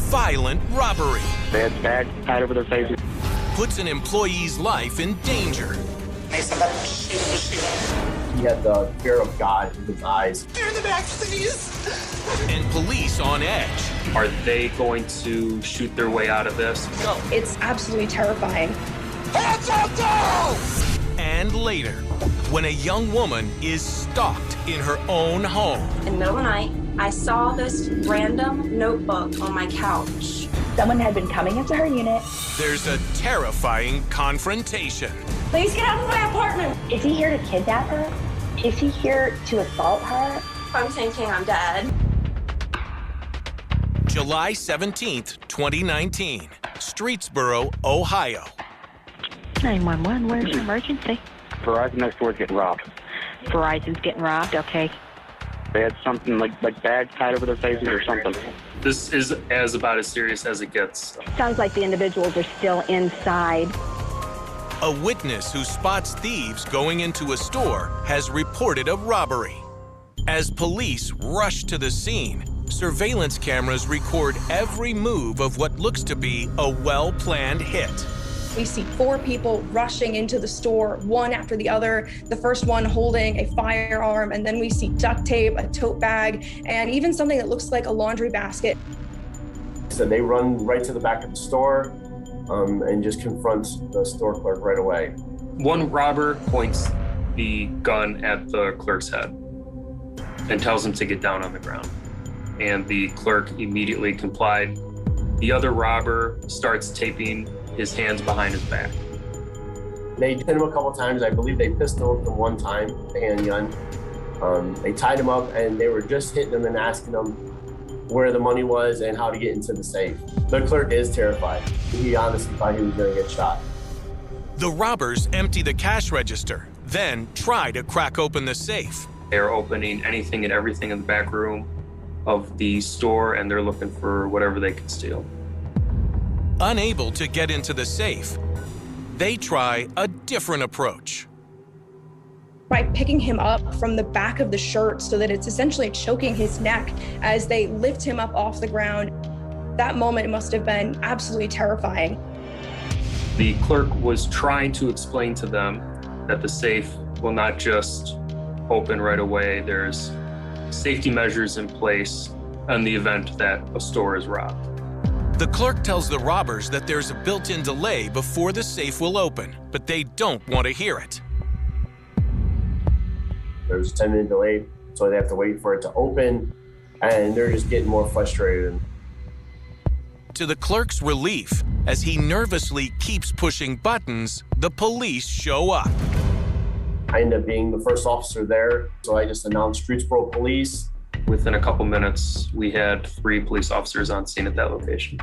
violent robbery. They had bags tied over their faces. Puts an employee's life in danger. They said that shoot him. He had the fear of God in his eyes. They're in the back, please. And police on edge. Are they going to shoot their way out of this? No. It's absolutely terrifying. Hands up, down! And later, when a young woman is stalked in her own home. In the middle of the night, I saw this random notebook on my couch. Someone had been coming into her unit. There's a terrifying confrontation. Please get out of my apartment. Is he here to kidnap her? Is he here to assault her? I'm thinking I'm dead. July 17th, 2019, Streetsboro, Ohio. 911, where's your emergency? Verizon next door is getting robbed. Verizon's getting robbed, okay. They had something like bags tied over their faces or something. This is about as serious as it gets. Sounds like the individuals are still inside. A witness who spots thieves going into a store has reported a robbery. As police rush to the scene, surveillance cameras record every move of what looks to be a well-planned hit. We see 4 people rushing into the store, one after the other. The first one holding a firearm, and then we see duct tape, a tote bag, and even something that looks like a laundry basket. So they run right to the back of the store and just confronts the store clerk right away. One robber points the gun at the clerk's head and tells him to get down on the ground. And the clerk immediately complied. The other robber starts taping his hands behind his back. They hit him a couple times. I believe they pistoled him one time, the handgun. They tied him up and they were just hitting him and asking him where the money was and how to get into the safe. The clerk is terrified. He honestly thought he was gonna get shot. The robbers empty the cash register, then try to crack open the safe. They're opening anything and everything in the back room of the store, and they're looking for whatever they can steal. Unable to get into the safe, they try a different approach. By picking him up from the back of the shirt so that it's essentially choking his neck as they lift him up off the ground. That moment must have been absolutely terrifying. The clerk was trying to explain to them that the safe will not just open right away. There's safety measures in place in the event that a store is robbed. The clerk tells the robbers that there's a built-in delay before the safe will open, but they don't want to hear it. There's a 10-minute delay, so they have to wait for it to open, and they're just getting more frustrated. To the clerk's relief, as he nervously keeps pushing buttons, the police show up. I end up being the first officer there, so I just announced Streetsboro Police. Within a couple minutes, we had 3 police officers on scene at that location.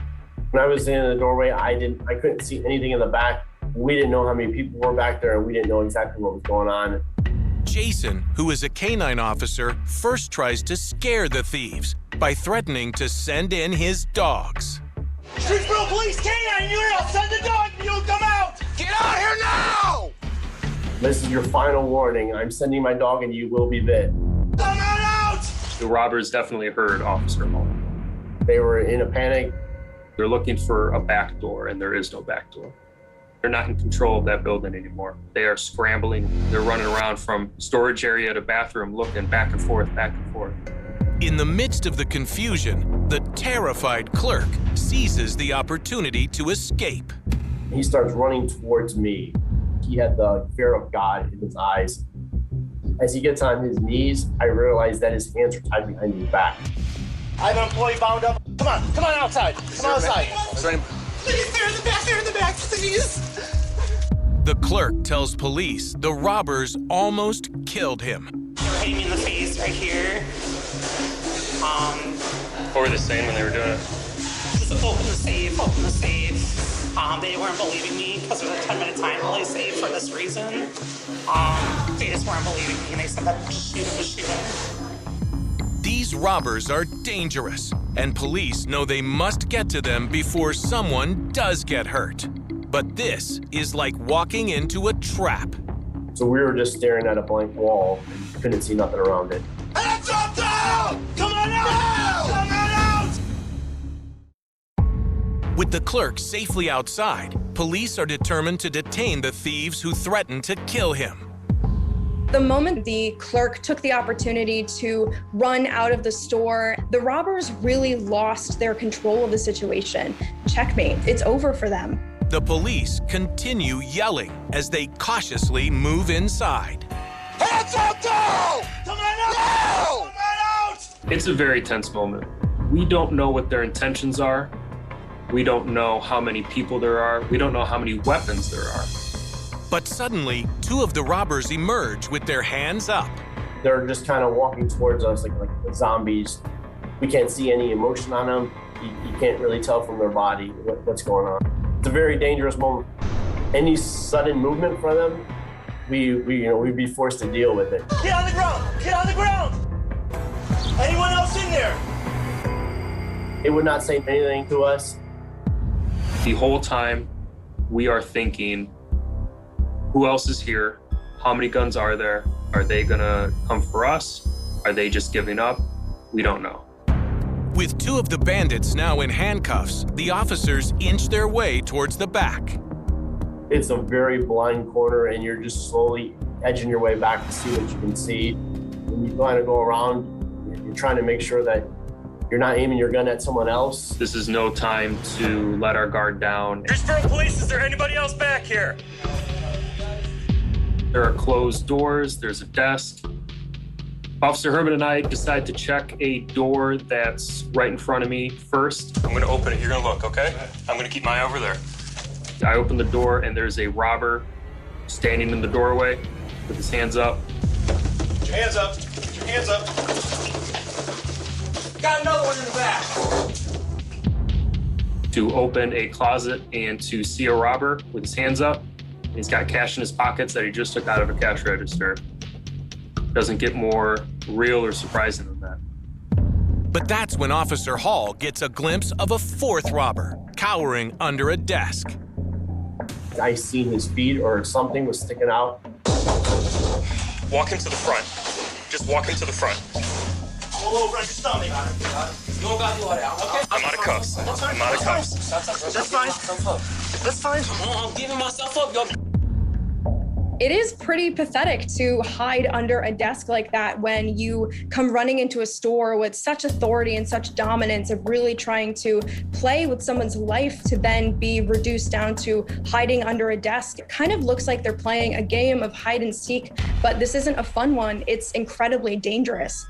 When I was in the doorway, I couldn't see anything in the back. We didn't know how many people were back there, and we didn't know exactly what was going on. Jason, who is a canine officer, first tries to scare the thieves by threatening to send in his dogs. Streetsboro Police, canine unit, I'll send the dog and you'll come out! Get out here now! This is your final warning. I'm sending my dog and you will be bit. Come on out! The robbers definitely heard Officer Mullen. They were in a panic. They're looking for a back door, and there is no back door. They're not in control of that building anymore. They are scrambling. They're running around from storage area to bathroom, looking back and forth, back and forth. In the midst of the confusion, the terrified clerk seizes the opportunity to escape. He starts running towards me. He had the fear of God in his eyes. As he gets on his knees, I realize that his hands are tied behind his back. I have an employee bound up. Come on outside. Come outside. Please, they're in the back, please. The clerk tells police the robbers almost killed him. They were hitting me in the face right here. What were they saying when they were doing it? Just open the safe. They weren't believing me because there's a 10-minute time delay saved for this reason. They just weren't believing me, and they said that shoot him. These robbers are dangerous, and police know they must get to them before someone does get hurt. But this is like walking into a trap. So we were just staring at a blank wall and couldn't see nothing around it. Hands up, down! Come on out! Come on out! With the clerk safely outside, police are determined to detain the thieves who threatened to kill him. The moment the clerk took the opportunity to run out of the store, the robbers really lost their control of the situation. Checkmate. It's over for them. The police continue yelling as they cautiously move inside. Hands up now! Come on out! Come on out! It's a very tense moment. We don't know what their intentions are. We don't know how many people there are. We don't know how many weapons there are. But suddenly, two of the robbers emerge with their hands up. They're just kind of walking towards us like zombies. We can't see any emotion on them. You can't really tell from their body what's going on. It's a very dangerous moment. Any sudden movement from them, we'd be forced to deal with it. Get on the ground! Get on the ground! Anyone else in there? They would not say anything to us. The whole time, we are thinking, who else is here? How many guns are there? Are they gonna come for us? Are they just giving up? We don't know. With two of the bandits now in handcuffs, the officers inch their way towards the back. It's a very blind corner, and you're just slowly edging your way back to see what you can see. When you kind of go around, you're trying to make sure that you're not aiming your gun at someone else. This is no time to let our guard down. Greensboro Police, is there anybody else back here? There are closed doors, there's a desk. Officer Herman and I decide to check a door that's right in front of me first. I'm gonna open it, you're gonna look, okay? I'm gonna keep my eye over there. I open the door and there's a robber standing in the doorway with his hands up. Put your hands up, put your hands up. Got another one in the back. To open a closet and to see a robber with his hands up. He's got cash in his pockets that he just took out of a cash register. Doesn't get more real or surprising than that. But that's when Officer Hall gets a glimpse of a fourth robber cowering under a desk. I seen his feet or something was sticking out. Walk him to the front. Just walk him to the front. Roll over on your stomach. You don't got the order, okay? I'm out of cuffs. I'm out of cuffs. That's fine. That's fine. I'm giving myself up, yo. It is pretty pathetic to hide under a desk like that when you come running into a store with such authority and such dominance of really trying to play with someone's life to then be reduced down to hiding under a desk. It kind of looks like they're playing a game of hide and seek, but this isn't a fun one. It's incredibly dangerous.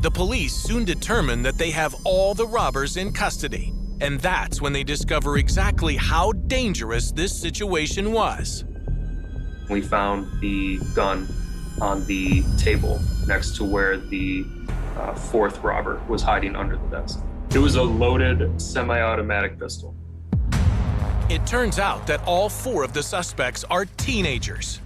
The police soon determine that they have all the robbers in custody, and that's when they discover exactly how dangerous this situation was. We found the gun on the table next to where the fourth robber was hiding under the desk. It was a loaded semi-automatic pistol. It turns out that all four of the suspects are teenagers.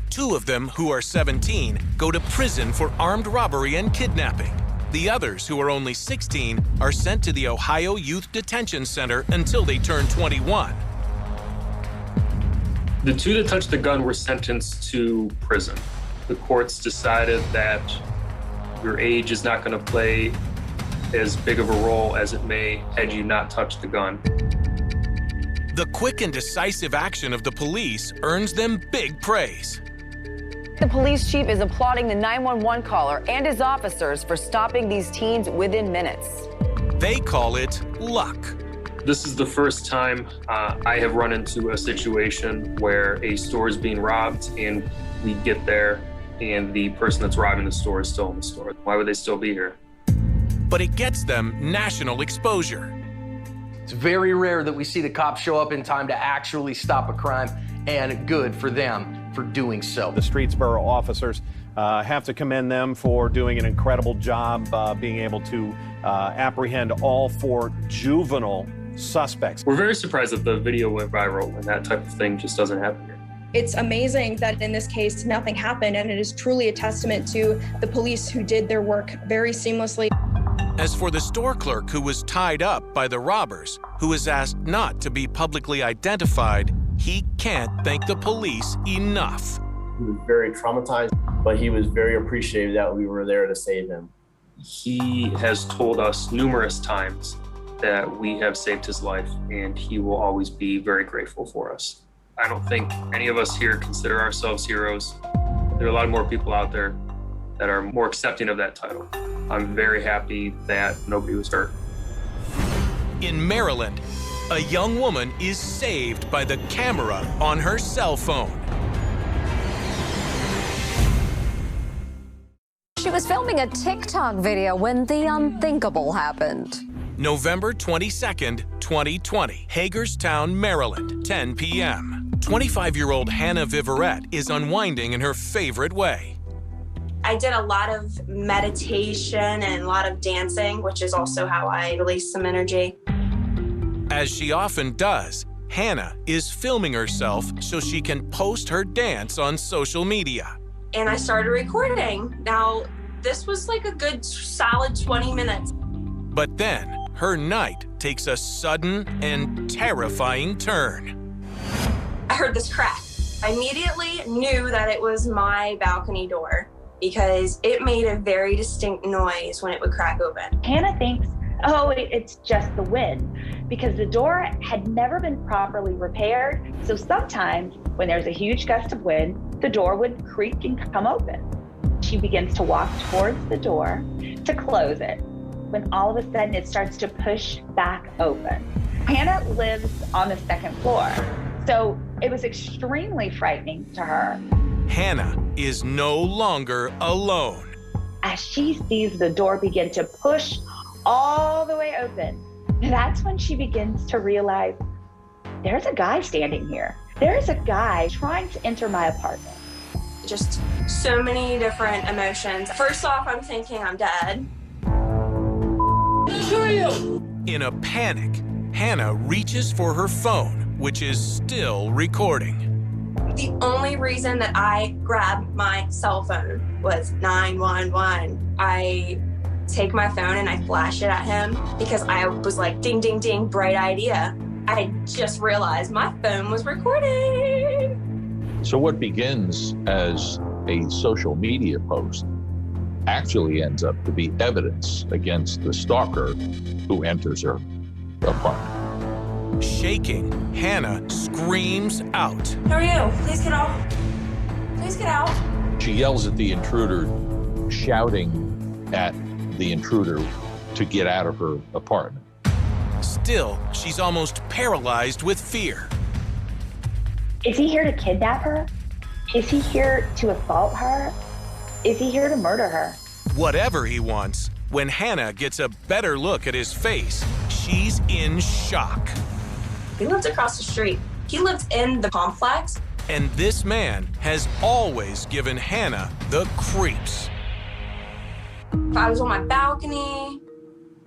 Two of them, who are 17, go to prison for armed robbery and kidnapping. The others, who are only 16, are sent to the Ohio Youth Detention Center until they turn 21. The two that touched the gun were sentenced to prison. The courts decided that your age is not going to play as big of a role as it may had you not touched the gun. The quick and decisive action of the police earns them big praise. The police chief is applauding the 911 caller and his officers for stopping these teens within minutes. They call it luck. This is the first time I have run into a situation where a store is being robbed and we get there and the person that's robbing the store is still in the store. Why would they still be here? But it gets them national exposure. It's very rare that we see the cops show up in time to actually stop a crime, and good for them for doing so. The Streetsboro officers have to commend them for doing an incredible job being able to apprehend all four juvenile suspects. We're very surprised that the video went viral and that type of thing just doesn't happen here. It's amazing that in this case, nothing happened, and it is truly a testament to the police who did their work very seamlessly. As for the store clerk who was tied up by the robbers, who was asked not to be publicly identified, he can't thank the police enough. He was very traumatized, but he was very appreciative that we were there to save him. He has told us numerous times that we have saved his life, and he will always be very grateful for us. I don't think any of us here consider ourselves heroes. There are a lot more people out there that are more accepting of that title. I'm very happy that nobody was hurt. In Maryland, a young woman is saved by the camera on her cell phone. She was filming a TikTok video when the unthinkable happened. November 22nd, 2020, Hagerstown, Maryland, 10 p.m. 25-year-old Hannah Viverette is unwinding in her favorite way. I did a lot of meditation and a lot of dancing, which is also how I release some energy. As she often does, Hannah is filming herself so she can post her dance on social media. And I started recording. Now, this was like a good solid 20 minutes. But then, her night takes a sudden and terrifying turn. I heard this crack. I immediately knew that it was my balcony door because it made a very distinct noise when it would crack open. Hannah thinks, oh, it's just the wind, because the door had never been properly repaired. So sometimes when there's a huge gust of wind, the door would creak and come open. She begins to walk towards the door to close it, when all of a sudden it starts to push back open. Hannah lives on the second floor, so it was extremely frightening to her. Hannah is no longer alone. As she sees the door begin to push all the way open, that's when she begins to realize there's a guy standing here. There's a guy trying to enter my apartment. Just so many different emotions. First off, I'm thinking I'm dead. In a panic, Hannah reaches for her phone, which is still recording. The only reason that I grabbed my cell phone was 911. I take my phone and I flash it at him because I was like, ding, ding, ding, bright idea. I just realized my phone was recording. So what begins as a social media post actually ends up to be evidence against the stalker who enters her apartment. Shaking, Hannah screams out. Who are you? Please get out. Please get out. She yells at the intruder, shouting at the intruder to get out of her apartment. Still, she's almost paralyzed with fear. Is he here to kidnap her? Is he here to assault her? Is he here to murder her? Whatever he wants, when Hannah gets a better look at his face, she's in shock. He lived across the street. He lived in the complex. And this man has always given Hannah the creeps. If I was on my balcony,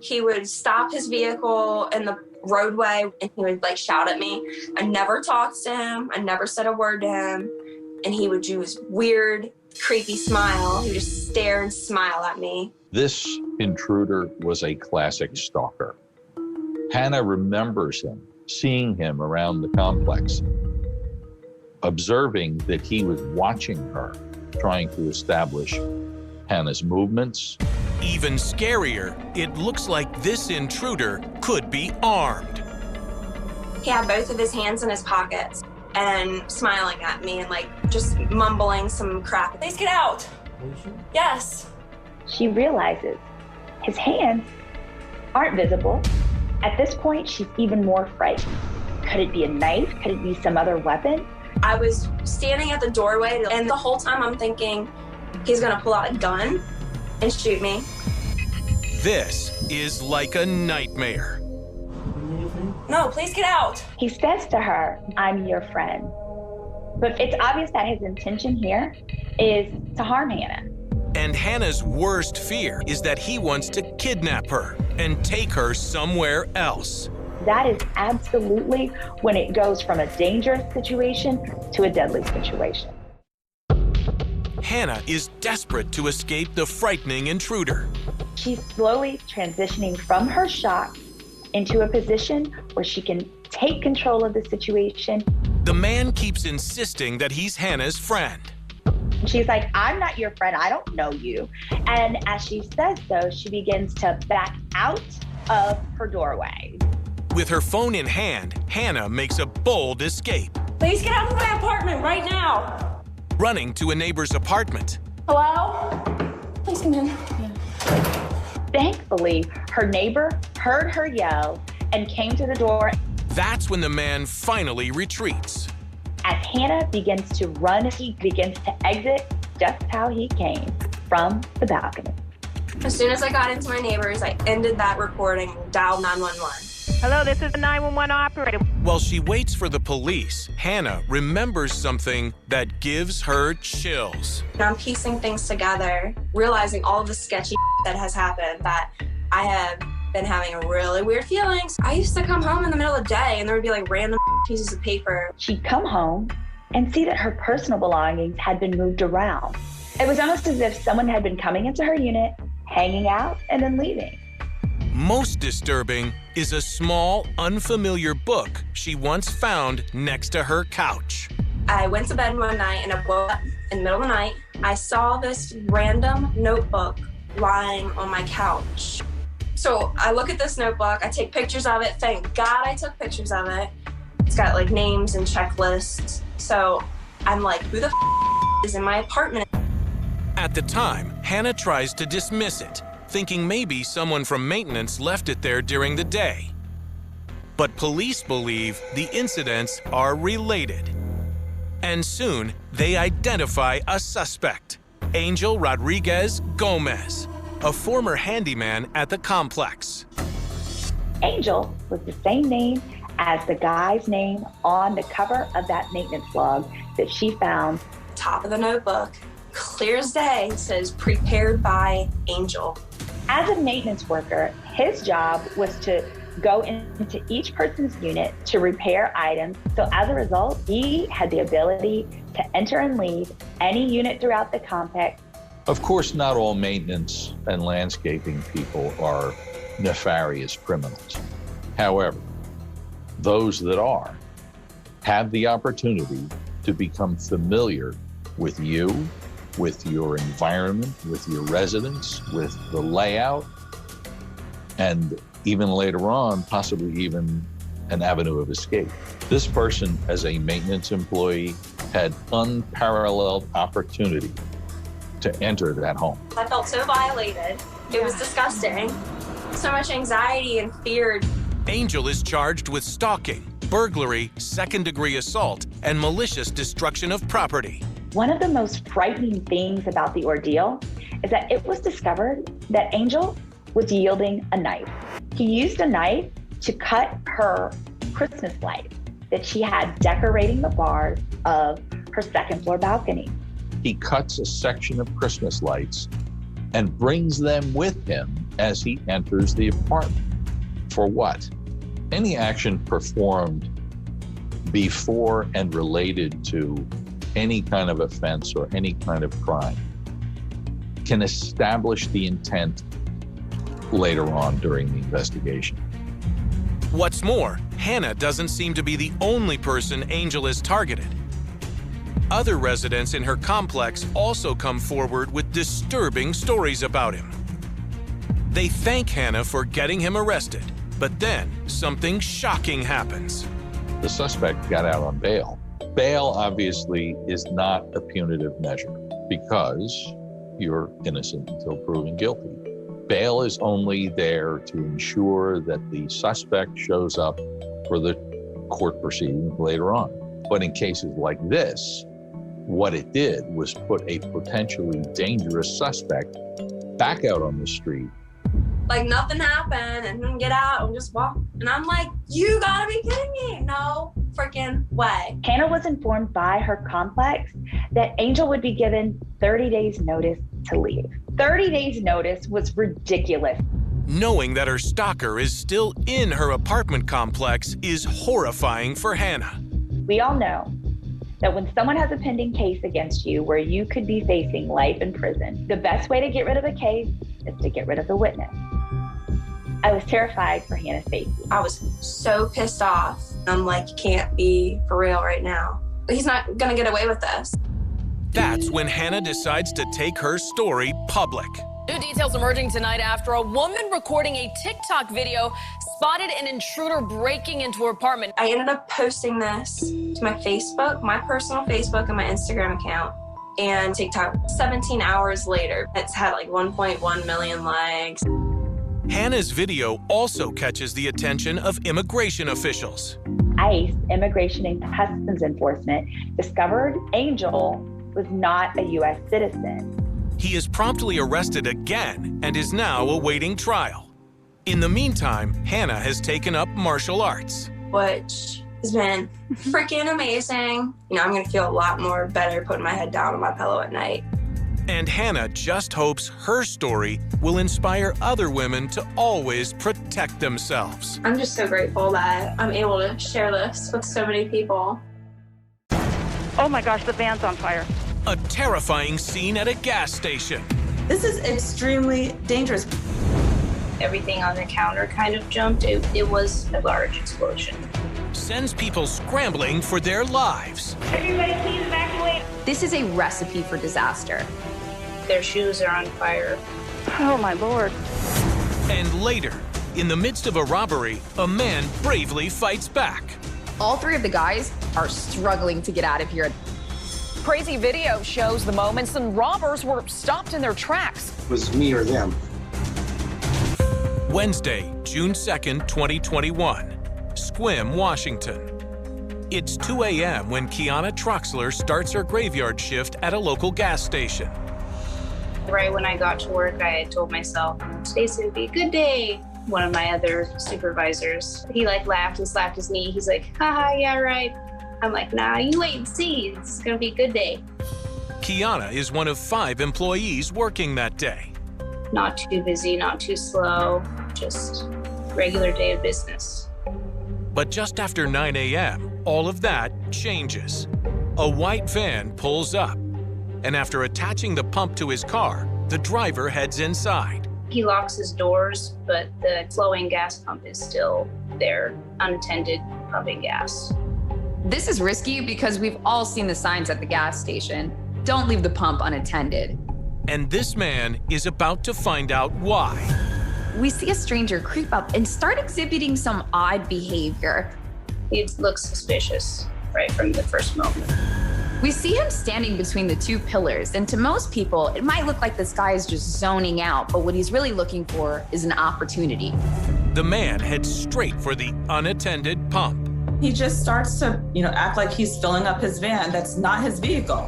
he would stop his vehicle in the roadway and he would like shout at me. I never talked to him. I never said a word to him. And he would do his weird, creepy smile. He would just stare and smile at me. This intruder was a classic stalker. Hannah remembers him, seeing him around the complex, observing that he was watching her, trying to establish Hannah's movements. Even scarier, it looks like this intruder could be armed. He had both of his hands in his pockets and smiling at me and like just mumbling some crap. Please get out. Yes. She realizes his hands aren't visible. At this point, she's even more frightened. Could it be a knife? Could it be some other weapon? I was standing at the doorway and the whole time I'm thinking he's gonna pull out a gun and shoot me. This is like a nightmare. No, please get out. He says to her, I'm your friend. But it's obvious that his intention here is to harm Hannah. And Hannah's worst fear is that he wants to kidnap her and take her somewhere else. That is absolutely when it goes from a dangerous situation to a deadly situation. Hannah is desperate to escape the frightening intruder. She's slowly transitioning from her shock into a position where she can take control of the situation. The man keeps insisting that he's Hannah's friend. She's like, I'm not your friend, I don't know you. And as she says so, she begins to back out of her doorway. With her phone in hand, Hannah makes a bold escape. Please get out of my apartment right now. Running to a neighbor's apartment. Hello? Please come in. Thankfully, her neighbor heard her yell and came to the door. That's when the man finally retreats. As Hannah begins to run, he begins to exit just how he came, from the balcony. As soon as I got into my neighbors, I ended that recording and dialed 911. Hello, this is the 911 operator. While she waits for the police, Hannah remembers something that gives her chills. I'm piecing things together, realizing all of the sketchy that has happened, that I have been having really weird feelings. I used to come home in the middle of the day and there would be like random pieces of paper. She'd come home and see that her personal belongings had been moved around. It was almost as if someone had been coming into her unit, hanging out, and then leaving. Most disturbing is a small, unfamiliar book she once found next to her couch. I went to bed one night and I woke up in the middle of the night. I saw this random notebook lying on my couch. So I look at this notebook, I take pictures of it. Thank God I took pictures of it. It's got like names and checklists. So I'm like, who the is in my apartment? At the time, Hannah tries to dismiss it, thinking maybe someone from maintenance left it there during the day. But police believe the incidents are related. And soon, they identify a suspect, Angel Rodriguez Gomez, a former handyman at the complex. Angel was the same name as the guy's name on the cover of that maintenance log that she found. Top of the notebook, clear as day, says prepared by Angel. As a maintenance worker, his job was to go into each person's unit to repair items. So as a result, he had the ability to enter and leave any unit throughout the complex. Of course, not all maintenance and landscaping people are nefarious criminals. However, those that are have the opportunity to become familiar with you, with your environment, with your residence, with the layout, and even later on, possibly even an avenue of escape. This person, as a maintenance employee, had unparalleled opportunity to enter that home. I felt so violated. It was disgusting. So much anxiety and fear. Angel is charged with stalking, burglary, second-degree assault, and malicious destruction of property. One of the most frightening things about the ordeal is that it was discovered that Angel was wielding a knife. He used a knife to cut her Christmas lights that she had decorating the bars of her second-floor balcony. He cuts a section of Christmas lights and brings them with him as he enters the apartment. For what? Any action performed before and related to any kind of offense or any kind of crime can establish the intent later on during the investigation. What's more, Hannah doesn't seem to be the only person Angel has targeted. Other residents in her complex also come forward with disturbing stories about him. They thank Hannah for getting him arrested, but then something shocking happens. The suspect got out on bail. Bail obviously is not a punitive measure because you're innocent until proven guilty. Bail is only there to ensure that the suspect shows up for the court proceedings later on. But in cases like this, what it did was put a potentially dangerous suspect back out on the street. Like nothing happened and then get out and just walk. And I'm like, you gotta be kidding me. No freaking way. Hannah was informed by her complex that Angel would be given 30 days notice to leave. 30 days notice was ridiculous. Knowing that her stalker is still in her apartment complex is horrifying for Hannah. We all know that when someone has a pending case against you where you could be facing life in prison, the best way to get rid of a case is to get rid of the witness. I was terrified for Hannah's safety. I was so pissed off. I'm like, you can't be for real right now. He's not gonna get away with this. That's when Hannah decides to take her story public. New details emerging tonight after a woman recording a TikTok video spotted an intruder breaking into her apartment. I ended up posting this to my Facebook, my personal Facebook, and my Instagram account, and TikTok. 17 hours later, it's had like 1.1 million likes. Hannah's video also catches the attention of immigration officials. ICE, Immigration and Customs Enforcement, discovered Angel was not a U.S. citizen. He is promptly arrested again and is now awaiting trial. In the meantime, Hannah has taken up martial arts, which has been freaking amazing. You know, I'm gonna feel a lot more better putting my head down on my pillow at night. And Hannah just hopes her story will inspire other women to always protect themselves. I'm just so grateful that I'm able to share this with so many people. Oh my gosh, the van's on fire. A terrifying scene at a gas station. This is extremely dangerous. Everything on the counter kind of jumped. It was a large explosion. Sends people scrambling for their lives. Everybody please evacuate. This is a recipe for disaster. Their shoes are on fire. Oh my Lord. And later, in the midst of a robbery, a man bravely fights back. All three of the guys are struggling to get out of here. Crazy video shows the moments some robbers were stopped in their tracks. It was me or them. Wednesday, June 2nd, 2021, Sequim, Washington. It's 2 a.m. when Kiana Troxler starts her graveyard shift at a local gas station. Right when I got to work, I had told myself, today's gonna be a good day. One of my other supervisors, he laughed and slapped his knee. He's like, haha, yeah, right. I'm like, nah, you wait and see. It's gonna be a good day. Kiana is one of 5 employees working that day. Not too busy, not too slow, just regular day of business. But just after 9 a.m., all of that changes. A white van pulls up, and after attaching the pump to his car, the driver heads inside. He locks his doors, but the flowing gas pump is still there, unattended, pumping gas. This is risky because we've all seen the signs at the gas station. Don't leave the pump unattended. And this man is about to find out why. We see a stranger creep up and start exhibiting some odd behavior. He looks suspicious right from the first moment. We see him standing between the 2 pillars, and to most people, it might look like this guy is just zoning out, but what he's really looking for is an opportunity. The man heads straight for the unattended pump. He just starts to, act like he's filling up his van. That's not his vehicle.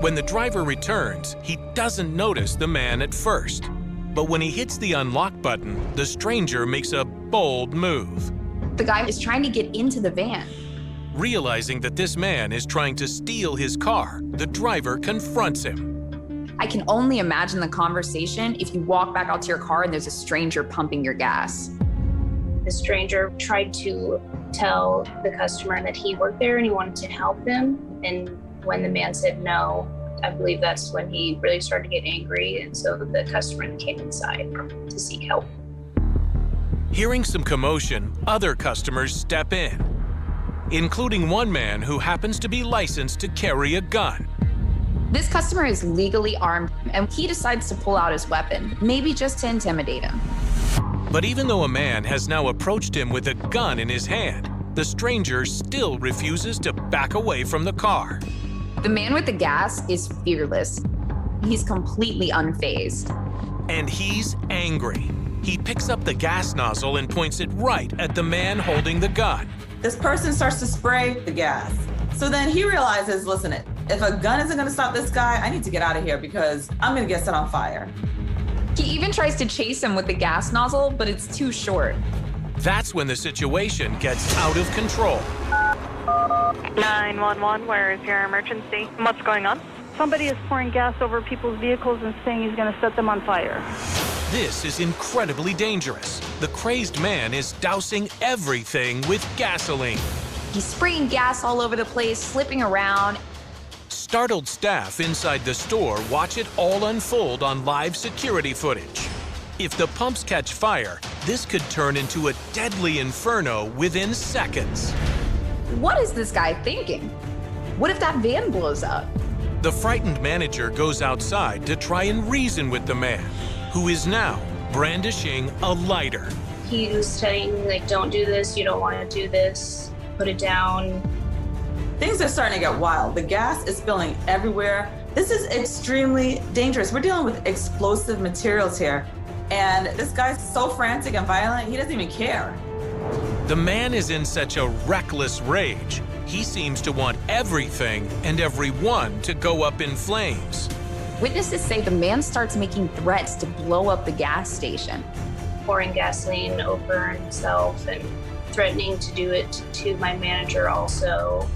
When the driver returns, he doesn't notice the man at first. But when he hits the unlock button, the stranger makes a bold move. The guy is trying to get into the van. Realizing that this man is trying to steal his car, the driver confronts him. I can only imagine the conversation if you walk back out to your car and there's a stranger pumping your gas. The stranger tried to tell the customer that he worked there and he wanted to help him. And when the man said no, I believe that's when he really started to get angry. And so the customer came inside to seek help. Hearing some commotion, other customers step in, including one man who happens to be licensed to carry a gun. This customer is legally armed, and he decides to pull out his weapon, maybe just to intimidate him. But even though a man has now approached him with a gun in his hand, the stranger still refuses to back away from the car. The man with the gas is fearless. He's completely unfazed. And he's angry. He picks up the gas nozzle and points it right at the man holding the gun. This person starts to spray the gas. So then he realizes, listen, if a gun isn't gonna stop this guy, I need to get out of here because I'm gonna get set on fire. He even tries to chase him with the gas nozzle, but it's too short. That's when the situation gets out of control. 911, where is your emergency? What's going on? Somebody is pouring gas over people's vehicles and saying he's going to set them on fire. This is incredibly dangerous. The crazed man is dousing everything with gasoline. He's spraying gas all over the place, slipping around. Startled staff inside the store watch it all unfold on live security footage. If the pumps catch fire, this could turn into a deadly inferno within seconds. What is this guy thinking? What if that van blows up? The frightened manager goes outside to try and reason with the man, who is now brandishing a lighter. He was saying, like, don't do this, you don't want to do this, put it down. Things are starting to get wild. The gas is spilling everywhere. This is extremely dangerous. We're dealing with explosive materials here. And this guy's so frantic and violent, he doesn't even care. The man is in such a reckless rage. He seems to want everything and everyone to go up in flames. Witnesses say the man starts making threats to blow up the gas station. Pouring gasoline over himself and threatening to do it to my manager also.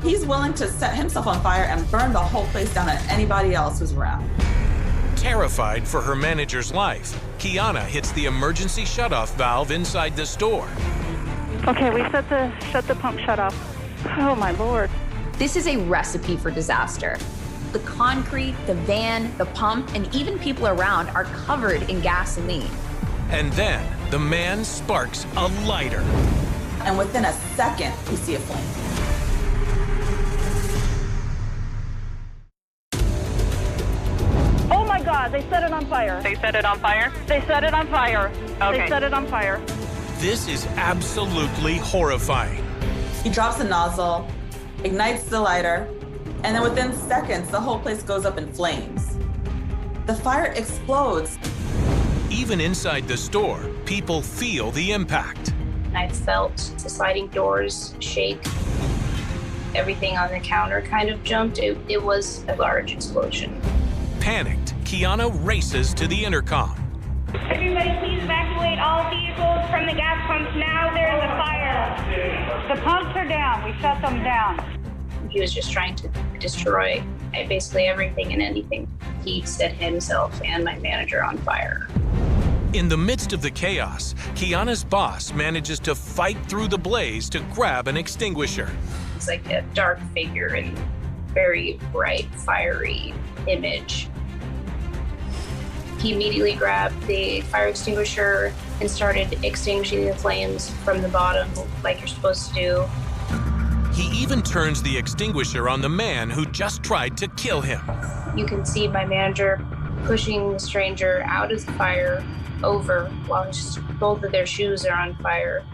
He's willing to set himself on fire and burn the whole place down and anybody else who's around. Terrified for her manager's life, Kiana hits the emergency shutoff valve inside the store. Okay, we shut the pump shut off. Oh my Lord. This is a recipe for disaster. The concrete, the van, the pump, and even people around are covered in gasoline. And then the man sparks a lighter. And within a second, we see a flame. Oh my God, they set it on fire. They set it on fire? They set it on fire. Okay. They set it on fire. This is absolutely horrifying. He drops the nozzle, ignites the lighter, and then within seconds, the whole place goes up in flames. The fire explodes. Even inside the store, people feel the impact. I felt the sliding doors shake. Everything on the counter kind of jumped. It was a large explosion. Panicked, Kiana races to the intercom. Everybody please evacuate all vehicles from the gas pumps now. There's a fire. The pumps are down. We shut them down. He was just trying to destroy basically everything and anything. He set himself and my manager on fire. In the midst of the chaos, Kiana's boss manages to fight through the blaze to grab an extinguisher. It's like a dark figure and very bright, fiery image. He immediately grabbed the fire extinguisher and started extinguishing the flames from the bottom like you're supposed to do. He even turns the extinguisher on the man who just tried to kill him. You can see my manager pushing the stranger out of the fire over while both of their shoes are on fire.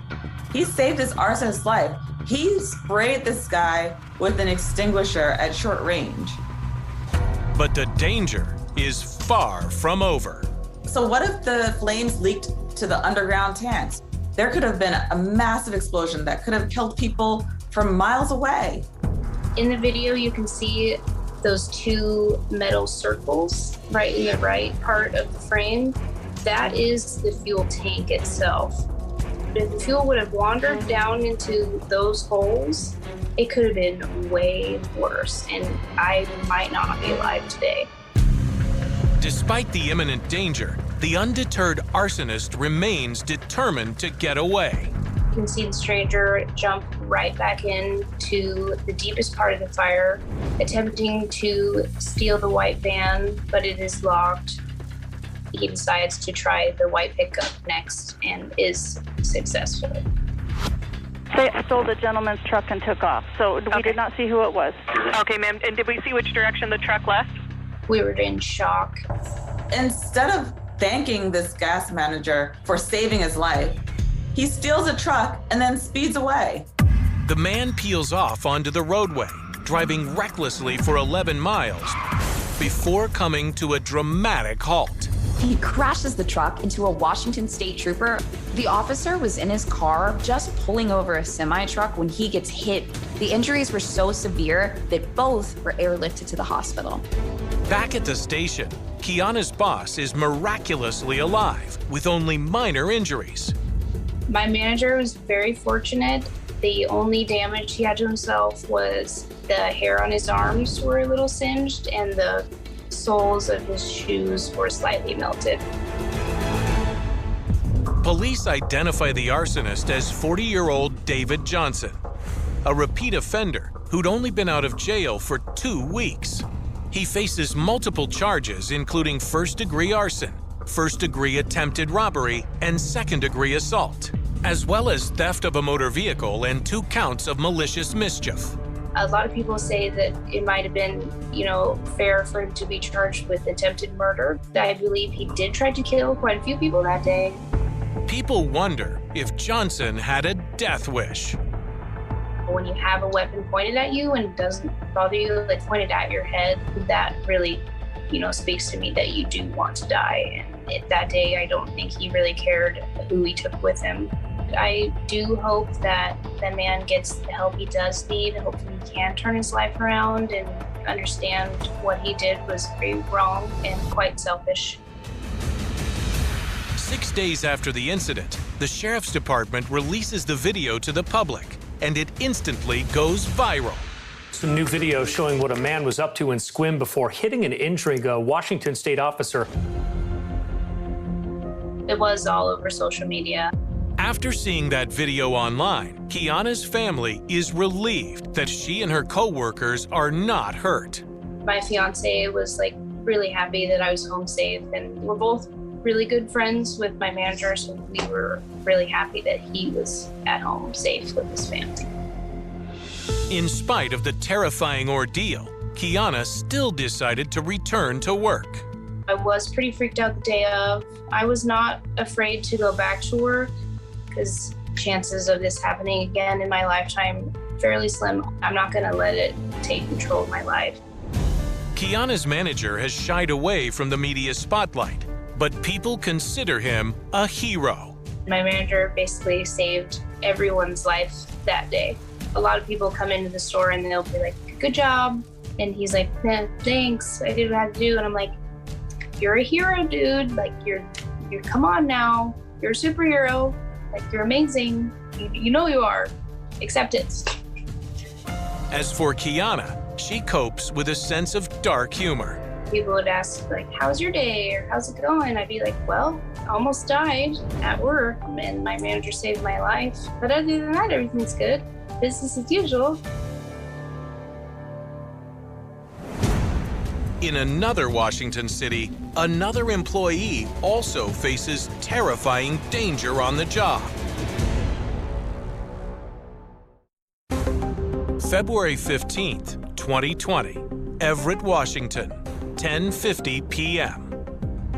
He saved this arsonist's life. He sprayed this guy with an extinguisher at short range. But the danger is far from over. So what if the flames leaked to the underground tanks? There could have been a massive explosion that could have killed people from miles away. In the video, you can see those two metal circles right in the right part of the frame. That is the fuel tank itself. If the fuel would have wandered down into those holes, it could have been way worse, and I might not be alive today. Despite the imminent danger, the undeterred arsonist remains determined to get away. You can see the stranger jump right back into the deepest part of the fire, attempting to steal the white van, but it is locked. He decides to try the white pickup next and is successful. They stole the gentleman's truck and took off, so we did not see who it was. Okay, ma'am. And did we see which direction the truck left? We were in shock. Instead of thanking this gas manager for saving his life, he steals a truck and then speeds away. The man peels off onto the roadway, driving recklessly for 11 miles before coming to a dramatic halt. He crashes the truck into a Washington State trooper. The officer was in his car just pulling over a semi-truck when he gets hit. The injuries were so severe that both were airlifted to the hospital. Back at the station, Kiana's boss is miraculously alive with only minor injuries. My manager was very fortunate. The only damage he had to himself was the hair on his arms were a little singed and the soles of his shoes were slightly melted. Police identify the arsonist as 40-year-old David Johnson, a repeat offender who'd only been out of jail for 2 weeks. He faces multiple charges, including first-degree arson, first-degree attempted robbery, and second-degree assault, as well as theft of a motor vehicle and 2 counts of malicious mischief. A lot of people say that it might have been, fair for him to be charged with attempted murder. I believe he did try to kill quite a few people that day. People wonder if Johnson had a death wish. When you have a weapon pointed at you and it doesn't bother you, like pointed at your head, that really, speaks to me that you do want to die. And that day, I don't think he really cared who he took with him. I do hope that the man gets the help he does need. Hopefully he can turn his life around and understand what he did was very wrong and quite selfish. 6 days after the incident, the Sheriff's Department releases the video to the public, and it instantly goes viral. Some new video showing what a man was up to in Sequim before hitting and injuring a Washington State officer. It was all over social media. After seeing that video online, Kiana's family is relieved that she and her co-workers are not hurt. My fiance was really happy that I was home safe, and we're both really good friends with my manager, so we were really happy that he was at home safe with his family. In spite of the terrifying ordeal, Kiana still decided to return to work. I was pretty freaked out the day of. I was not afraid to go back to work because chances of this happening again in my lifetime fairly slim. I'm not going to let it take control of my life. Kiana's manager has shied away from the media spotlight, but people consider him a hero. My manager basically saved everyone's life that day. A lot of people come into the store and they'll be like, good job. And he's like, thanks, I did what I had to do. And I'm like, you're a hero, dude. You're come on now. You're a superhero. You're amazing. You know you are. Accept it. As for Kiana, she copes with a sense of dark humor. People would ask, how's your day? Or how's it going? I'd be like, well, I almost died at work and my manager saved my life. But other than that, everything's good. Business as usual. In another Washington city, another employee also faces terrifying danger on the job. February 15th, 2020, Everett, Washington, 10:50 p.m.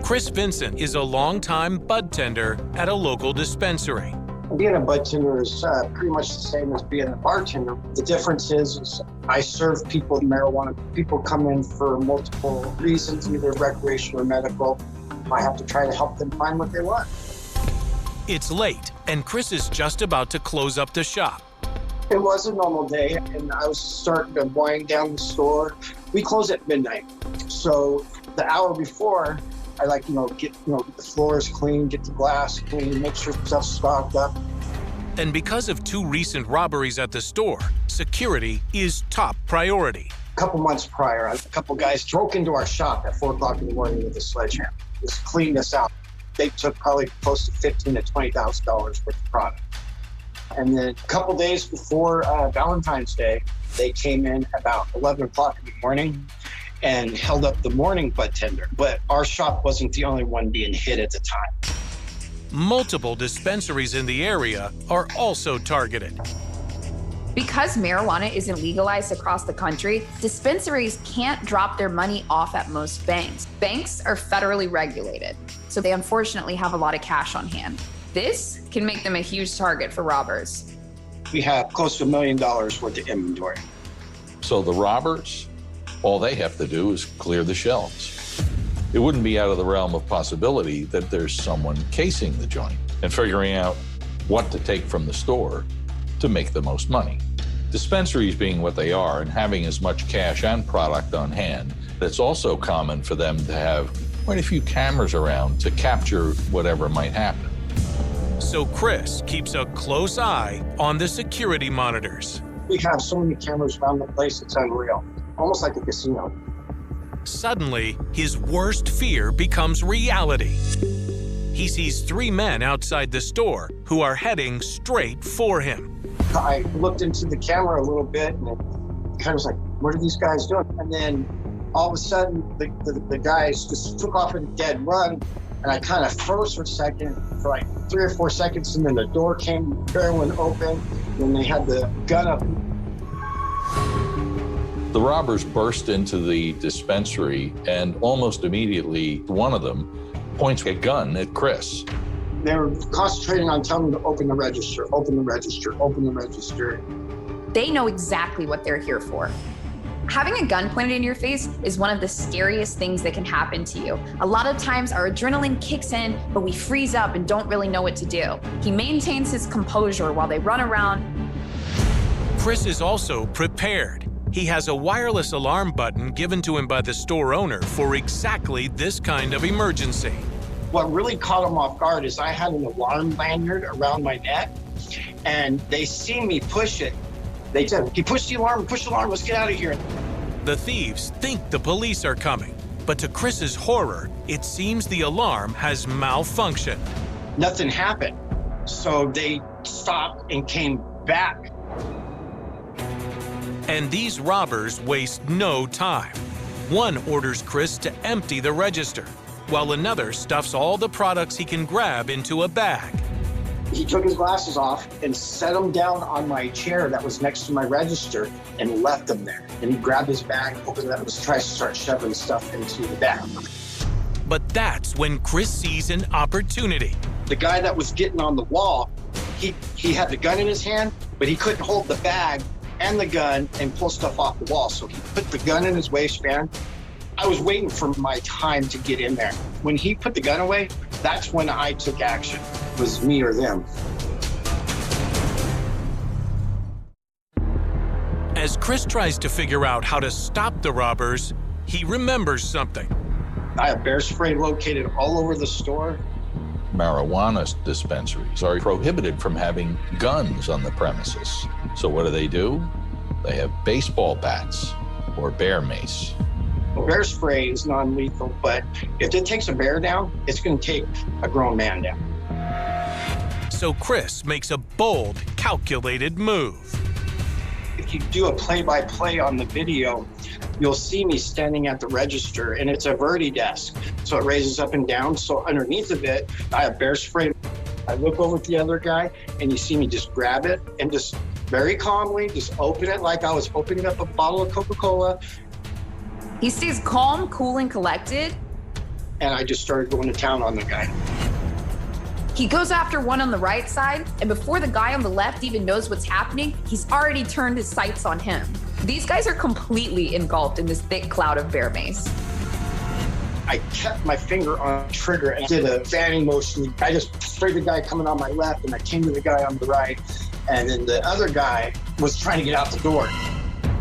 Chris Vincent is a longtime bud tender at a local dispensary. Being a bud tender is pretty much the same as being a bartender. The difference is I serve people marijuana. People come in for multiple reasons, either recreational or medical. I have to try to help them find what they want. It's late, and Chris is just about to close up the shop. It was a normal day, and I was starting to wind down the store. We close at midnight, so the hour before, I get the floors clean, get the glass clean, make sure stuff's stocked up. And because of 2 recent robberies at the store, security is top priority. A couple months prior, a couple guys broke into our shop at 4 o'clock in the morning with a sledgehammer. Just cleaned us out. They took probably close to $15,000 to $20,000 worth of product. And then a couple days before Valentine's Day, they came in about 11 o'clock in the morning and held up the morning bud tender. But our shop wasn't the only one being hit at the time. Multiple dispensaries in the area are also targeted. Because marijuana isn't legalized across the country, dispensaries can't drop their money off at most banks. Banks are federally regulated, so they unfortunately have a lot of cash on hand. This can make them a huge target for robbers. We have close to $1 million worth of inventory. So the robbers, all they have to do is clear the shelves. It wouldn't be out of the realm of possibility that there's someone casing the joint and figuring out what to take from the store to make the most money. Dispensaries being what they are and having as much cash and product on hand, it's also common for them to have quite a few cameras around to capture whatever might happen. So Chris keeps a close eye on the security monitors. We have so many cameras around the place, it's unreal. Almost like a casino. Suddenly, his worst fear becomes reality. He sees 3 men outside the store who are heading straight for him. I looked into the camera a little bit and it kind of was like, what are these guys doing? And then all of a sudden, the guys just took off in a dead run. And I kind of froze for a second, for like 3 or 4 seconds, and then the door came barreling open, and they had the gun up. The robbers burst into the dispensary, and almost immediately, one of them points a gun at Chris. They were concentrating on telling me to open the register, open the register, open the register. They know exactly what they're here for. Having a gun pointed in your face is one of the scariest things that can happen to you. A lot of times our adrenaline kicks in, but we freeze up and don't really know what to do. He maintains his composure while they run around. Chris is also prepared. He has a wireless alarm button given to him by the store owner for exactly this kind of emergency. What really caught them off guard is I had an alarm lanyard around my neck, and they seen me push it. They said, "He pushed the alarm, let's get out of here." The thieves think the police are coming, but to Chris's horror, it seems the alarm has malfunctioned. Nothing happened. So they stopped and came back. And these robbers waste no time. One orders Chris to empty the register, while another stuffs all the products he can grab into a bag. He took his glasses off and set them down on my chair that was next to my register and left them there. And he grabbed his bag, opened it up, and tried to start shoving stuff into the bag. But that's when Chris sees an opportunity. The guy that was getting on the wall, he had the gun in his hand, but he couldn't hold the bag and the gun and pull stuff off the wall. So he put the gun in his waistband. I was waiting for my time to get in there. When he put the gun away, that's when I took action. It was me or them. As Chris tries to figure out how to stop the robbers, he remembers something. I have bear spray located all over the store. Marijuana dispensaries are prohibited from having guns on the premises. So what do? They have baseball bats or bear mace. Bear spray is non-lethal, but if it takes a bear down, it's going to take a grown man down. So Chris makes a bold, calculated move. If you do a play-by-play on the video, you'll see me standing at the register, and it's a Verdi desk, so it raises up and down. So underneath of it, I have bear spray. I look over at the other guy, and you see me just grab it and just very calmly just open it like I was opening up a bottle of Coca-Cola. He stays calm, cool, and collected. And I just started going to town on the guy. He goes after one on the right side, and before the guy on the left even knows what's happening, he's already turned his sights on him. These guys are completely engulfed in this thick cloud of bear mace. I kept my finger on the trigger and did a fanning motion. I just sprayed the guy coming on my left, and I came to the guy on the right, and then the other guy was trying to get out the door.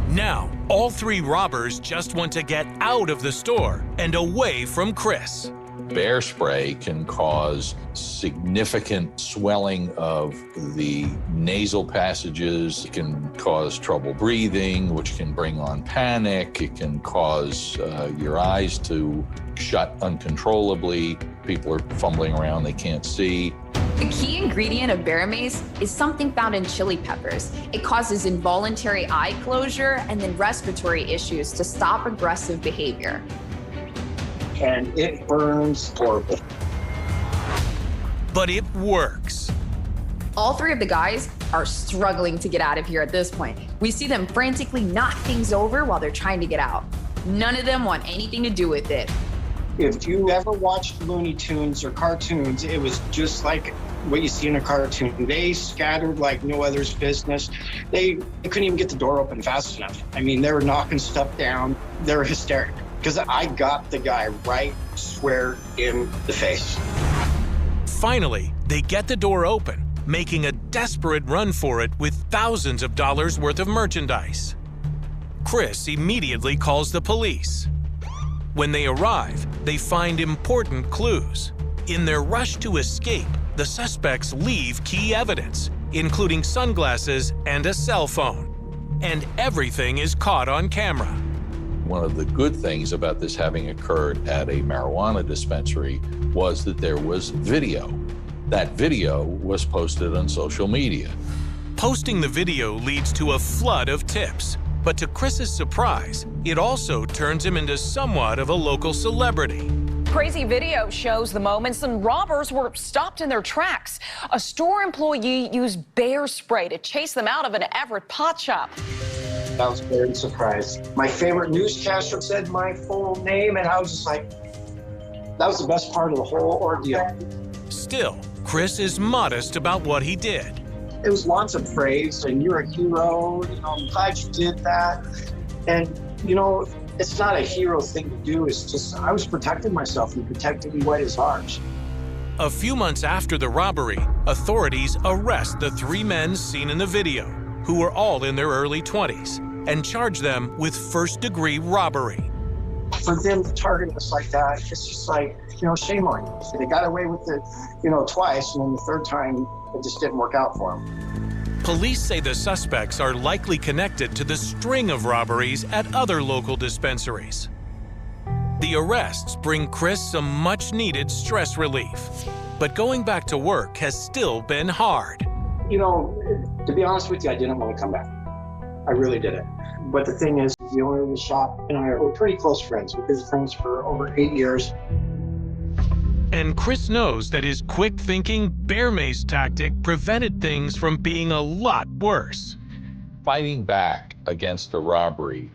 Now, all three robbers just want to get out of the store and away from Chris. Bear spray can cause significant swelling of the nasal passages. It can cause trouble breathing, which can bring on panic. It can cause your eyes to shut uncontrollably. People are fumbling around, they can't see. The key ingredient of bear mace is something found in chili peppers. It causes involuntary eye closure and then respiratory issues to stop aggressive behavior. And it burns horrible. But it works. All three of the guys are struggling to get out of here at this point. We see them frantically knock things over while they're trying to get out. None of them want anything to do with it. If you ever watched Looney Tunes or cartoons, it was just like what you see in a cartoon. They scattered like no other's business. They couldn't even get the door open fast enough. I mean, they were knocking stuff down. They were hysterical because I got the guy right square in the face. Finally, they get the door open, making a desperate run for it with thousands of dollars worth of merchandise. Chris immediately calls the police. When they arrive, they find important clues. In their rush to escape, the suspects leave key evidence, including sunglasses and a cell phone. And everything is caught on camera. One of the good things about this having occurred at a marijuana dispensary was that there was video. That video was posted on social media. Posting the video leads to a flood of tips. But to Chris's surprise, it also turns him into somewhat of a local celebrity. Crazy video shows the moments when robbers were stopped in their tracks. A store employee used bear spray to chase them out of an Everett pot shop. I was very surprised. My favorite newscaster said my full name, and I was just like, that was the best part of the whole ordeal. Still, Chris is modest about what he did. It was lots of praise, and you're a hero, I'm glad you did that. And, it's not a hero thing to do, it's just, I was protecting myself and protecting what is ours. A few months after the robbery, authorities arrest the 3 men seen in the video, who were all in their early 20s, and charge them with first-degree robbery. For them to target us like that, it's just like, shame on you. They got away with it, twice, and then the third time, it just didn't work out for them. Police say the suspects are likely connected to the string of robberies at other local dispensaries. The arrests bring Chris some much-needed stress relief, but going back to work has still been hard. To be honest with you, I didn't want to come back. I really didn't. But the thing is, the owner of the shop and I were pretty close friends. We've been friends for over 8 years. And Chris knows that his quick-thinking bear mace tactic prevented things from being a lot worse. Fighting back against a robbery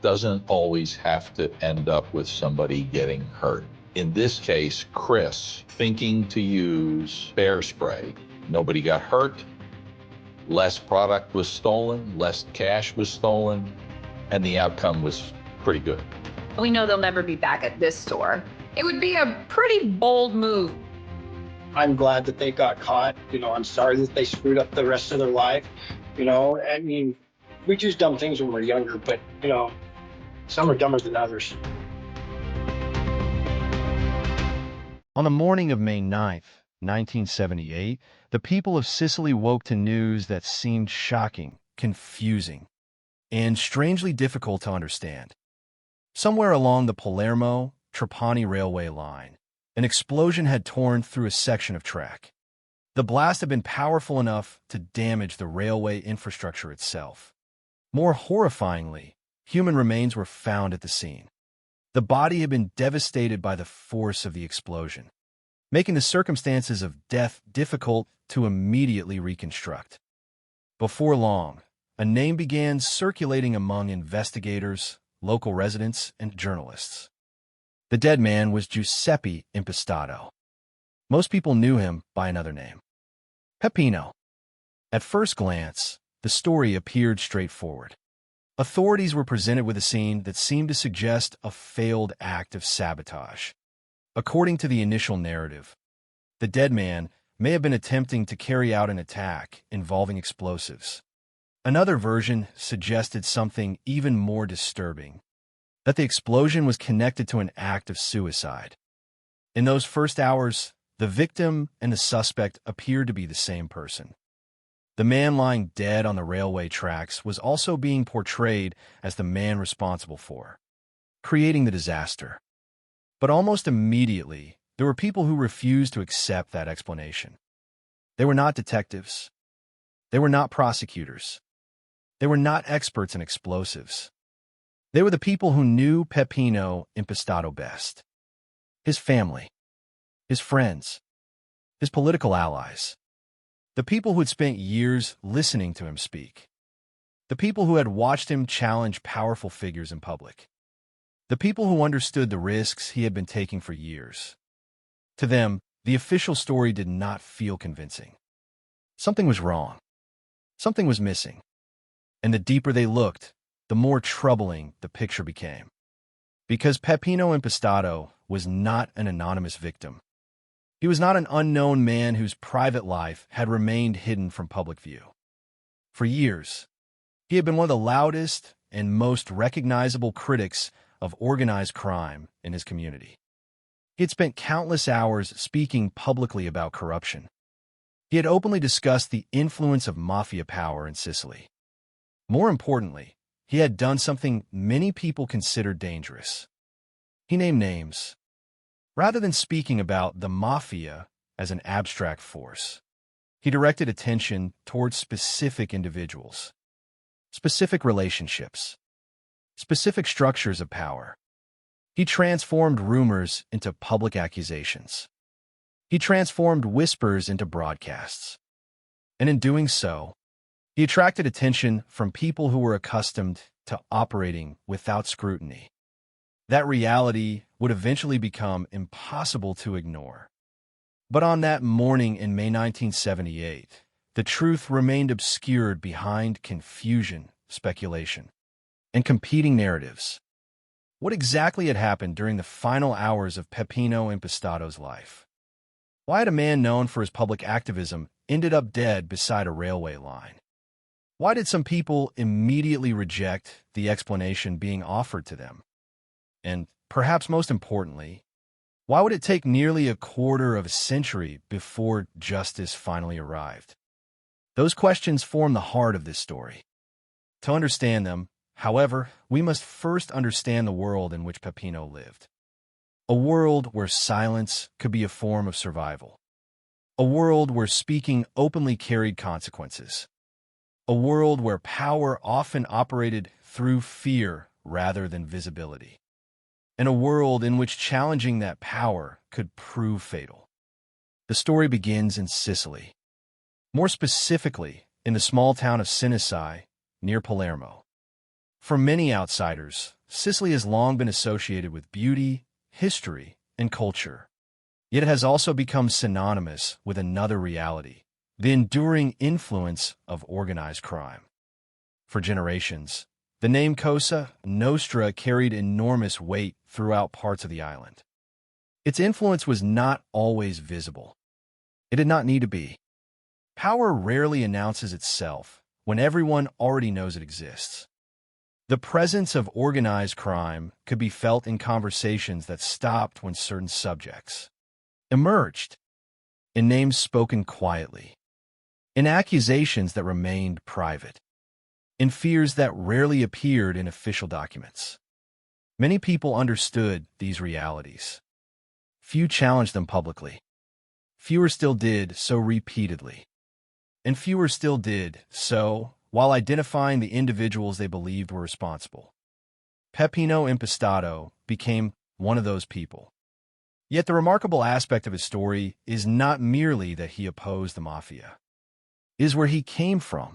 doesn't always have to end up with somebody getting hurt. In this case, Chris thinking to use bear spray. Nobody got hurt, less product was stolen, less cash was stolen, and the outcome was pretty good. We know they'll never be back at this store. It would be a pretty bold move. I'm glad that they got caught. I'm sorry that they screwed up the rest of their life. We do dumb things when we're younger, but, some are dumber than others. On the morning of May 9th, 1978, the people of Sicily woke to news that seemed shocking, confusing, and strangely difficult to understand. Somewhere along the Palermo-Trapani railway line, an explosion had torn through a section of track. The blast had been powerful enough to damage the railway infrastructure itself. More horrifyingly, human remains were found at the scene. The body had been devastated by the force of the explosion, making the circumstances of death difficult to immediately reconstruct. Before long, a name began circulating among investigators, local residents, and journalists. The dead man was Giuseppe Impastato. Most people knew him by another name, Peppino. At first glance, the story appeared straightforward. Authorities were presented with a scene that seemed to suggest a failed act of sabotage. According to the initial narrative, the dead man may have been attempting to carry out an attack involving explosives. Another version suggested something even more disturbing, that the explosion was connected to an act of suicide. In those first hours, the victim and the suspect appeared to be the same person. The man lying dead on the railway tracks was also being portrayed as the man responsible for creating the disaster. But almost immediately, there were people who refused to accept that explanation. They were not detectives. They were not prosecutors. They were not experts in explosives. They were the people who knew Peppino Impastato best. His family, his friends, his political allies. The people who had spent years listening to him speak. The people who had watched him challenge powerful figures in public. The people who understood the risks he had been taking for years. To them, the official story did not feel convincing. Something was wrong. Something was missing. And the deeper they looked, the more troubling the picture became. Because Peppino Impastato was not an anonymous victim. He was not an unknown man whose private life had remained hidden from public view. For years, he had been one of the loudest and most recognizable critics of organized crime in his community. He had spent countless hours speaking publicly about corruption. He had openly discussed the influence of mafia power in Sicily. More importantly, he had done something many people considered dangerous. He named names. Rather than speaking about the mafia as an abstract force, he directed attention towards specific individuals, specific relationships, specific structures of power. He transformed rumors into public accusations. He transformed whispers into broadcasts. And in doing so, he He attracted attention from people who were accustomed to operating without scrutiny. That reality would eventually become impossible to ignore. But on that morning in May 1978, the truth remained obscured behind confusion, speculation, and competing narratives. What exactly had happened during the final hours of Peppino Impastado's life? Why had a man known for his public activism ended up dead beside a railway line? Why did some people immediately reject the explanation being offered to them? And perhaps most importantly, why would it take nearly a quarter of a century before justice finally arrived? Those questions form the heart of this story. To understand them, however, we must first understand the world in which Peppino lived. A world where silence could be a form of survival. A world where speaking openly carried consequences. A world where power often operated through fear rather than visibility. And a world in which challenging that power could prove fatal. The story begins in Sicily. More specifically, in the small town of Cinisi, near Palermo. For many outsiders, Sicily has long been associated with beauty, history, and culture. Yet it has also become synonymous with another reality, the enduring influence of organized crime. For generations, the name Cosa Nostra carried enormous weight throughout parts of the island. Its influence was not always visible. It did not need to be. Power rarely announces itself when everyone already knows it exists. The presence of organized crime could be felt in conversations that stopped when certain subjects emerged, in names spoken quietly, in accusations that remained private, in fears that rarely appeared in official documents. Many people understood these realities. Few challenged them publicly. Fewer still did so repeatedly. And fewer still did so while identifying the individuals they believed were responsible. Peppino Impastado became one of those people. Yet the remarkable aspect of his story is not merely that he opposed the mafia. It is where he came from,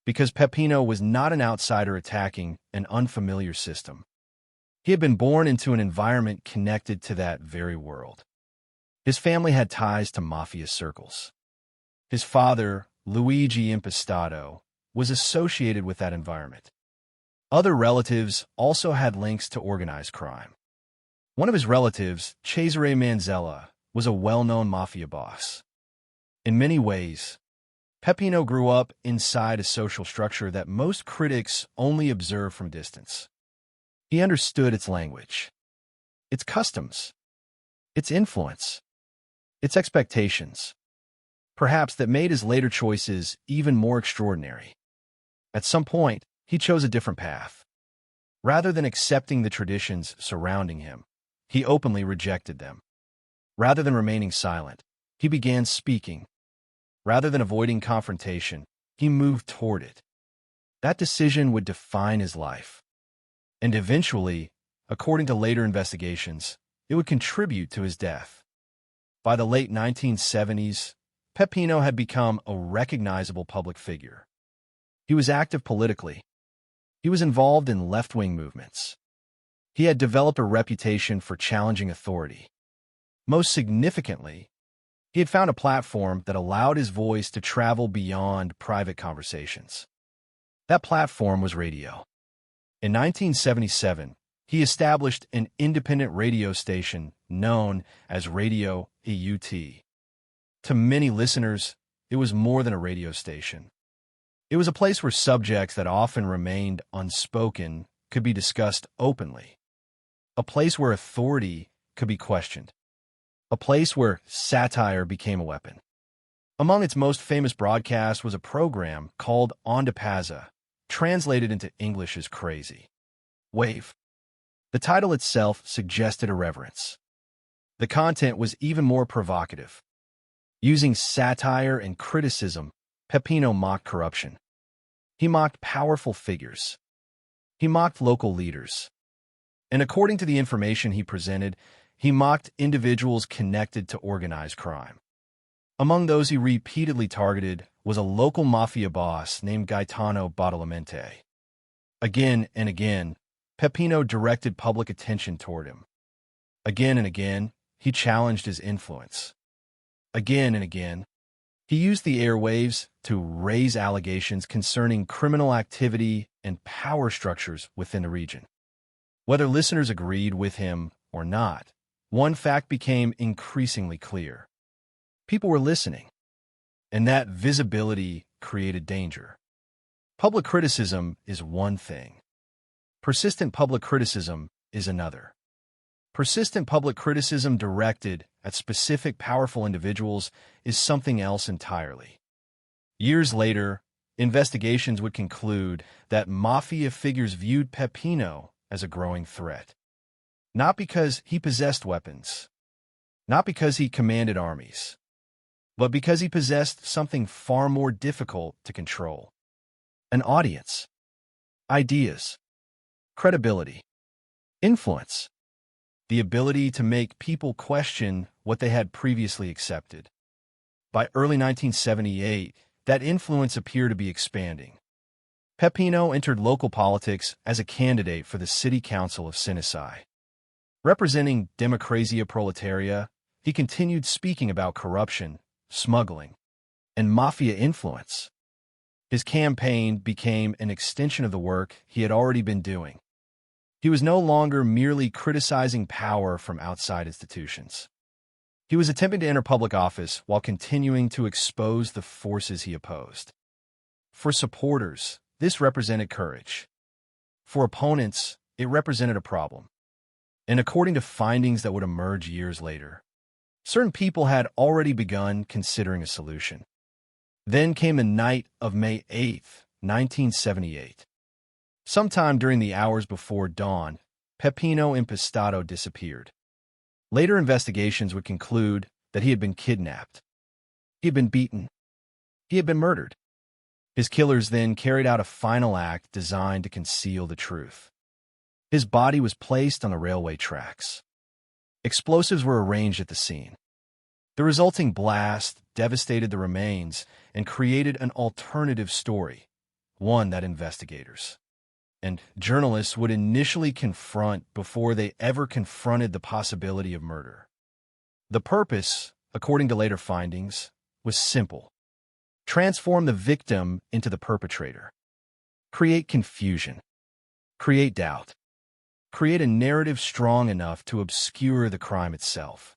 because Peppino was not an outsider attacking an unfamiliar system. He had been born into an environment connected to that very world. His family had ties to mafia circles. His father, Luigi Impastado, was associated with that environment. Other relatives also had links to organized crime. One of his relatives, Cesare Manzella, was a well-known mafia boss. In many ways, Peppino grew up inside a social structure that most critics only observe from distance. He understood its language, its customs, its influence, its expectations, perhaps that made his later choices even more extraordinary. At some point, he chose a different path. Rather than accepting the traditions surrounding him, he openly rejected them. Rather than remaining silent, he began speaking. Rather than avoiding confrontation, he moved toward it. That decision would define his life. And eventually, according to later investigations, it would contribute to his death. By the late 1970s, Peppino had become a recognizable public figure. He was active politically. He was involved in left-wing movements. He had developed a reputation for challenging authority. Most significantly, he had found a platform that allowed his voice to travel beyond private conversations. That platform was radio. In 1977, he established an independent radio station known as Radio EUT. To many listeners, it was more than a radio station. It was a place where subjects that often remained unspoken could be discussed openly. A place where authority could be questioned. A place where satire became a weapon. Among its most famous broadcasts was a program called Onda Pazza, translated into English as Crazy Wave. The title itself suggested irreverence. The content was even more provocative. Using satire and criticism, Peppino mocked corruption. He mocked powerful figures. He mocked local leaders. And according to the information he presented, he mocked individuals connected to organized crime. Among those he repeatedly targeted was a local mafia boss named Gaetano Badalamenti. Again and again, Peppino directed public attention toward him. Again and again, he challenged his influence. Again and again, he used the airwaves to raise allegations concerning criminal activity and power structures within the region. Whether listeners agreed with him or not, one fact became increasingly clear. People were listening, and that visibility created danger. Public criticism is one thing. Persistent public criticism is another. Persistent public criticism directed at specific powerful individuals is something else entirely. Years later, investigations would conclude that mafia figures viewed Peppino as a growing threat. Not because he possessed weapons, not because he commanded armies, but because he possessed something far more difficult to control: an audience, ideas, credibility, influence, the ability to make people question what they had previously accepted. By early 1978, that influence appeared to be expanding. Peppino entered local politics as a candidate for the City Council of Sinisai. Representing Democrazia Proletaria, he continued speaking about corruption, smuggling, and mafia influence. His campaign became an extension of the work he had already been doing. He was no longer merely criticizing power from outside institutions. He was attempting to enter public office while continuing to expose the forces he opposed. For supporters, this represented courage. For opponents, it represented a problem. And according to findings that would emerge years later, certain people had already begun considering a solution. Then came the night of May 8, 1978. Sometime during the hours before dawn, Peppino Impastato disappeared. Later investigations would conclude that he had been kidnapped. He had been beaten. He had been murdered. His killers then carried out a final act designed to conceal the truth. His body was placed on the railway tracks. Explosives were arranged at the scene. The resulting blast devastated the remains and created an alternative story, one that investigators and journalists would initially confront before they ever confronted the possibility of murder. The purpose, according to later findings, was simple: transform the victim into the perpetrator, create confusion, create doubt, create a narrative strong enough to obscure the crime itself.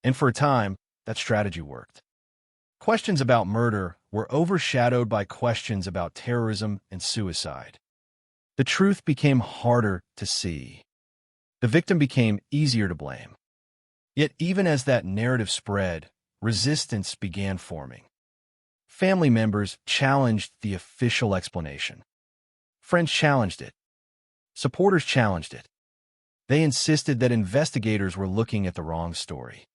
And for a time, that strategy worked. Questions about murder were overshadowed by questions about terrorism and suicide. The truth became harder to see. The victim became easier to blame. Yet even as that narrative spread, resistance began forming. Family members challenged the official explanation. Friends challenged it. Supporters challenged it. They insisted that investigators were looking at the wrong story.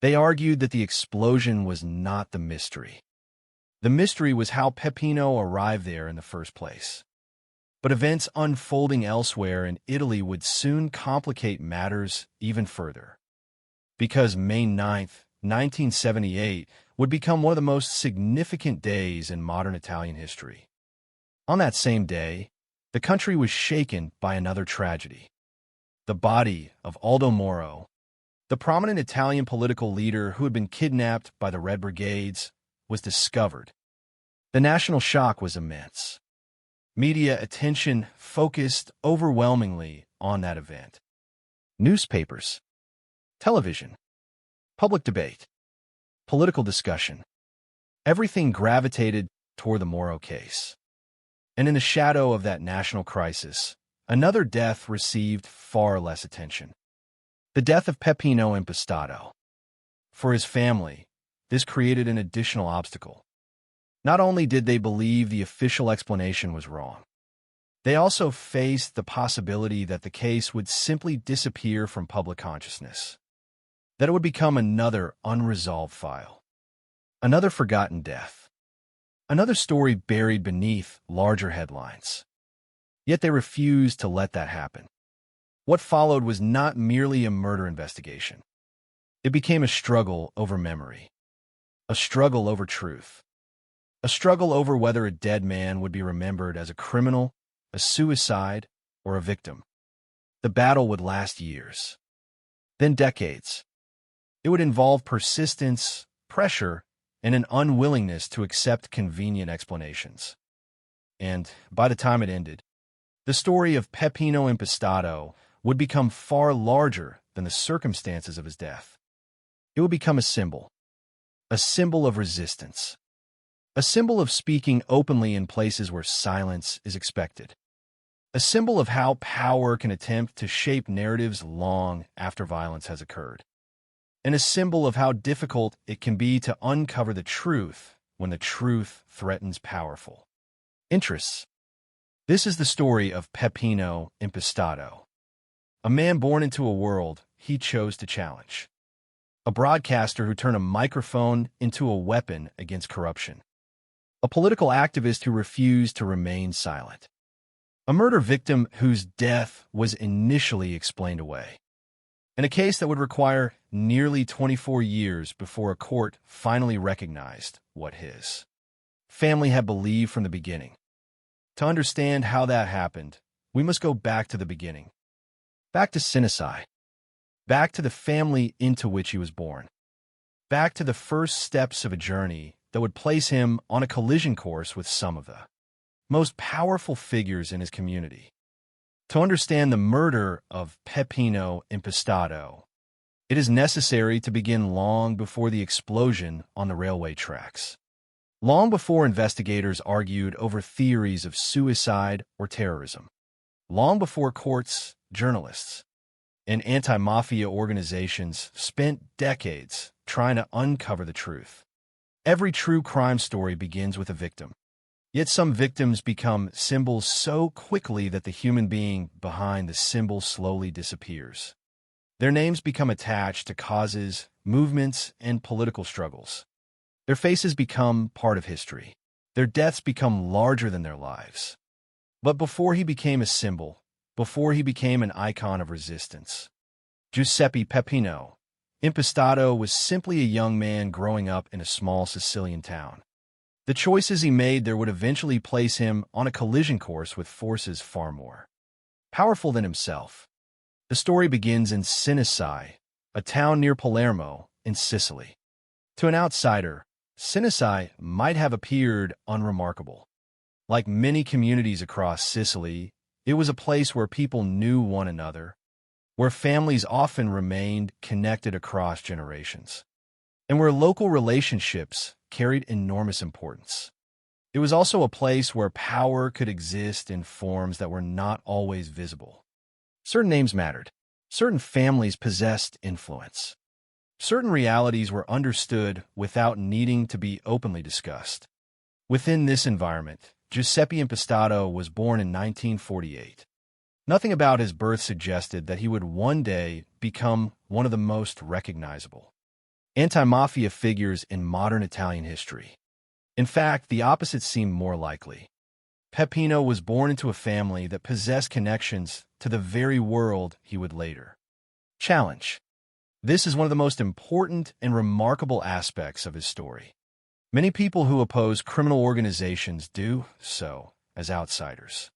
They argued that the explosion was not the mystery. The mystery was how Peppino arrived there in the first place. But events unfolding elsewhere in Italy would soon complicate matters even further. Because May 9th, 1978 would become one of the most significant days in modern Italian history. On that same day, the country was shaken by another tragedy. The body of Aldo Moro, the prominent Italian political leader who had been kidnapped by the Red Brigades, was discovered. The national shock was immense. Media attention focused overwhelmingly on that event. Newspapers, television, public debate, political discussion. Everything gravitated toward the Moro case. And in the shadow of that national crisis, another death received far less attention. The death of Peppino Impastato. For his family, this created an additional obstacle. Not only did they believe the official explanation was wrong, they also faced the possibility that the case would simply disappear from public consciousness, that it would become another unresolved file, another forgotten death, another story buried beneath larger headlines. Yet they refused to let that happen. What followed was not merely a murder investigation. It became a struggle over memory. A struggle over truth. A struggle over whether a dead man would be remembered as a criminal, a suicide, or a victim. The battle would last years, then decades. It would involve persistence, pressure, and an unwillingness to accept convenient explanations. And by the time it ended, the story of Peppino Impastato would become far larger than the circumstances of his death. It would become a symbol of resistance, a symbol of speaking openly in places where silence is expected, a symbol of how power can attempt to shape narratives long after violence has occurred, and a symbol of how difficult it can be to uncover the truth when the truth threatens powerful interests. This is the story of Peppino Impastato, a man born into a world he chose to challenge, a broadcaster who turned a microphone into a weapon against corruption, a political activist who refused to remain silent, a murder victim whose death was initially explained away, and a case that would require nearly 24 years before a court finally recognized what his family had believed from the beginning. To understand how that happened, we must go back to the beginning, back to Sinisai, back to the family into which he was born, back to the first steps of a journey that would place him on a collision course with some of the most powerful figures in his community. To understand the murder of Peppino Impastato, it is necessary to begin long before the explosion on the railway tracks, long before investigators argued over theories of suicide or terrorism, long before courts, journalists, and anti-mafia organizations spent decades trying to uncover the truth. Every true crime story begins with a victim. Yet some victims become symbols so quickly that the human being behind the symbol slowly disappears. Their names become attached to causes, movements, and political struggles. Their faces become part of history. Their deaths become larger than their lives. But before he became a symbol, before he became an icon of resistance, Giuseppe Peppino Impastato was simply a young man growing up in a small Sicilian town. The choices he made there would eventually place him on a collision course with forces far more powerful than himself. The story begins in Sinisai, a town near Palermo in Sicily. To an outsider, Sinisai might have appeared unremarkable. Like many communities across Sicily, it was a place where people knew one another, where families often remained connected across generations, and where local relationships carried enormous importance. It was also a place where power could exist in forms that were not always visible. Certain names mattered. Certain families possessed influence. Certain realities were understood without needing to be openly discussed. Within this environment, Giuseppe Impastato was born in 1948. Nothing about his birth suggested that he would one day become one of the most recognizable anti-mafia figures in modern Italian history. In fact, the opposite seemed more likely. Peppino was born into a family that possessed connections to the very world he would later challenge. This is one of the most important and remarkable aspects of his story. Many people who oppose criminal organizations do so as outsiders.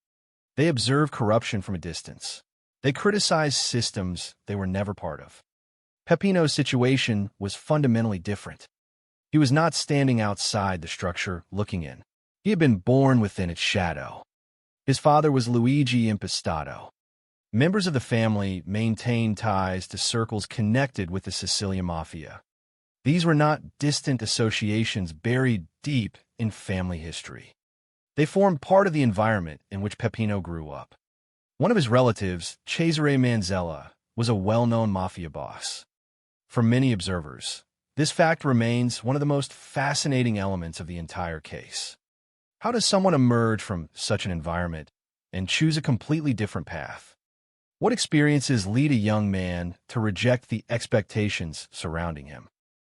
They observe corruption from a distance. They criticize systems they were never part of. Peppino's situation was fundamentally different. He was not standing outside the structure looking in. He had been born within its shadow. His father was Luigi Impastato. Members of the family maintained ties to circles connected with the Sicilian mafia. These were not distant associations buried deep in family history. They formed part of the environment in which Peppino grew up. One of his relatives, Cesare Manzella, was a well-known mafia boss. For many observers, this fact remains one of the most fascinating elements of the entire case. How does someone emerge from such an environment and choose a completely different path? What experiences lead a young man to reject the expectations surrounding him?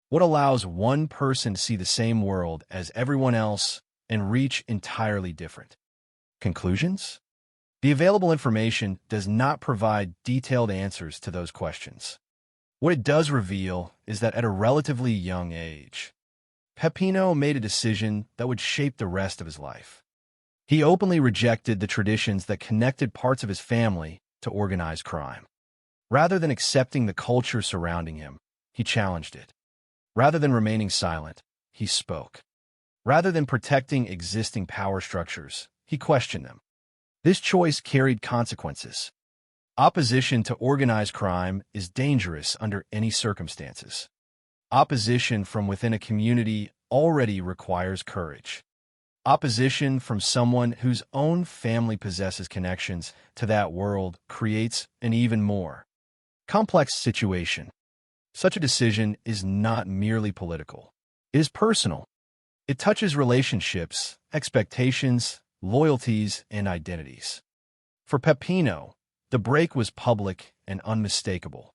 What allows one person to see the same world as everyone else and reach entirely different conclusions? The available information does not provide detailed answers to those questions. What it does reveal is that at a relatively young age, Peppino made a decision that would shape the rest of his life. He openly rejected the traditions that connected parts of his family to organized crime. Rather than accepting the culture surrounding him, he challenged it. Rather than remaining silent, he spoke. Rather than protecting existing power structures, he questioned them. This choice carried consequences. Opposition to organized crime is dangerous under any circumstances. Opposition from within a community already requires courage. Opposition from someone whose own family possesses connections to that world creates an even more complex situation. Such a decision is not merely political. It is personal. It touches relationships, expectations, loyalties, and identities. For Peppino, the break was public and unmistakable.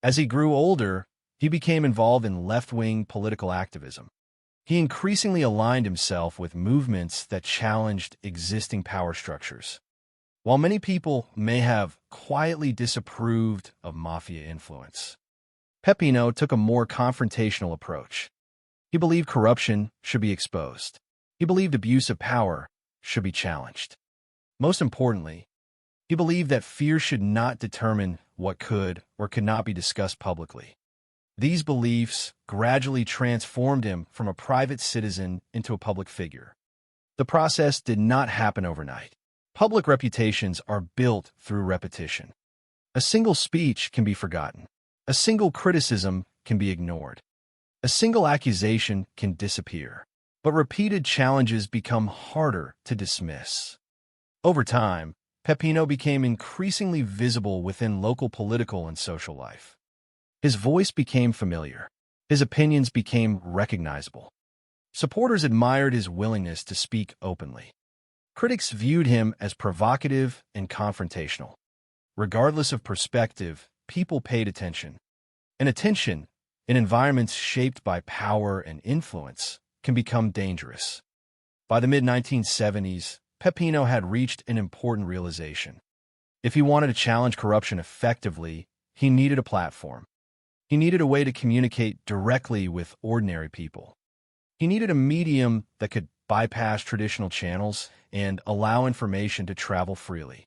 As he grew older, he became involved in left-wing political activism. He increasingly aligned himself with movements that challenged existing power structures. While many people may have quietly disapproved of mafia influence, Peppino took a more confrontational approach. He believed corruption should be exposed. He believed abuse of power should be challenged. Most importantly, he believed that fear should not determine what could or could not be discussed publicly. These beliefs gradually transformed him from a private citizen into a public figure. The process did not happen overnight. Public reputations are built through repetition. A single speech can be forgotten. A single criticism can be ignored. A single accusation can disappear. But repeated challenges become harder to dismiss. Over time, Peppino became increasingly visible within local political and social life. His voice became familiar. His opinions became recognizable. Supporters admired his willingness to speak openly. Critics viewed him as provocative and confrontational. Regardless of perspective, people paid attention. And attention, in environments shaped by power and influence, can become dangerous. By the mid-1970s, Peppino had reached an important realization. If he wanted to challenge corruption effectively, he needed a platform. He needed a way to communicate directly with ordinary people. He needed a medium that could bypass traditional channels and allow information to travel freely.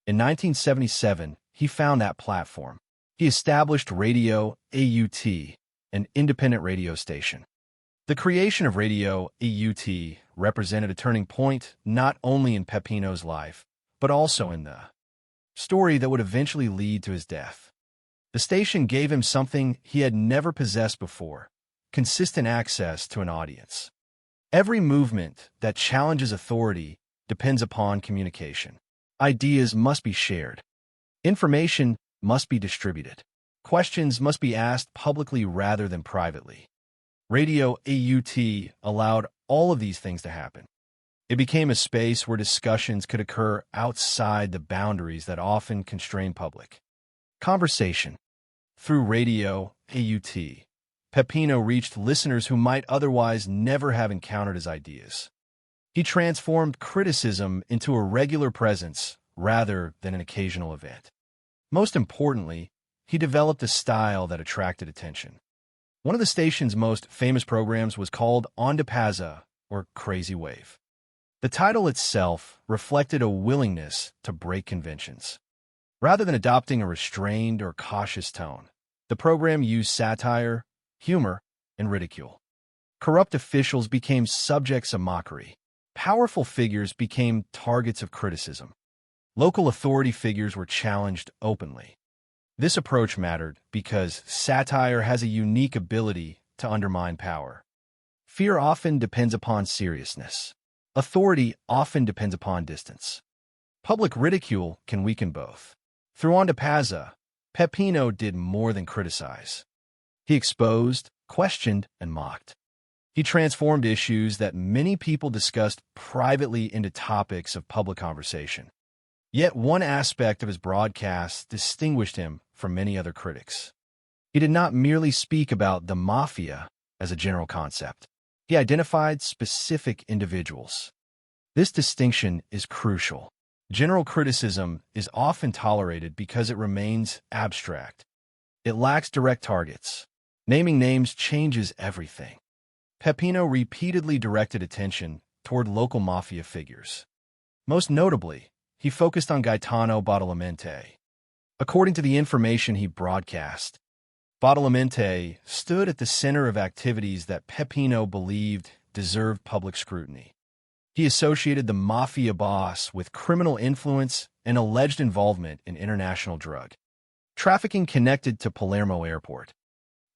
In 1977, he found that platform. He established Radio AUT, an independent radio station. The creation of Radio AUT represented a turning point not only in Peppino's life, but also in the story that would eventually lead to his death. The station gave him something he had never possessed before: consistent access to an audience. Every movement that challenges authority depends upon communication. Ideas must be shared. Information must be distributed. Questions must be asked publicly rather than privately. Radio AUT allowed all of these things to happen. It became a space where discussions could occur outside the boundaries that often constrain public conversation. Through Radio AUT, Peppino reached listeners who might otherwise never have encountered his ideas. He transformed criticism into a regular presence rather than an occasional event. Most importantly, he developed a style that attracted attention. One of the station's most famous programs was called Onda Pazza, or Crazy Wave. The title itself reflected a willingness to break conventions. Rather than adopting a restrained or cautious tone, the program used satire, humor, and ridicule. Corrupt officials became subjects of mockery. Powerful figures became targets of criticism. Local authority figures were challenged openly. This approach mattered because satire has a unique ability to undermine power. Fear often depends upon seriousness. Authority often depends upon distance. Public ridicule can weaken both. Through Onda Pazza, Peppino did more than criticize. He exposed, questioned, and mocked. He transformed issues that many people discussed privately into topics of public conversation. Yet one aspect of his broadcast distinguished him from many other critics. He did not merely speak about the mafia as a general concept. He identified specific individuals. This distinction is crucial. General criticism is often tolerated because it remains abstract. It lacks direct targets. Naming names changes everything. Peppino repeatedly directed attention toward local mafia figures. Most notably, he focused on Gaetano Badalamenti. According to the information he broadcast, Badalamenti stood at the center of activities that Peppino believed deserved public scrutiny. He associated the mafia boss with criminal influence and alleged involvement in international drug trafficking connected to Palermo Airport.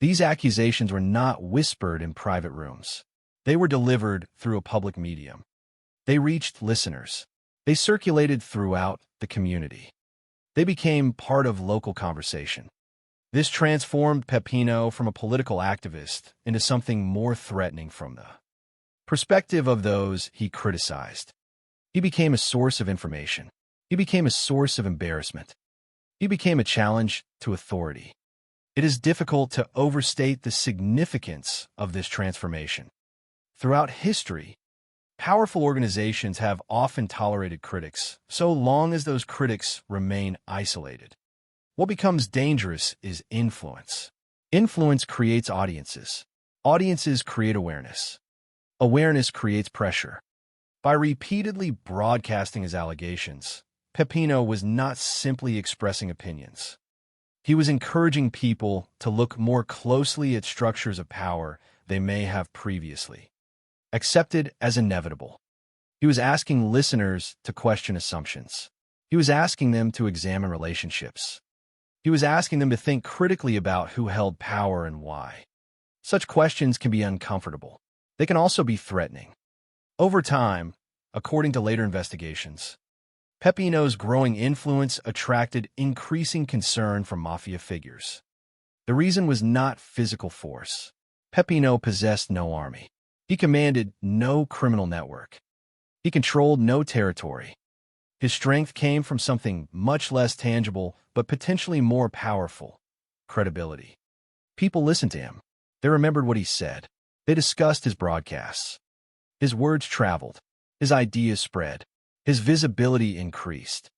These accusations were not whispered in private rooms. They were delivered through a public medium. They reached listeners. They circulated throughout the community. They became part of local conversation. This transformed Peppino from a political activist into something more threatening from the perspective of those he criticized. He became a source of information. He became a source of embarrassment. He became a challenge to authority. It is difficult to overstate the significance of this transformation. Throughout history, powerful organizations have often tolerated critics, so long as those critics remain isolated. What becomes dangerous is influence. Influence creates audiences. Audiences create awareness. Awareness creates pressure. By repeatedly broadcasting his allegations, Peppino was not simply expressing opinions. He was encouraging people to look more closely at structures of power they may have previously accepted as inevitable. He was asking listeners to question assumptions. He was asking them to examine relationships. He was asking them to think critically about who held power and why. Such questions can be uncomfortable. They can also be threatening. Over time, according to later investigations, Peppino's growing influence attracted increasing concern from mafia figures. The reason was not physical force. Peppino possessed no army. He commanded no criminal network. He controlled no territory. His strength came from something much less tangible but potentially more powerful: credibility. People listened to him. They remembered what he said. They discussed his broadcasts. His words traveled. His ideas spread. His visibility increased.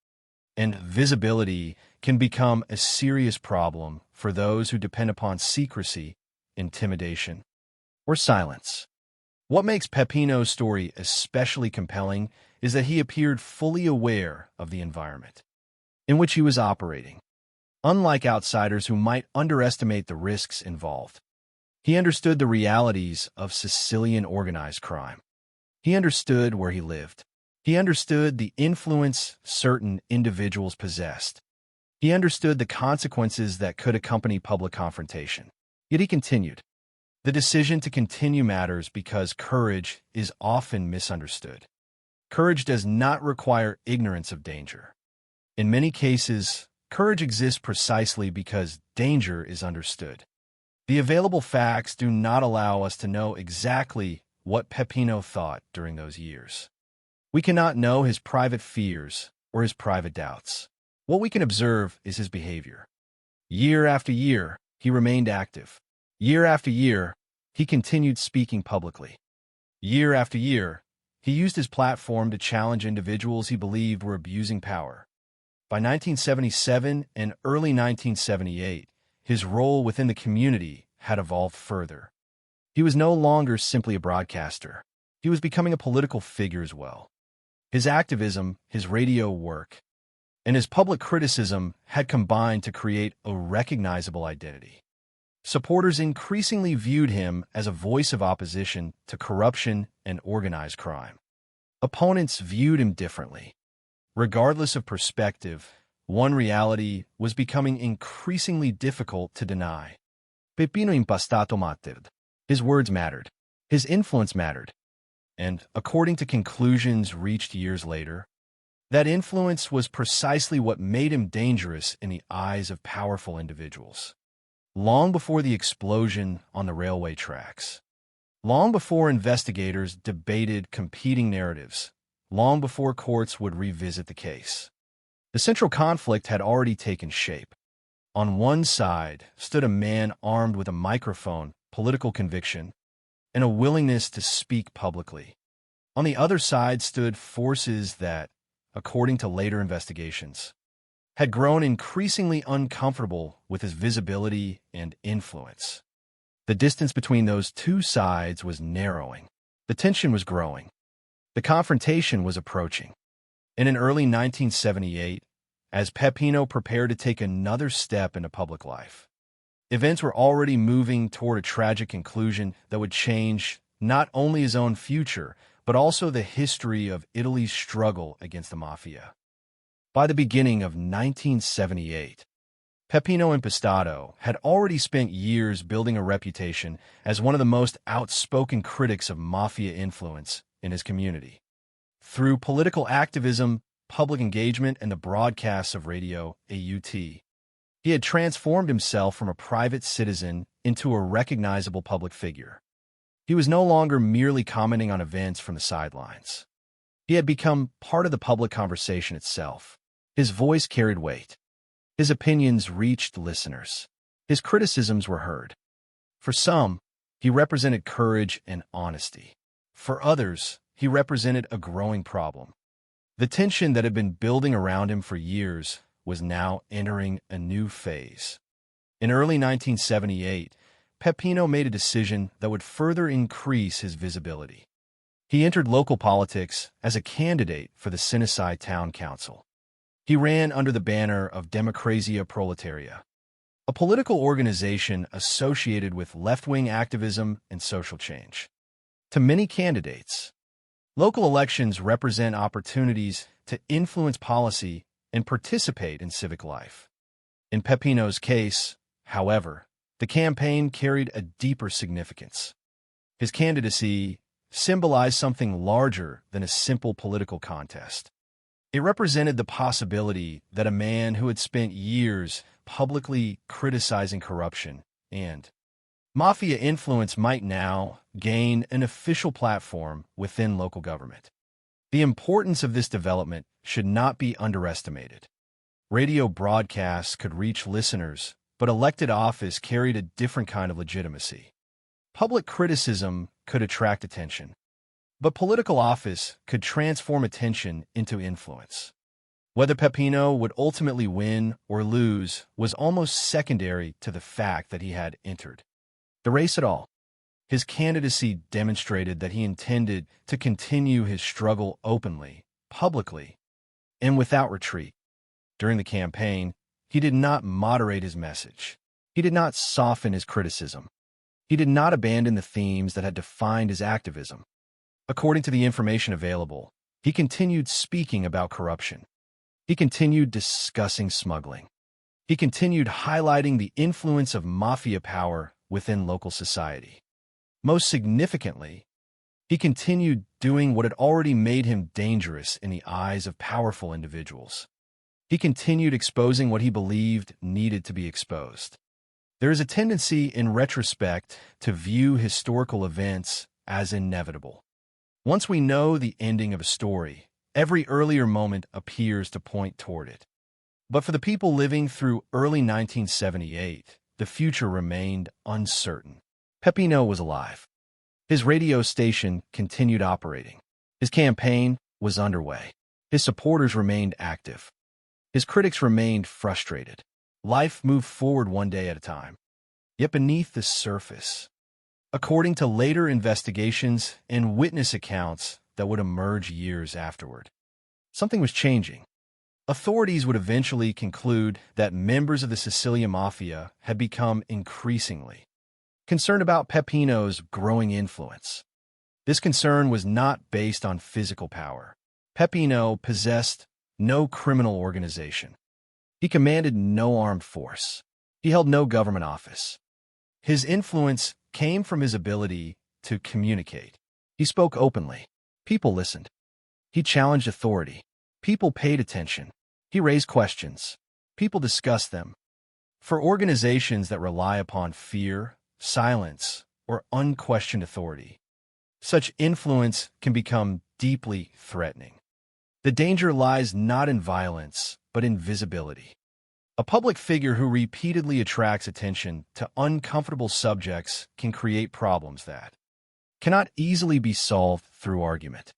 And visibility can become a serious problem for those who depend upon secrecy, intimidation, or silence. What makes Peppino's story especially compelling is that he appeared fully aware of the environment in which he was operating. Unlike outsiders who might underestimate the risks involved, he understood the realities of Sicilian organized crime. He understood where he lived. He understood the influence certain individuals possessed. He understood the consequences that could accompany public confrontation. Yet he continued. The decision to continue matters because courage is often misunderstood. Courage does not require ignorance of danger. In many cases, courage exists precisely because danger is understood. The available facts do not allow us to know exactly what Peppino thought during those years. We cannot know his private fears or his private doubts. What we can observe is his behavior. Year after year, he remained active. Year after year, he continued speaking publicly. Year after year, he used his platform to challenge individuals he believed were abusing power. By 1977 and early 1978, his role within the community had evolved further. He was no longer simply a broadcaster. He was becoming a political figure as well. His activism, his radio work, and his public criticism had combined to create a recognizable identity. Supporters increasingly viewed him as a voice of opposition to corruption and organized crime. Opponents viewed him differently. Regardless of perspective, one reality was becoming increasingly difficult to deny. Peppino impastato mattered. His words mattered. His influence mattered. And, according to conclusions reached years later, that influence was precisely what made him dangerous in the eyes of powerful individuals. Long before the explosion on the railway tracks, long before investigators debated competing narratives, long before courts would revisit the case, the central conflict had already taken shape. On one side stood a man armed with a microphone, political conviction, and a willingness to speak publicly. On the other side stood forces that, according to later investigations, had grown increasingly uncomfortable with his visibility and influence. The distance between those two sides was narrowing. The tension was growing. The confrontation was approaching. And in early 1978, as Peppino prepared to take another step into public life, events were already moving toward a tragic conclusion that would change not only his own future, but also the history of Italy's struggle against the mafia. By the beginning of 1978, Peppino Impastato had already spent years building a reputation as one of the most outspoken critics of mafia influence in his community. Through political activism, public engagement, and the broadcasts of Radio AUT, he had transformed himself from a private citizen into a recognizable public figure. He was no longer merely commenting on events from the sidelines. He had become part of the public conversation itself. His voice carried weight. His opinions reached listeners. His criticisms were heard. For some, he represented courage and honesty. For others, he represented a growing problem. The tension that had been building around him for years was now entering a new phase. In early 1978, Peppino made a decision that would further increase his visibility. He entered local politics as a candidate for the Cinecittà Town Council. He ran under the banner of Democrazia Proletaria, a political organization associated with left-wing activism and social change. To many candidates, local elections represent opportunities to influence policy and participate in civic life. In Peppino's case, however, the campaign carried a deeper significance. His candidacy symbolized something larger than a simple political contest. It represented the possibility that a man who had spent years publicly criticizing corruption and mafia influence might now gain an official platform within local government. The importance of this development should not be underestimated. Radio broadcasts could reach listeners, but elected office carried a different kind of legitimacy. Public criticism could attract attention, but political office could transform attention into influence. Whether Peppino would ultimately win or lose was almost secondary to the fact that he had entered the race at all. His candidacy demonstrated that he intended to continue his struggle openly, publicly, and without retreat. During the campaign, he did not moderate his message. He did not soften his criticism. He did not abandon the themes that had defined his activism. According to the information available, he continued speaking about corruption. He continued discussing smuggling. He continued highlighting the influence of mafia power within local society. Most significantly, he continued doing what had already made him dangerous in the eyes of powerful individuals. He continued exposing what he believed needed to be exposed. There is a tendency in retrospect to view historical events as inevitable. Once we know the ending of a story, every earlier moment appears to point toward it. But for the people living through early 1978, the future remained uncertain. Peppino was alive. His radio station continued operating. His campaign was underway. His supporters remained active. His critics remained frustrated. Life moved forward one day at a time. Yet beneath the surface, according to later investigations and witness accounts that would emerge years afterward, something was changing. Authorities would eventually conclude that members of the Sicilian Mafia had become increasingly concerned about Peppino's growing influence. This concern was not based on physical power. Peppino possessed no criminal organization. He commanded no armed force. He held no government office. His influence came from his ability to communicate. He spoke openly. People listened. He challenged authority. People paid attention. He raised questions. People discussed them. For organizations that rely upon fear, silence, or unquestioned authority, such influence can become deeply threatening. The danger lies not in violence, but in visibility. A public figure who repeatedly attracts attention to uncomfortable subjects can create problems that cannot easily be solved through argument.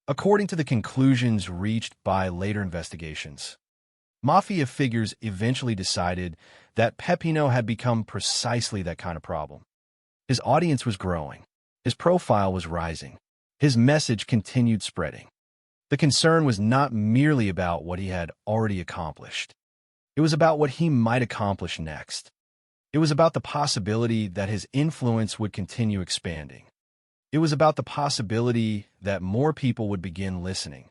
According to the conclusions reached by later investigations, mafia figures eventually decided that Peppino had become precisely that kind of problem. His audience was growing. His profile was rising. His message continued spreading. The concern was not merely about what he had already accomplished. It was about what he might accomplish next. It was about the possibility that his influence would continue expanding. It was about the possibility that more people would begin listening.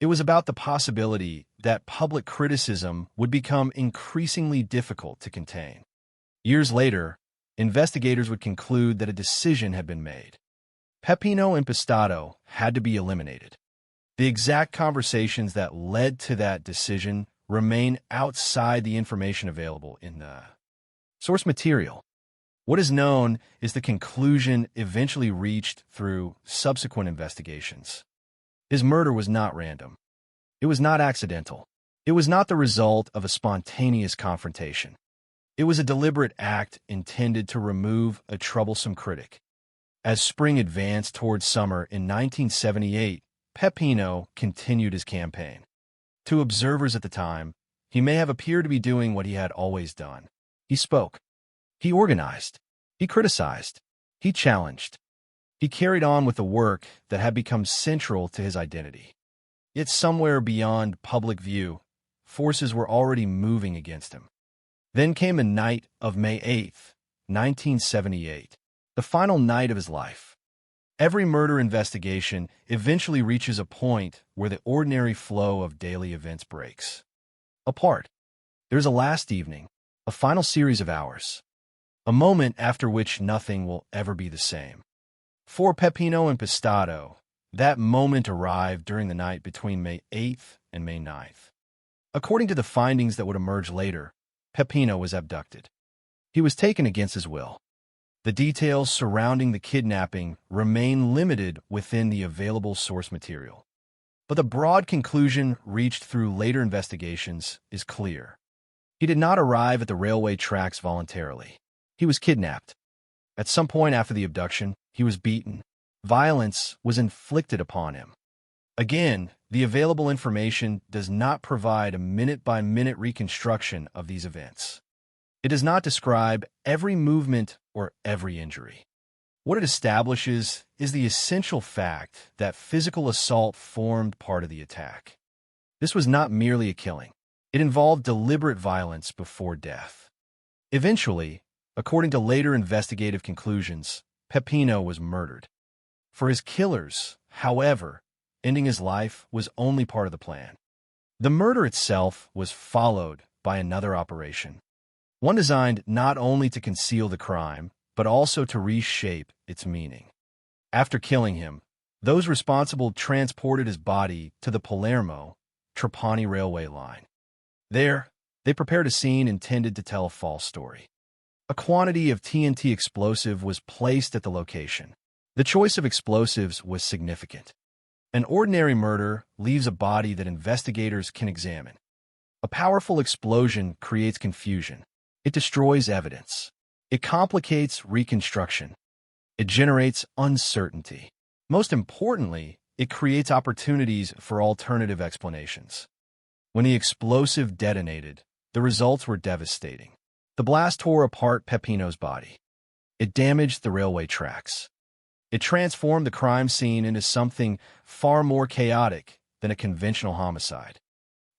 It was about the possibility that public criticism would become increasingly difficult to contain. Years later, investigators would conclude that a decision had been made. Peppino Impastato had to be eliminated. The exact conversations that led to that decision remain outside the information available in the source material. What is known is the conclusion eventually reached through subsequent investigations. His murder was not random. It was not accidental. It was not the result of a spontaneous confrontation. It was a deliberate act intended to remove a troublesome critic. As spring advanced towards summer in 1978, Peppino continued his campaign. To observers at the time, he may have appeared to be doing what he had always done. He spoke. He organized. He criticized. He challenged. He carried on with the work that had become central to his identity. Yet somewhere beyond public view, forces were already moving against him. Then came a night of May 8th, 1978, the final night of his life. Every murder investigation eventually reaches a point where the ordinary flow of daily events breaks apart. There's a last evening, a final series of hours, a moment after which nothing will ever be the same. For Peppino Impastato, that moment arrived during the night between May 8th and May 9th. According to the findings that would emerge later, Peppino was abducted. He was taken against his will. The details surrounding the kidnapping remain limited within the available source material. But the broad conclusion reached through later investigations is clear. He did not arrive at the railway tracks voluntarily. He was kidnapped. At some point after the abduction, he was beaten. Violence was inflicted upon him. Again, the available information does not provide a minute-by-minute reconstruction of these events. It does not describe every movement or every injury. What it establishes is the essential fact that physical assault formed part of the attack. This was not merely a killing. It involved deliberate violence before death. Eventually, according to later investigative conclusions, Peppino was murdered. For his killers, however, ending his life was only part of the plan. The murder itself was followed by another operation, one designed not only to conceal the crime, but also to reshape its meaning. After killing him, those responsible transported his body to the Palermo-Trapani railway line. There, they prepared a scene intended to tell a false story. A quantity of TNT explosive was placed at the location. The choice of explosives was significant. An ordinary murder leaves a body that investigators can examine. A powerful explosion creates confusion. It destroys evidence. It complicates reconstruction. It generates uncertainty. Most importantly, it creates opportunities for alternative explanations. When the explosive detonated, the results were devastating. The blast tore apart Peppino's body. It damaged the railway tracks. It transformed the crime scene into something far more chaotic than a conventional homicide.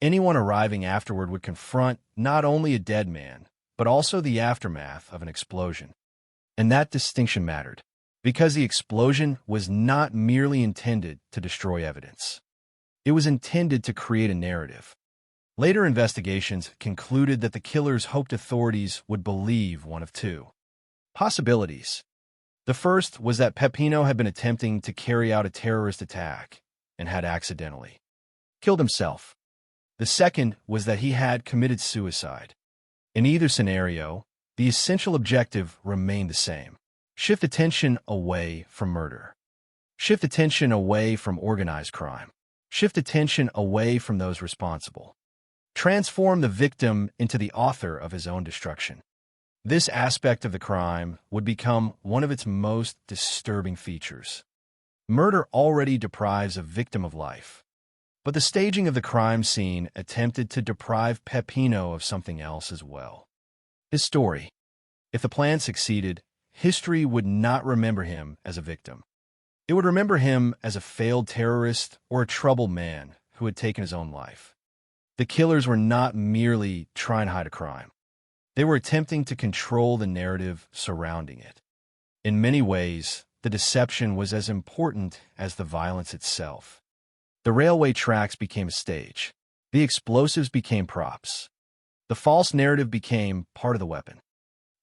Anyone arriving afterward would confront not only a dead man, but also the aftermath of an explosion. And that distinction mattered, because the explosion was not merely intended to destroy evidence. It was intended to create a narrative. Later investigations concluded that the killers hoped authorities would believe one of two possibilities. The first was that Peppino had been attempting to carry out a terrorist attack and had accidentally killed himself. The second was that he had committed suicide. In either scenario, the essential objective remained the same: shift attention away from murder. Shift attention away from organized crime. Shift attention away from those responsible. Transform the victim into the author of his own destruction. This aspect of the crime would become one of its most disturbing features. Murder already deprives a victim of life, but the staging of the crime scene attempted to deprive Peppino of something else as well: his story. If the plan succeeded, history would not remember him as a victim. It would remember him as a failed terrorist or a troubled man who had taken his own life. The killers were not merely trying to hide a crime. They were attempting to control the narrative surrounding it. In many ways, the deception was as important as the violence itself. The railway tracks became a stage. The explosives became props. The false narrative became part of the weapon.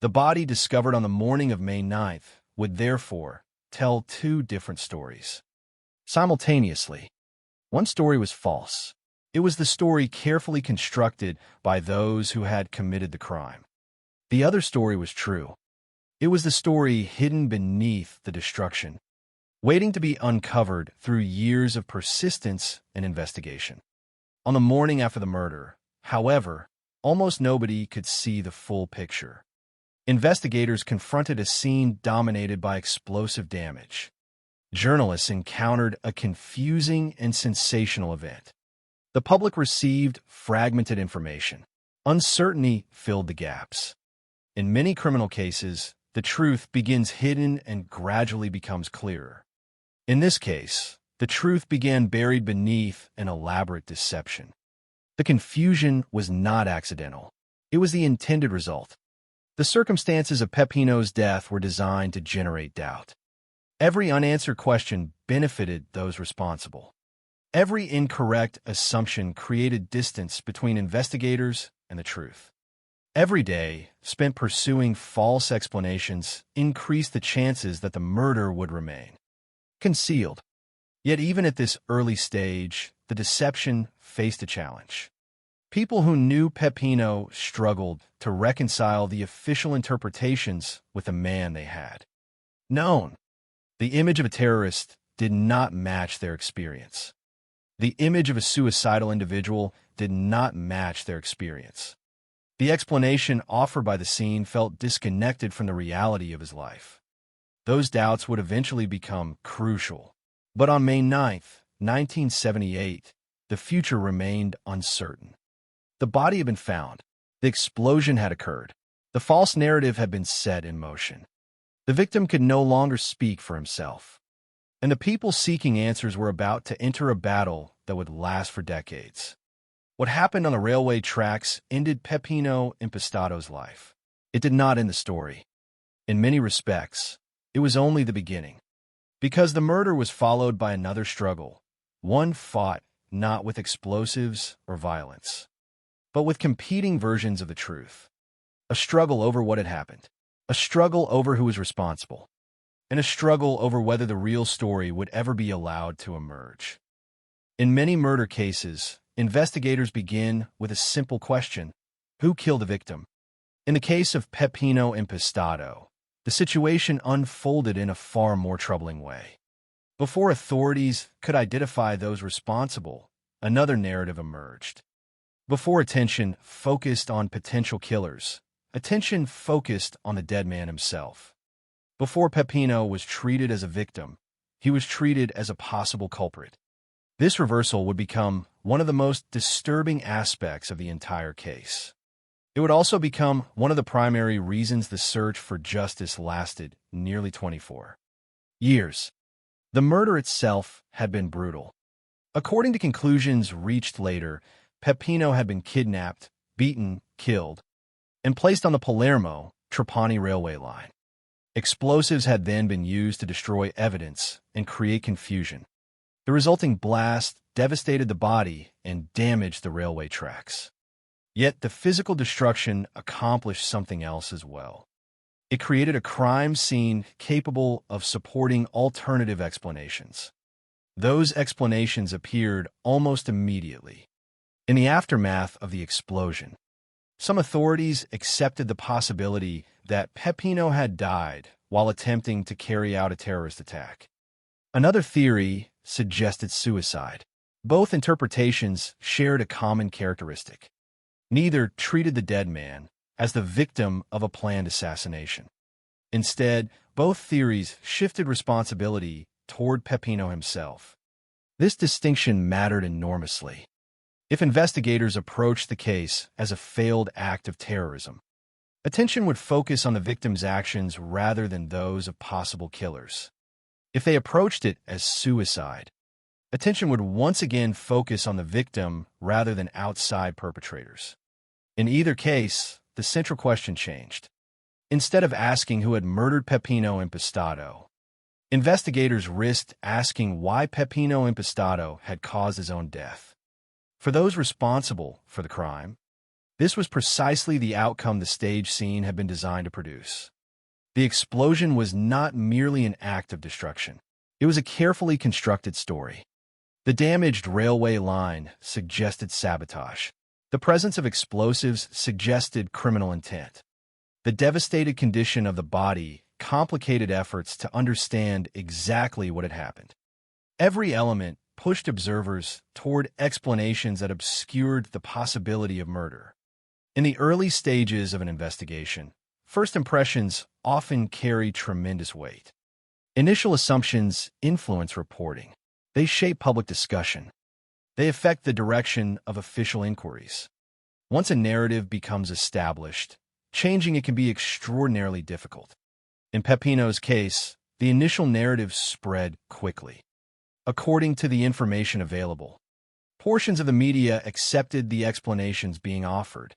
The body discovered on the morning of May 9th would therefore tell two different stories. Simultaneously, one story was false. It was the story carefully constructed by those who had committed the crime. The other story was true. It was the story hidden beneath the destruction, waiting to be uncovered through years of persistence and investigation. On the morning after the murder, however, almost nobody could see the full picture. Investigators confronted a scene dominated by explosive damage. Journalists encountered a confusing and sensational event. The public received fragmented information. Uncertainty filled the gaps. In many criminal cases, the truth begins hidden and gradually becomes clearer. In this case, the truth began buried beneath an elaborate deception. The confusion was not accidental. It was the intended result. The circumstances of Peppino's death were designed to generate doubt. Every unanswered question benefited those responsible. Every incorrect assumption created distance between investigators and the truth. Every day spent pursuing false explanations increased the chances that the murder would remain concealed. Yet even at this early stage, the deception faced a challenge. People who knew Peppino struggled to reconcile the official interpretations with the man they had known. The image of a terrorist did not match their experience. The image of a suicidal individual did not match their experience. The explanation offered by the scene felt disconnected from the reality of his life. Those doubts would eventually become crucial. But on May 9th, 1978, the future remained uncertain. The body had been found. The explosion had occurred. The false narrative had been set in motion. The victim could no longer speak for himself. And the people seeking answers were about to enter a battle that would last for decades. What happened on the railway tracks ended Peppino Impastado's life. It did not end the story. In many respects, it was only the beginning. Because the murder was followed by another struggle, one fought not with explosives or violence, but with competing versions of the truth. A struggle over what had happened, a struggle over who was responsible, and a struggle over whether the real story would ever be allowed to emerge. In many murder cases, investigators begin with a simple question: who killed the victim? In the case of Peppino Impastado, the situation unfolded in a far more troubling way. Before authorities could identify those responsible, another narrative emerged. Before attention focused on potential killers, attention focused on the dead man himself. Before Peppino was treated as a victim, he was treated as a possible culprit. This reversal would become one of the most disturbing aspects of the entire case. It would also become one of the primary reasons the search for justice lasted nearly 24 years. The murder itself had been brutal. According to conclusions reached later, Peppino had been kidnapped, beaten, killed, and placed on the Palermo-Trapani railway line. Explosives had then been used to destroy evidence and create confusion. The resulting blast devastated the body and damaged the railway tracks. Yet the physical destruction accomplished something else as well. It created a crime scene capable of supporting alternative explanations. Those explanations appeared almost immediately. In the aftermath of the explosion, some authorities accepted the possibility that Peppino had died while attempting to carry out a terrorist attack. Another theory suggested suicide. Both interpretations shared a common characteristic. Neither treated the dead man as the victim of a planned assassination. Instead, both theories shifted responsibility toward Peppino himself. This distinction mattered enormously. If investigators approached the case as a failed act of terrorism, Attention would focus on the victim's actions rather than those of possible killers. If they approached it as suicide, attention would once again focus on the victim rather than outside perpetrators. In either case, the central question changed. Instead of asking who had murdered Peppino Impastato, investigators risked asking why Peppino Impastato had caused his own death. For those responsible for the crime, this was precisely the outcome the stage scene had been designed to produce. The explosion was not merely an act of destruction. It was a carefully constructed story. The damaged railway line suggested sabotage. The presence of explosives suggested criminal intent. The devastated condition of the body complicated efforts to understand exactly what had happened. Every element pushed observers toward explanations that obscured the possibility of murder. In the early stages of an investigation, first impressions often carry tremendous weight. Initial assumptions influence reporting. They shape public discussion. They affect the direction of official inquiries. Once a narrative becomes established, changing it can be extraordinarily difficult. In Peppino's case, the initial narrative spread quickly. According to the information available, portions of the media accepted the explanations being offered.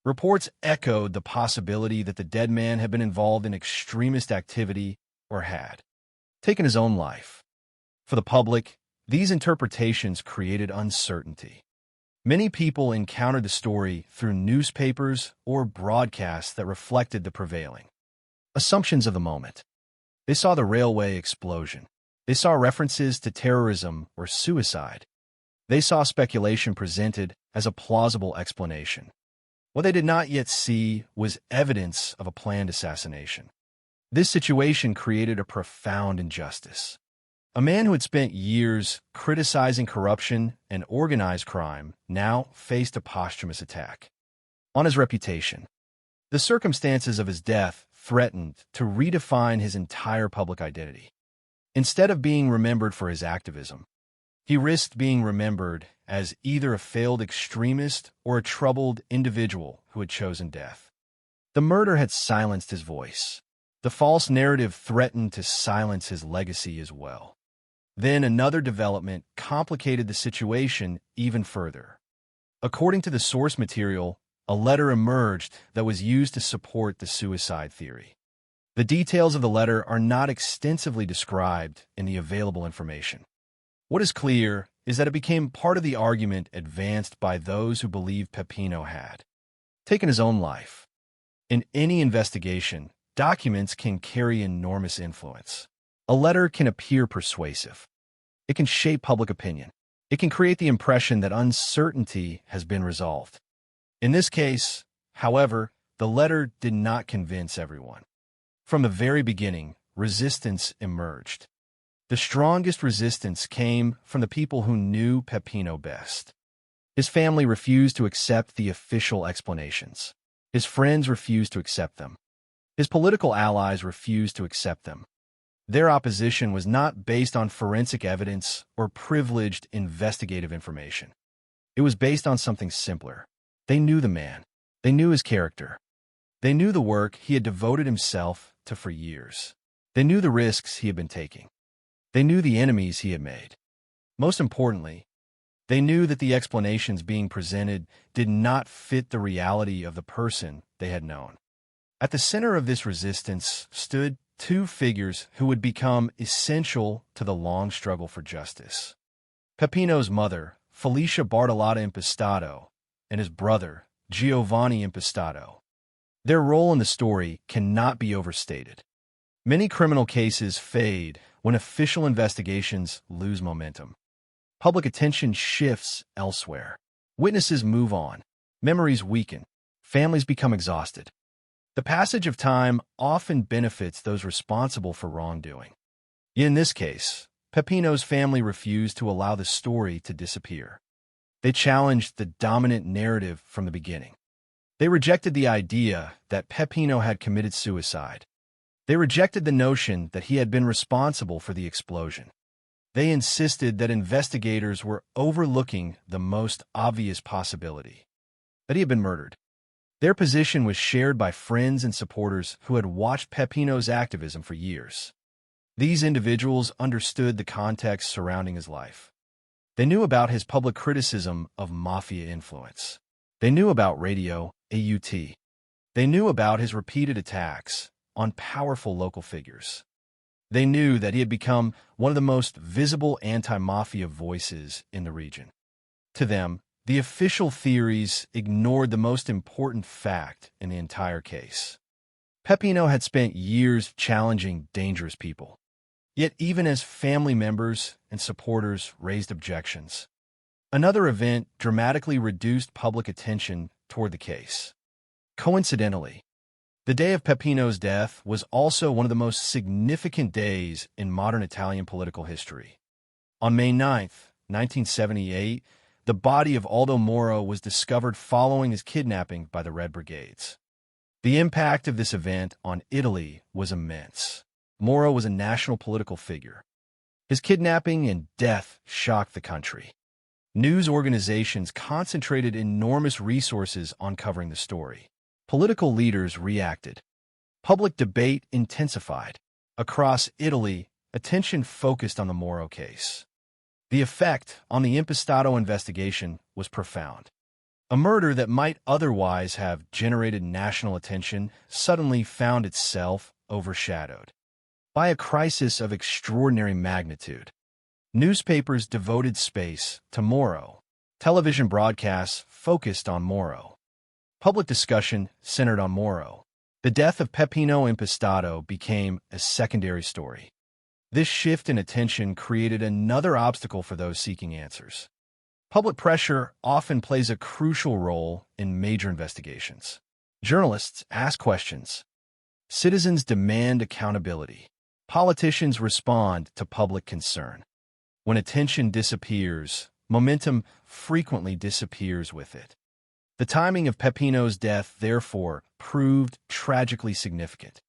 Reports echoed the possibility that the dead man had been involved in extremist activity or had taken his own life. For the public, these interpretations created uncertainty. Many people encountered the story through newspapers or broadcasts that reflected the prevailing assumptions of the moment. They saw the railway explosion. They saw references to terrorism or suicide. They saw speculation presented as a plausible explanation. What they did not yet see was evidence of a planned assassination. This situation created a profound injustice. A man who had spent years criticizing corruption and organized crime now faced a posthumous attack on his reputation. The circumstances of his death threatened to redefine his entire public identity. Instead of being remembered for his activism, he risked being remembered as either a failed extremist or a troubled individual who had chosen death. The murder had silenced his voice. The false narrative threatened to silence his legacy as well. Then another development complicated the situation even further. According to the source material, a letter emerged that was used to support the suicide theory. The details of the letter are not extensively described in the available information. What is clear is that it became part of the argument advanced by those who believed Peppino had taken his own life. In any investigation, documents can carry enormous influence. A letter can appear persuasive. It can shape public opinion. It can create the impression that uncertainty has been resolved. In this case, however, the letter did not convince everyone. From the very beginning, resistance emerged. The strongest resistance came from the people who knew Peppino best. His family refused to accept the official explanations. His friends refused to accept them. His political allies refused to accept them. Their opposition was not based on forensic evidence or privileged investigative information. It was based on something simpler. They knew the man. They knew his character. They knew the work he had devoted himself to for years. They knew the risks he had been taking. They knew the enemies he had made. Most importantly, they knew that the explanations being presented did not fit the reality of the person they had known. At the center of this resistance stood two figures who would become essential to the long struggle for justice. Peppino's mother, Felicia Bartolotta Impastato, and his brother, Giovanni Impastato. Their role in the story cannot be overstated. Many criminal cases fade when official investigations lose momentum. Public attention shifts elsewhere. Witnesses move on. Memories weaken. Families become exhausted. The passage of time often benefits those responsible for wrongdoing. In this case, Peppino's family refused to allow the story to disappear. They challenged the dominant narrative from the beginning. They rejected the idea that Peppino had committed suicide. They rejected the notion that he had been responsible for the explosion. They insisted that investigators were overlooking the most obvious possibility, that he had been murdered. Their position was shared by friends and supporters who had watched Peppino's activism for years. These individuals understood the context surrounding his life. They knew about his public criticism of mafia influence. They knew about Radio AUT. They knew about his repeated attacks on powerful local figures. They knew that he had become one of the most visible anti-mafia voices in the region. To them, the official theories ignored the most important fact in the entire case. Peppino had spent years challenging dangerous people. Yet even as family members and supporters raised objections, another event dramatically reduced public attention toward the case. Coincidentally, the day of Peppino's death was also one of the most significant days in modern Italian political history. On May 9, 1978, the body of Aldo Moro was discovered following his kidnapping by the Red Brigades. The impact of this event on Italy was immense. Moro was a national political figure. His kidnapping and death shocked the country. News organizations concentrated enormous resources on covering the story. Political leaders reacted. Public debate intensified. Across Italy, attention focused on the Moro case. The effect on the Impastato investigation was profound. A murder that might otherwise have generated national attention suddenly found itself overshadowed by a crisis of extraordinary magnitude. Newspapers devoted space to Moro. Television broadcasts focused on Moro. Public discussion centered on Moro. The death of Peppino Impastato became a secondary story. This shift in attention created another obstacle for those seeking answers. Public pressure often plays a crucial role in major investigations. Journalists ask questions. Citizens demand accountability. Politicians respond to public concern. When attention disappears, momentum frequently disappears with it. The timing of Peppino's death, therefore, proved tragically significant,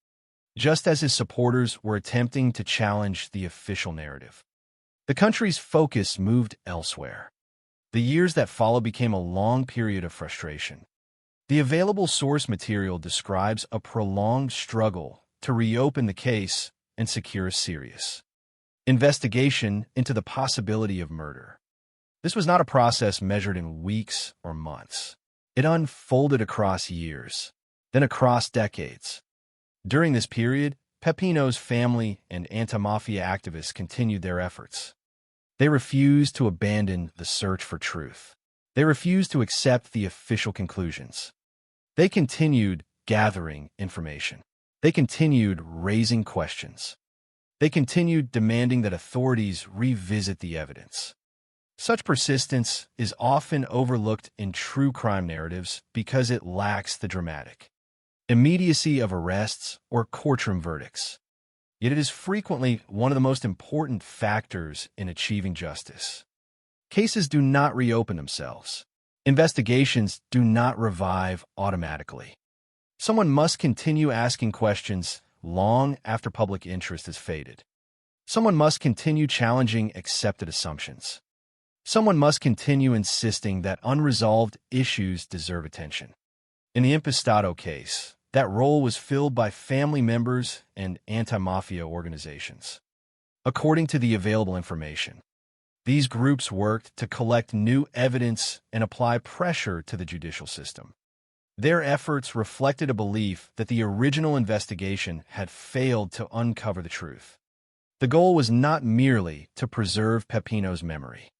just as his supporters were attempting to challenge the official narrative. The country's focus moved elsewhere. The years that followed became a long period of frustration. The available source material describes a prolonged struggle to reopen the case and secure a serious investigation into the possibility of murder. This was not a process measured in weeks or months. It unfolded across years, then across decades. During this period, Peppino's family and anti-mafia activists continued their efforts. They refused to abandon the search for truth. They refused to accept the official conclusions. They continued gathering information. They continued raising questions. They continued demanding that authorities revisit the evidence. Such persistence is often overlooked in true crime narratives because it lacks the dramatic immediacy of arrests or courtroom verdicts. Yet it is frequently one of the most important factors in achieving justice. Cases do not reopen themselves. Investigations do not revive automatically. Someone must continue asking questions long after public interest has faded. Someone must continue challenging accepted assumptions. Someone must continue insisting that unresolved issues deserve attention. In the Impastato case, that role was filled by family members and anti-mafia organizations. According to the available information, these groups worked to collect new evidence and apply pressure to the judicial system. Their efforts reflected a belief that the original investigation had failed to uncover the truth. The goal was not merely to preserve Peppino's memory.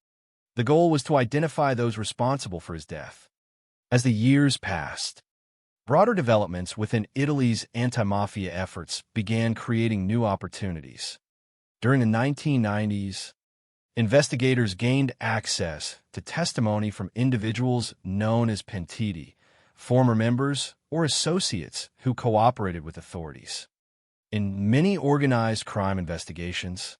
The goal was to identify those responsible for his death. As the years passed, broader developments within Italy's anti-mafia efforts began creating new opportunities. During the 1990s, investigators gained access to testimony from individuals known as pentiti, former members or associates who cooperated with authorities. In many organized crime investigations,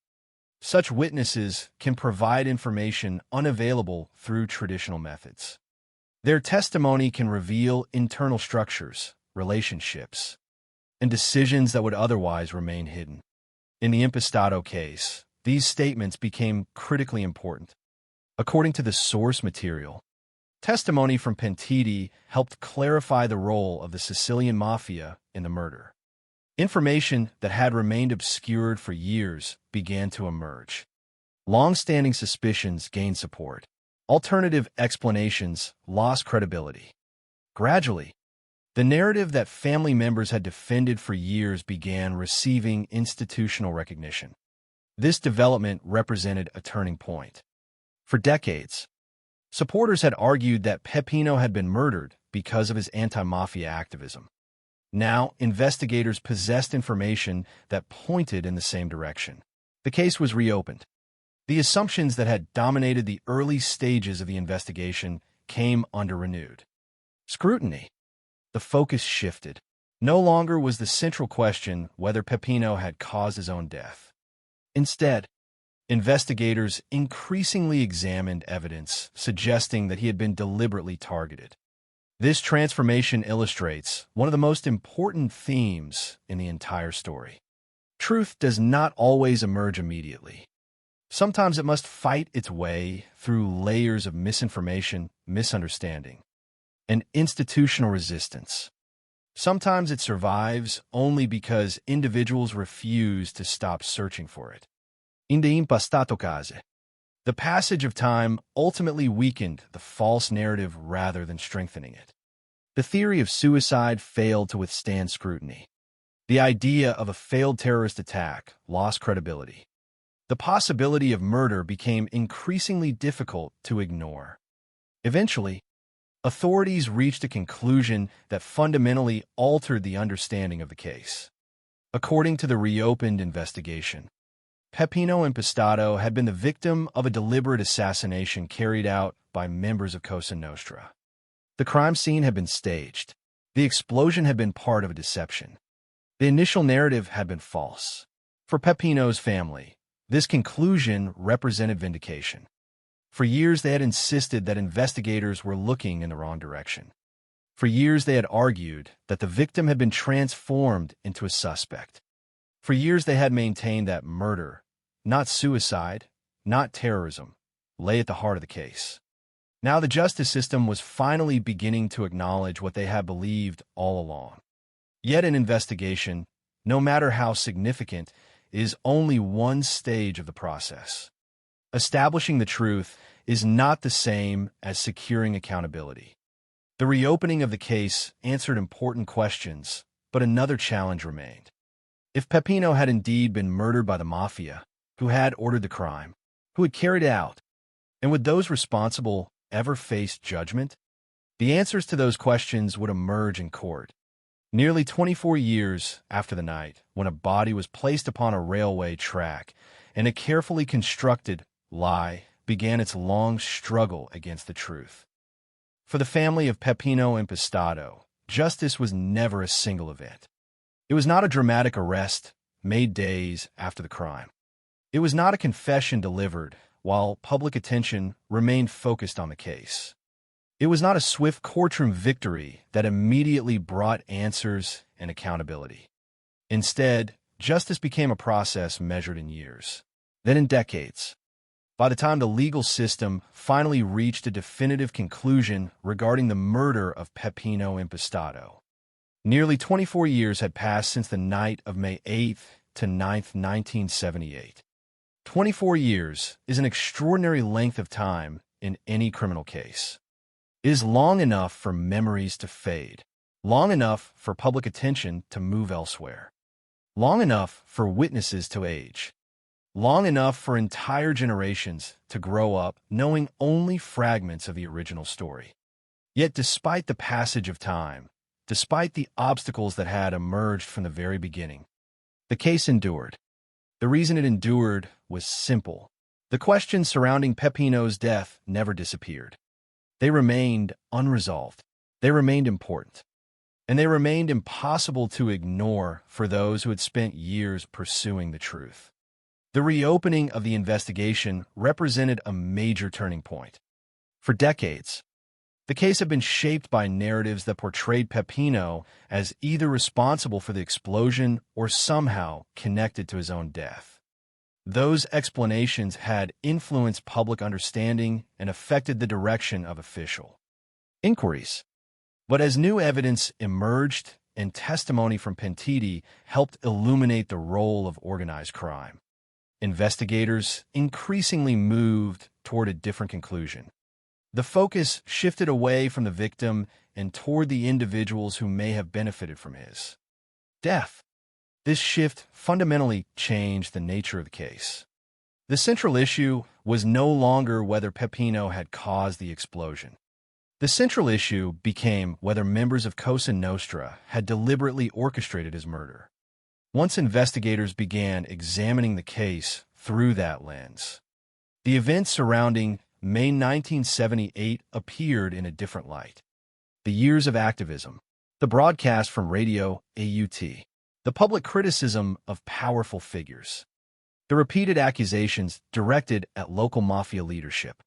such witnesses can provide information unavailable through traditional methods. Their testimony can reveal internal structures, relationships, and decisions that would otherwise remain hidden. In the Impastato case, these statements became critically important. According to the source material, Testimony from Pentiti helped clarify the role of the Sicilian mafia in the murder. Information that had remained obscured for years began to emerge. Long-standing suspicions gained support. Alternative explanations lost credibility. Gradually, the narrative that family members had defended for years began receiving institutional recognition. This development represented a turning point. For decades, supporters had argued that Peppino had been murdered because of his anti-mafia activism. Now, investigators possessed information that pointed in the same direction. The case was reopened. The assumptions that had dominated the early stages of the investigation came under renewed scrutiny. The focus shifted. No longer was the central question whether Peppino had caused his own death. Instead, investigators increasingly examined evidence suggesting that he had been deliberately targeted. This transformation illustrates one of the most important themes in the entire story. Truth does not always emerge immediately. Sometimes it must fight its way through layers of misinformation, misunderstanding, and institutional resistance. Sometimes it survives only because individuals refuse to stop searching for it. In the impastato case, the passage of time ultimately weakened the false narrative rather than strengthening it. The theory of suicide failed to withstand scrutiny. The idea of a failed terrorist attack lost credibility. The possibility of murder became increasingly difficult to ignore. Eventually, authorities reached a conclusion that fundamentally altered the understanding of the case. According to the reopened investigation, Peppino Impastato had been the victim of a deliberate assassination carried out by members of Cosa Nostra. The crime scene had been staged. The explosion had been part of a deception. The initial narrative had been false. For Peppino's family, this conclusion represented vindication. For years, they had insisted that investigators were looking in the wrong direction. For years, they had argued that the victim had been transformed into a suspect. For years, they had maintained that murder, not suicide, not terrorism, lay at the heart of the case. Now the justice system was finally beginning to acknowledge what they had believed all along. Yet an investigation, no matter how significant, is only one stage of the process. Establishing the truth is not the same as securing accountability. The reopening of the case answered important questions, but another challenge remained. If Peppino had indeed been murdered by the mafia, who had ordered the crime, who had carried it out, and would those responsible ever face judgment? The answers to those questions would emerge in court. Nearly 24 years after the night when a body was placed upon a railway track and a carefully constructed lie began its long struggle against the truth. For the family of Peppino Impastato, justice was never a single event. It was not a dramatic arrest made days after the crime. It was not a confession delivered while public attention remained focused on the case. It was not a swift courtroom victory that immediately brought answers and accountability. Instead, justice became a process measured in years, then in decades. By the time the legal system finally reached a definitive conclusion regarding the murder of Peppino Impastato, nearly 24 years had passed since the night of May 8th to 9th, 1978. 24 years is an extraordinary length of time in any criminal case. It is long enough for memories to fade, long enough for public attention to move elsewhere, long enough for witnesses to age, long enough for entire generations to grow up knowing only fragments of the original story. Yet despite the passage of time, despite the obstacles that had emerged from the very beginning, the case endured. The reason it endured was simple. The questions surrounding Peppino's death never disappeared. They remained unresolved. They remained important. And they remained impossible to ignore for those who had spent years pursuing the truth. The reopening of the investigation represented a major turning point. For decades, the case had been shaped by narratives that portrayed Peppino as either responsible for the explosion or somehow connected to his own death. Those explanations had influenced public understanding and affected the direction of official inquiries. But as new evidence emerged and testimony from Pentiti helped illuminate the role of organized crime, investigators increasingly moved toward a different conclusion. The focus shifted away from the victim and toward the individuals who may have benefited from his death. This shift fundamentally changed the nature of the case. The central issue was no longer whether Peppino had caused the explosion. The central issue became whether members of Cosa Nostra had deliberately orchestrated his murder. Once investigators began examining the case through that lens, the events surrounding May 1978 appeared in a different light. The years of activism, the broadcast from Radio AUT, the public criticism of powerful figures, the repeated accusations directed at local mafia leadership,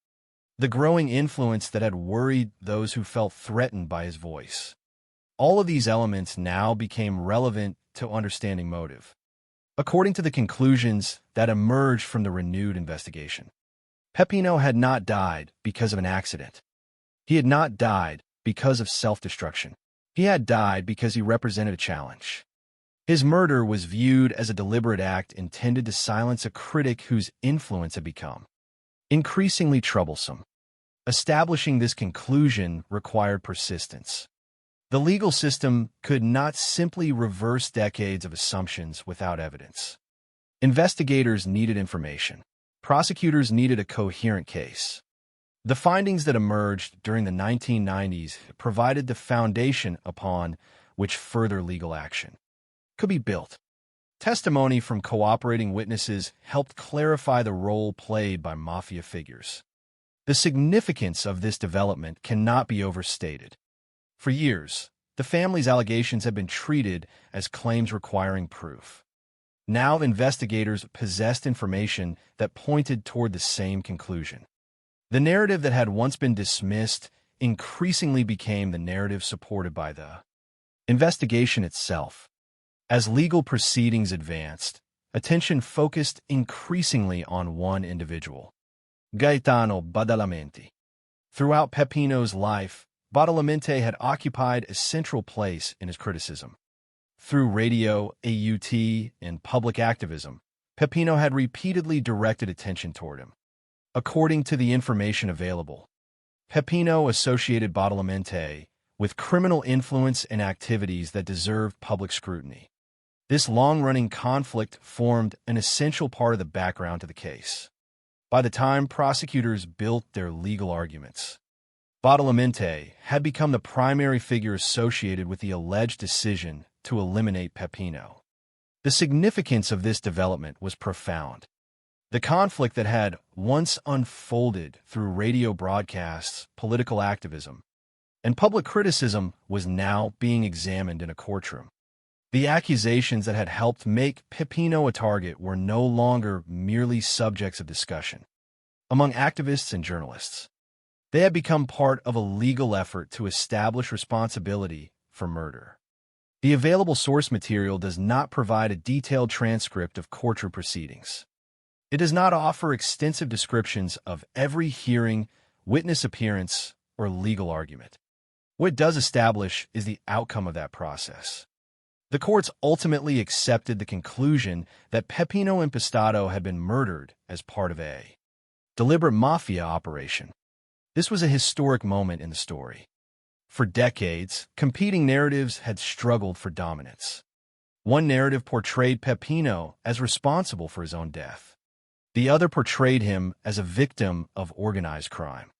the growing influence that had worried those who felt threatened by his voice. All of these elements now became relevant to understanding motive. According to the conclusions that emerged from the renewed investigation, Peppino had not died because of an accident. He had not died because of self-destruction. He had died because he represented a challenge. His murder was viewed as a deliberate act intended to silence a critic whose influence had become increasingly troublesome. Establishing this conclusion required persistence. The legal system could not simply reverse decades of assumptions without evidence. Investigators needed information. Prosecutors needed a coherent case. The findings that emerged during the 1990s provided the foundation upon which further legal action could be built. Testimony from cooperating witnesses helped clarify the role played by mafia figures. The significance of this development cannot be overstated. For years, the family's allegations had been treated as claims requiring proof. Now investigators possessed information that pointed toward the same conclusion. The narrative that had once been dismissed increasingly became the narrative supported by the investigation itself. As legal proceedings advanced, attention focused increasingly on one individual, Gaetano Badalamenti. Throughout Peppino's life, Badalamenti had occupied a central place in his criticism. Through Radio AUT and public activism, Peppino had repeatedly directed attention toward him. According to the information available, Peppino associated Badalamenti with criminal influence and activities that deserved public scrutiny. This long-running conflict formed an essential part of the background to the case. By the time prosecutors built their legal arguments, Badalamenti had become the primary figure associated with the alleged decision to eliminate Peppino. The significance of this development was profound. The conflict that had once unfolded through radio broadcasts, political activism, and public criticism was now being examined in a courtroom. The accusations that had helped make Peppino a target were no longer merely subjects of discussion among activists and journalists. They had become part of a legal effort to establish responsibility for murder. The available source material does not provide a detailed transcript of courtroom proceedings. It does not offer extensive descriptions of every hearing, witness appearance, or legal argument. What it does establish is the outcome of that process. The courts ultimately accepted the conclusion that Peppino Impastato had been murdered as part of a deliberate mafia operation. This was a historic moment in the story. For decades, competing narratives had struggled for dominance. One narrative portrayed Peppino as responsible for his own death. The other portrayed him as a victim of organized crime.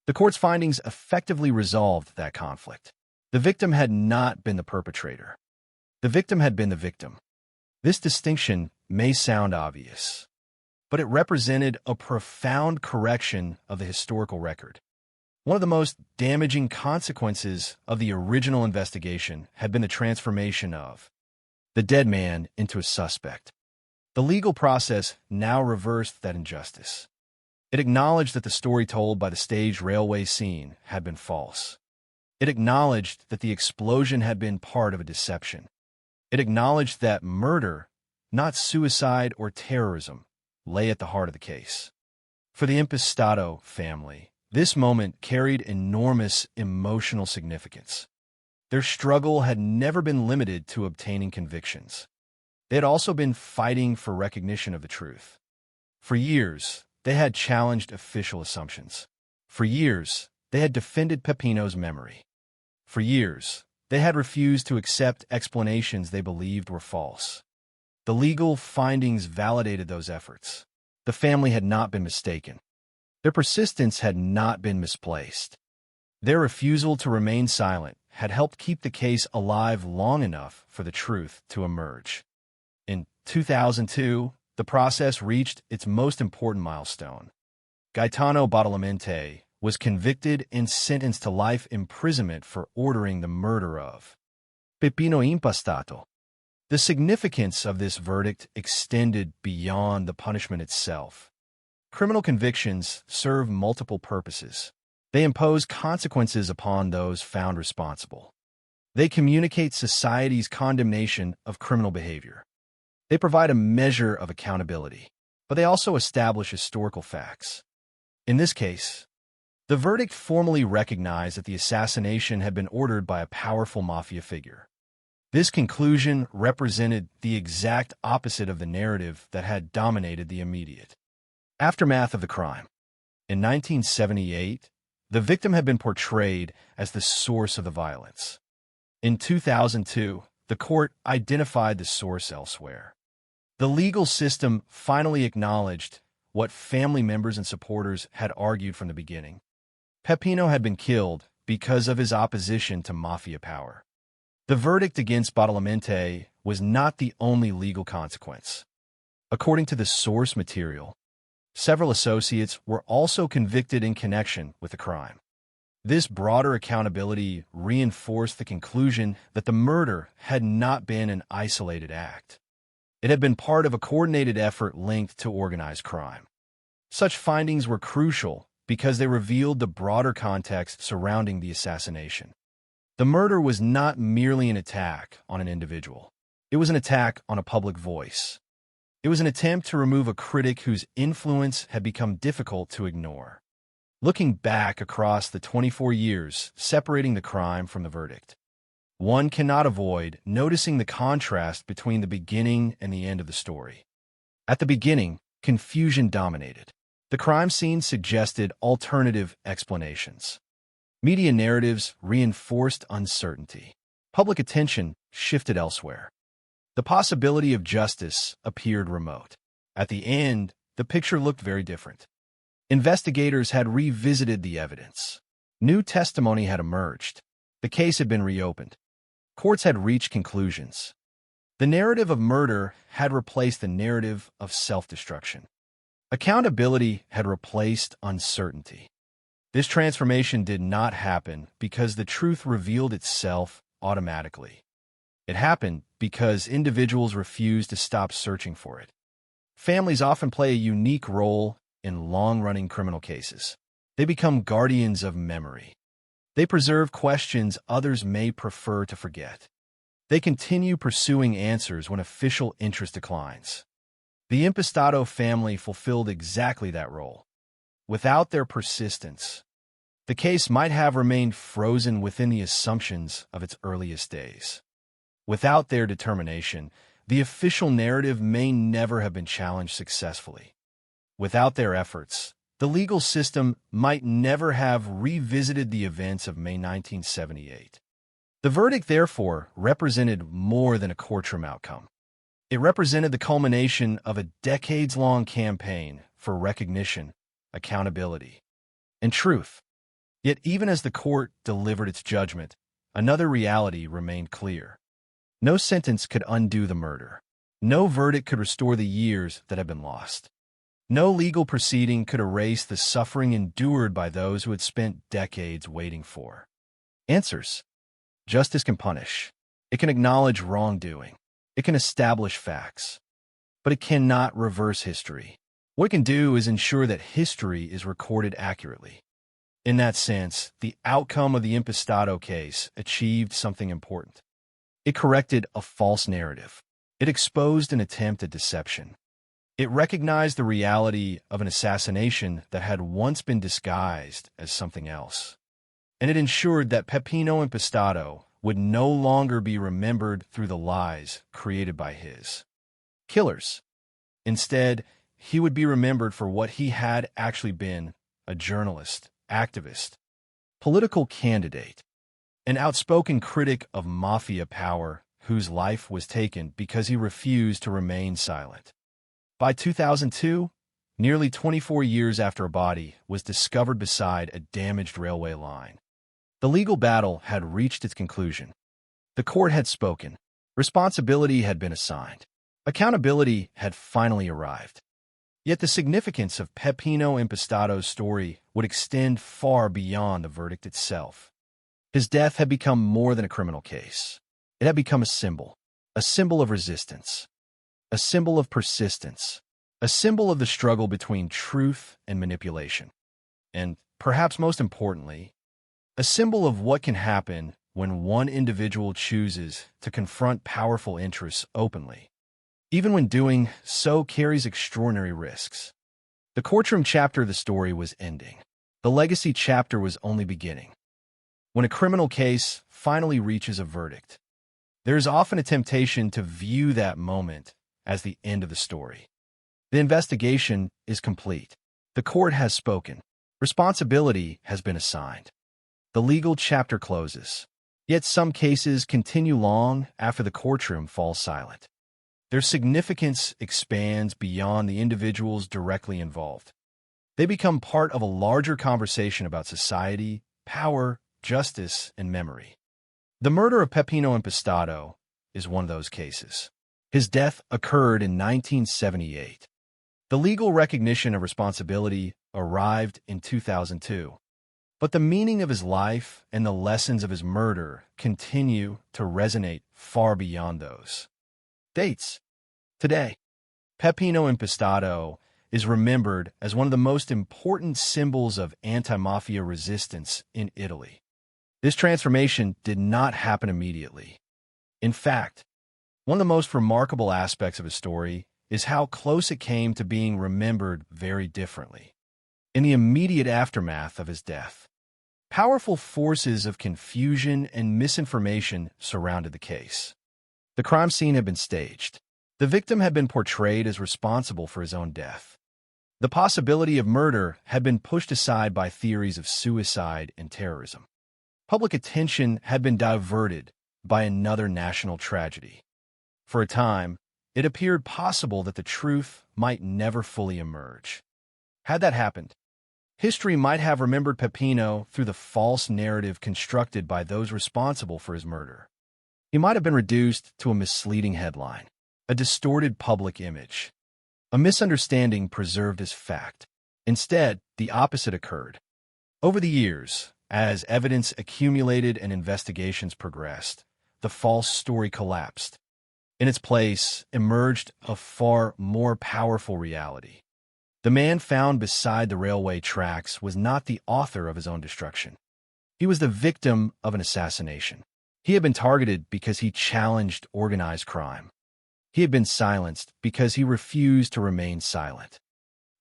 The court's findings effectively resolved that conflict. The victim had not been the perpetrator. The victim had been the victim. This distinction may sound obvious, but it represented a profound correction of the historical record. One of the most damaging consequences of the original investigation had been the transformation of the dead man into a suspect. The legal process now reversed that injustice. It acknowledged that the story told by the staged railway scene had been false. It acknowledged that the explosion had been part of a deception. It acknowledged that murder, not suicide or terrorism, lay at the heart of the case. For the Impastato family, This moment carried enormous emotional significance. Their struggle had never been limited to obtaining convictions. They had also been fighting for recognition of the truth. For years, they had challenged official assumptions. For years, they had defended Peppino's memory. For years, they had refused to accept explanations they believed were false. The legal findings validated those efforts. The family had not been mistaken. Their persistence had not been misplaced. Their refusal to remain silent had helped keep the case alive long enough for the truth to emerge. In 2002, the process reached its most important milestone. Gaetano Badalamenti was convicted and sentenced to life imprisonment for ordering the murder of Peppino Impastato. The significance of this verdict extended beyond the punishment itself. Criminal convictions serve multiple purposes. They impose consequences upon those found responsible. They communicate society's condemnation of criminal behavior. They provide a measure of accountability, but they also establish historical facts. In this case, the verdict formally recognized that the assassination had been ordered by a powerful mafia figure. This conclusion represented the exact opposite of the narrative that had dominated the immediate aftermath of the crime. In 1978, the victim had been portrayed as the source of the violence. In 2002, the court identified the source elsewhere. The legal system finally acknowledged what family members and supporters had argued from the beginning. Peppino had been killed because of his opposition to mafia power. The verdict against Badalamenti was not the only legal consequence. According to the source material, several associates were also convicted in connection with the crime. This broader accountability reinforced the conclusion that the murder had not been an isolated act. It had been part of a coordinated effort linked to organized crime. Such findings were crucial because they revealed the broader context surrounding the assassination. The murder was not merely an attack on an individual. It was an attack on a public voice. It was an attempt to remove a critic whose influence had become difficult to ignore. Looking back across the 24 years separating the crime from the verdict, one cannot avoid noticing the contrast between the beginning and the end of the story. At the beginning, confusion dominated. The crime scene suggested alternative explanations. Media narratives reinforced uncertainty. Public attention shifted elsewhere. The possibility of justice appeared remote. At the end, the picture looked very different. Investigators had revisited the evidence. New testimony had emerged. The case had been reopened. Courts had reached conclusions. The narrative of murder had replaced the narrative of self-destruction. Accountability had replaced uncertainty. This transformation did not happen because the truth revealed itself automatically. It happened because individuals refused to stop searching for it. Families often play a unique role in long-running criminal cases. They become guardians of memory. They preserve questions others may prefer to forget. They continue pursuing answers when official interest declines. The Impastato family fulfilled exactly that role. Without their persistence, the case might have remained frozen within the assumptions of its earliest days. Without their determination, the official narrative may never have been challenged successfully. Without their efforts, the legal system might never have revisited the events of May 1978. The verdict, therefore, represented more than a courtroom outcome. It represented the culmination of a decades-long campaign for recognition, accountability, and truth. Yet even as the court delivered its judgment, another reality remained clear. No sentence could undo the murder. No verdict could restore the years that had been lost. No legal proceeding could erase the suffering endured by those who had spent decades waiting for answers. Justice can punish. It can acknowledge wrongdoing. It can establish facts. But it cannot reverse history. What it can do is ensure that history is recorded accurately. In that sense, the outcome of the Impastato case achieved something important. It corrected a false narrative. It exposed an attempt at deception. It recognized the reality of an assassination that had once been disguised as something else. And it ensured that Peppino Impastato would no longer be remembered through the lies created by his killers. Instead, he would be remembered for what he had actually been: a journalist, activist, political candidate, an outspoken critic of mafia power whose life was taken because he refused to remain silent. By 2002, nearly 24 years after a body was discovered beside a damaged railway line, the legal battle had reached its conclusion. The court had spoken. Responsibility had been assigned. Accountability had finally arrived. Yet the significance of Peppino Impastato's story would extend far beyond the verdict itself. His death had become more than a criminal case. It had become a symbol of resistance, a symbol of persistence, a symbol of the struggle between truth and manipulation, and, perhaps most importantly, a symbol of what can happen when one individual chooses to confront powerful interests openly, even when doing so carries extraordinary risks. The courtroom chapter of the story was ending. The legacy chapter was only beginning. When a criminal case finally reaches a verdict, there is often a temptation to view that moment as the end of the story. The investigation is complete. The court has spoken. Responsibility has been assigned. The legal chapter closes. Yet some cases continue long after the courtroom falls silent. Their significance expands beyond the individuals directly involved. They become part of a larger conversation about society, power, justice, and memory. The murder of Peppino Impastato is one of those cases. His death occurred in 1978. The legal recognition of responsibility arrived in 2002. But the meaning of his life and the lessons of his murder continue to resonate far beyond those dates. Today, Peppino Impastato is remembered as one of the most important symbols of anti-mafia resistance in Italy. This transformation did not happen immediately. In fact, one of the most remarkable aspects of his story is how close it came to being remembered very differently. In the immediate aftermath of his death, powerful forces of confusion and misinformation surrounded the case. The crime scene had been staged. The victim had been portrayed as responsible for his own death. The possibility of murder had been pushed aside by theories of suicide and terrorism. Public attention had been diverted by another national tragedy. For a time, it appeared possible that the truth might never fully emerge. Had that happened, history might have remembered Peppino through the false narrative constructed by those responsible for his murder. He might have been reduced to a misleading headline, a distorted public image. A misunderstanding preserved as fact. Instead, the opposite occurred. Over the years, as evidence accumulated and investigations progressed, the false story collapsed. In its place emerged a far more powerful reality. The man found beside the railway tracks was not the author of his own destruction. He was the victim of an assassination. He had been targeted because he challenged organized crime. He had been silenced because he refused to remain silent.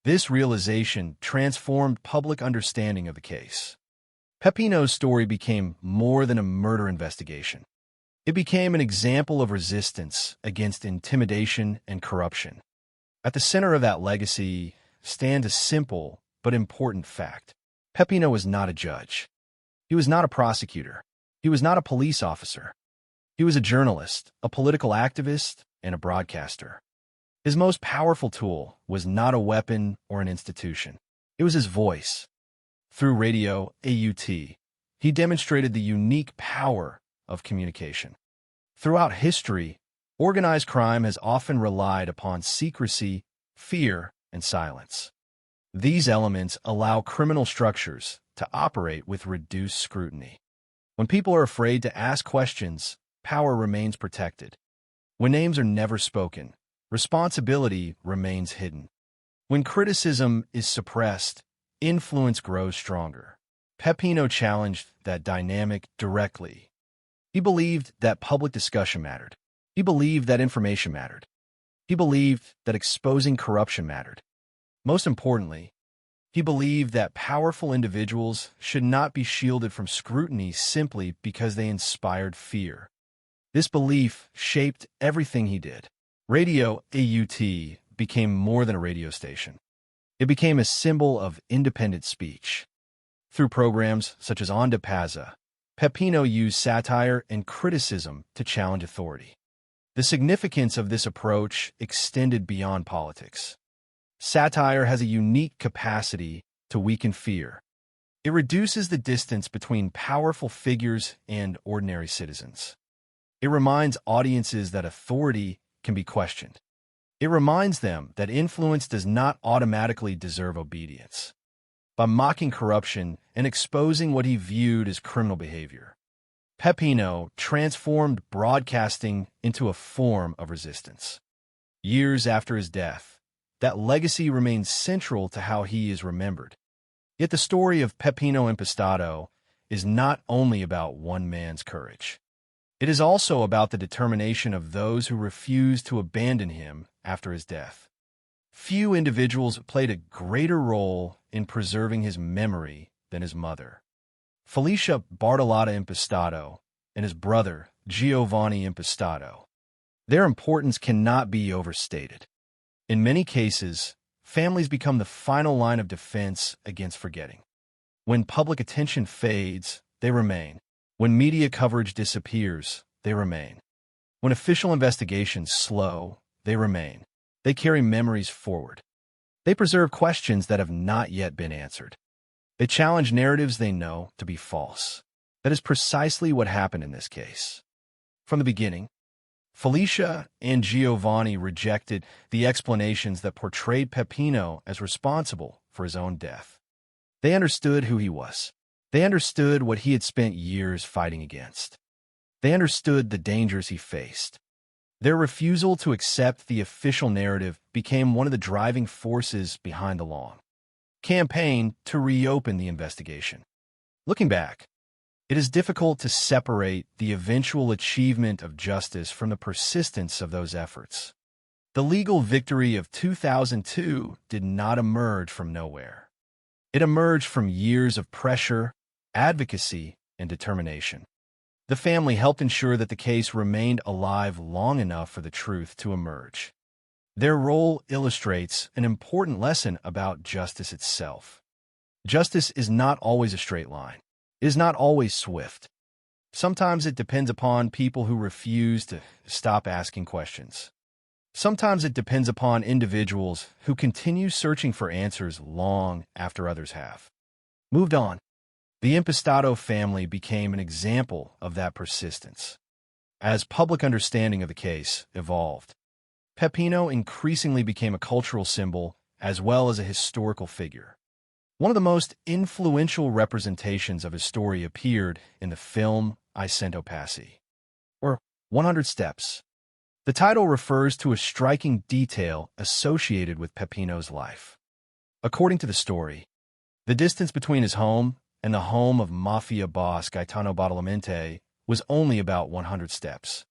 This realization transformed public understanding of the case. Peppino's story became more than a murder investigation. It became an example of resistance against intimidation and corruption. At the center of that legacy stands a simple but important fact. Peppino was not a judge. He was not a prosecutor. He was not a police officer. He was a journalist, a political activist, and a broadcaster. His most powerful tool was not a weapon or an institution. It was his voice. Through radio, AUT, he demonstrated the unique power of communication. Throughout history, organized crime has often relied upon secrecy, fear, and silence. These elements allow criminal structures to operate with reduced scrutiny. When people are afraid to ask questions, power remains protected. When names are never spoken, responsibility remains hidden. When criticism is suppressed, influence grows stronger. Peppino challenged that dynamic directly. He believed that public discussion mattered. He believed that information mattered. He He believed that exposing corruption mattered. Most importantly, he believed that powerful individuals should not be shielded from scrutiny simply because they inspired fear. This belief shaped everything he did. Radio AUT became more than a radio station. It became a symbol of independent speech. Through programs such as Onda Pazza, Peppino used satire and criticism to challenge authority. The significance of this approach extended beyond politics. Satire has a unique capacity to weaken fear. It reduces the distance between powerful figures and ordinary citizens. It reminds audiences that authority can be questioned. It reminds them that influence does not automatically deserve obedience. By mocking corruption and exposing what he viewed as criminal behavior, Peppino transformed broadcasting into a form of resistance. Years after his death, that legacy remains central to how he is remembered. Yet the story of Peppino Impastato is not only about one man's courage. It is also about the determination of those who refused to abandon him after his death. Few individuals played a greater role in preserving his memory than his mother. Felicia Bartolotta Impastato and his brother, Giovanni Impastato. Their importance cannot be overstated. In many cases, families become the final line of defense against forgetting. When public attention fades, they remain. When media coverage disappears, they remain. When official investigations slow, they remain. They carry memories forward. They preserve questions that have not yet been answered. They challenge narratives they know to be false. That is precisely what happened in this case. From the beginning, Felicia and Giovanni rejected the explanations that portrayed Peppino as responsible for his own death. They understood who he was. They understood what he had spent years fighting against. They understood the dangers he faced. Their refusal to accept the official narrative became one of the driving forces behind the long campaign to reopen the investigation. Looking back, it is difficult to separate the eventual achievement of justice from the persistence of those efforts. The legal victory of 2002 did not emerge from nowhere. It emerged from years of pressure, advocacy, and determination. The family helped ensure that the case remained alive long enough for the truth to emerge. Their role illustrates an important lesson about justice itself. Justice is not always a straight line. It is not always swift. Sometimes it depends upon people who refuse to stop asking questions. Sometimes it depends upon individuals who continue searching for answers long after others have moved on. The Impastato family became an example of that persistence. As public understanding of the case evolved, Peppino increasingly became a cultural symbol as well as a historical figure. One of the most influential representations of his story appeared in the film I Cento Passi, or 100 Steps. The title refers to a striking detail associated with Peppino's life. According to the story, the distance between his home and the home of mafia boss Gaetano Badalamenti was only about 100 steps.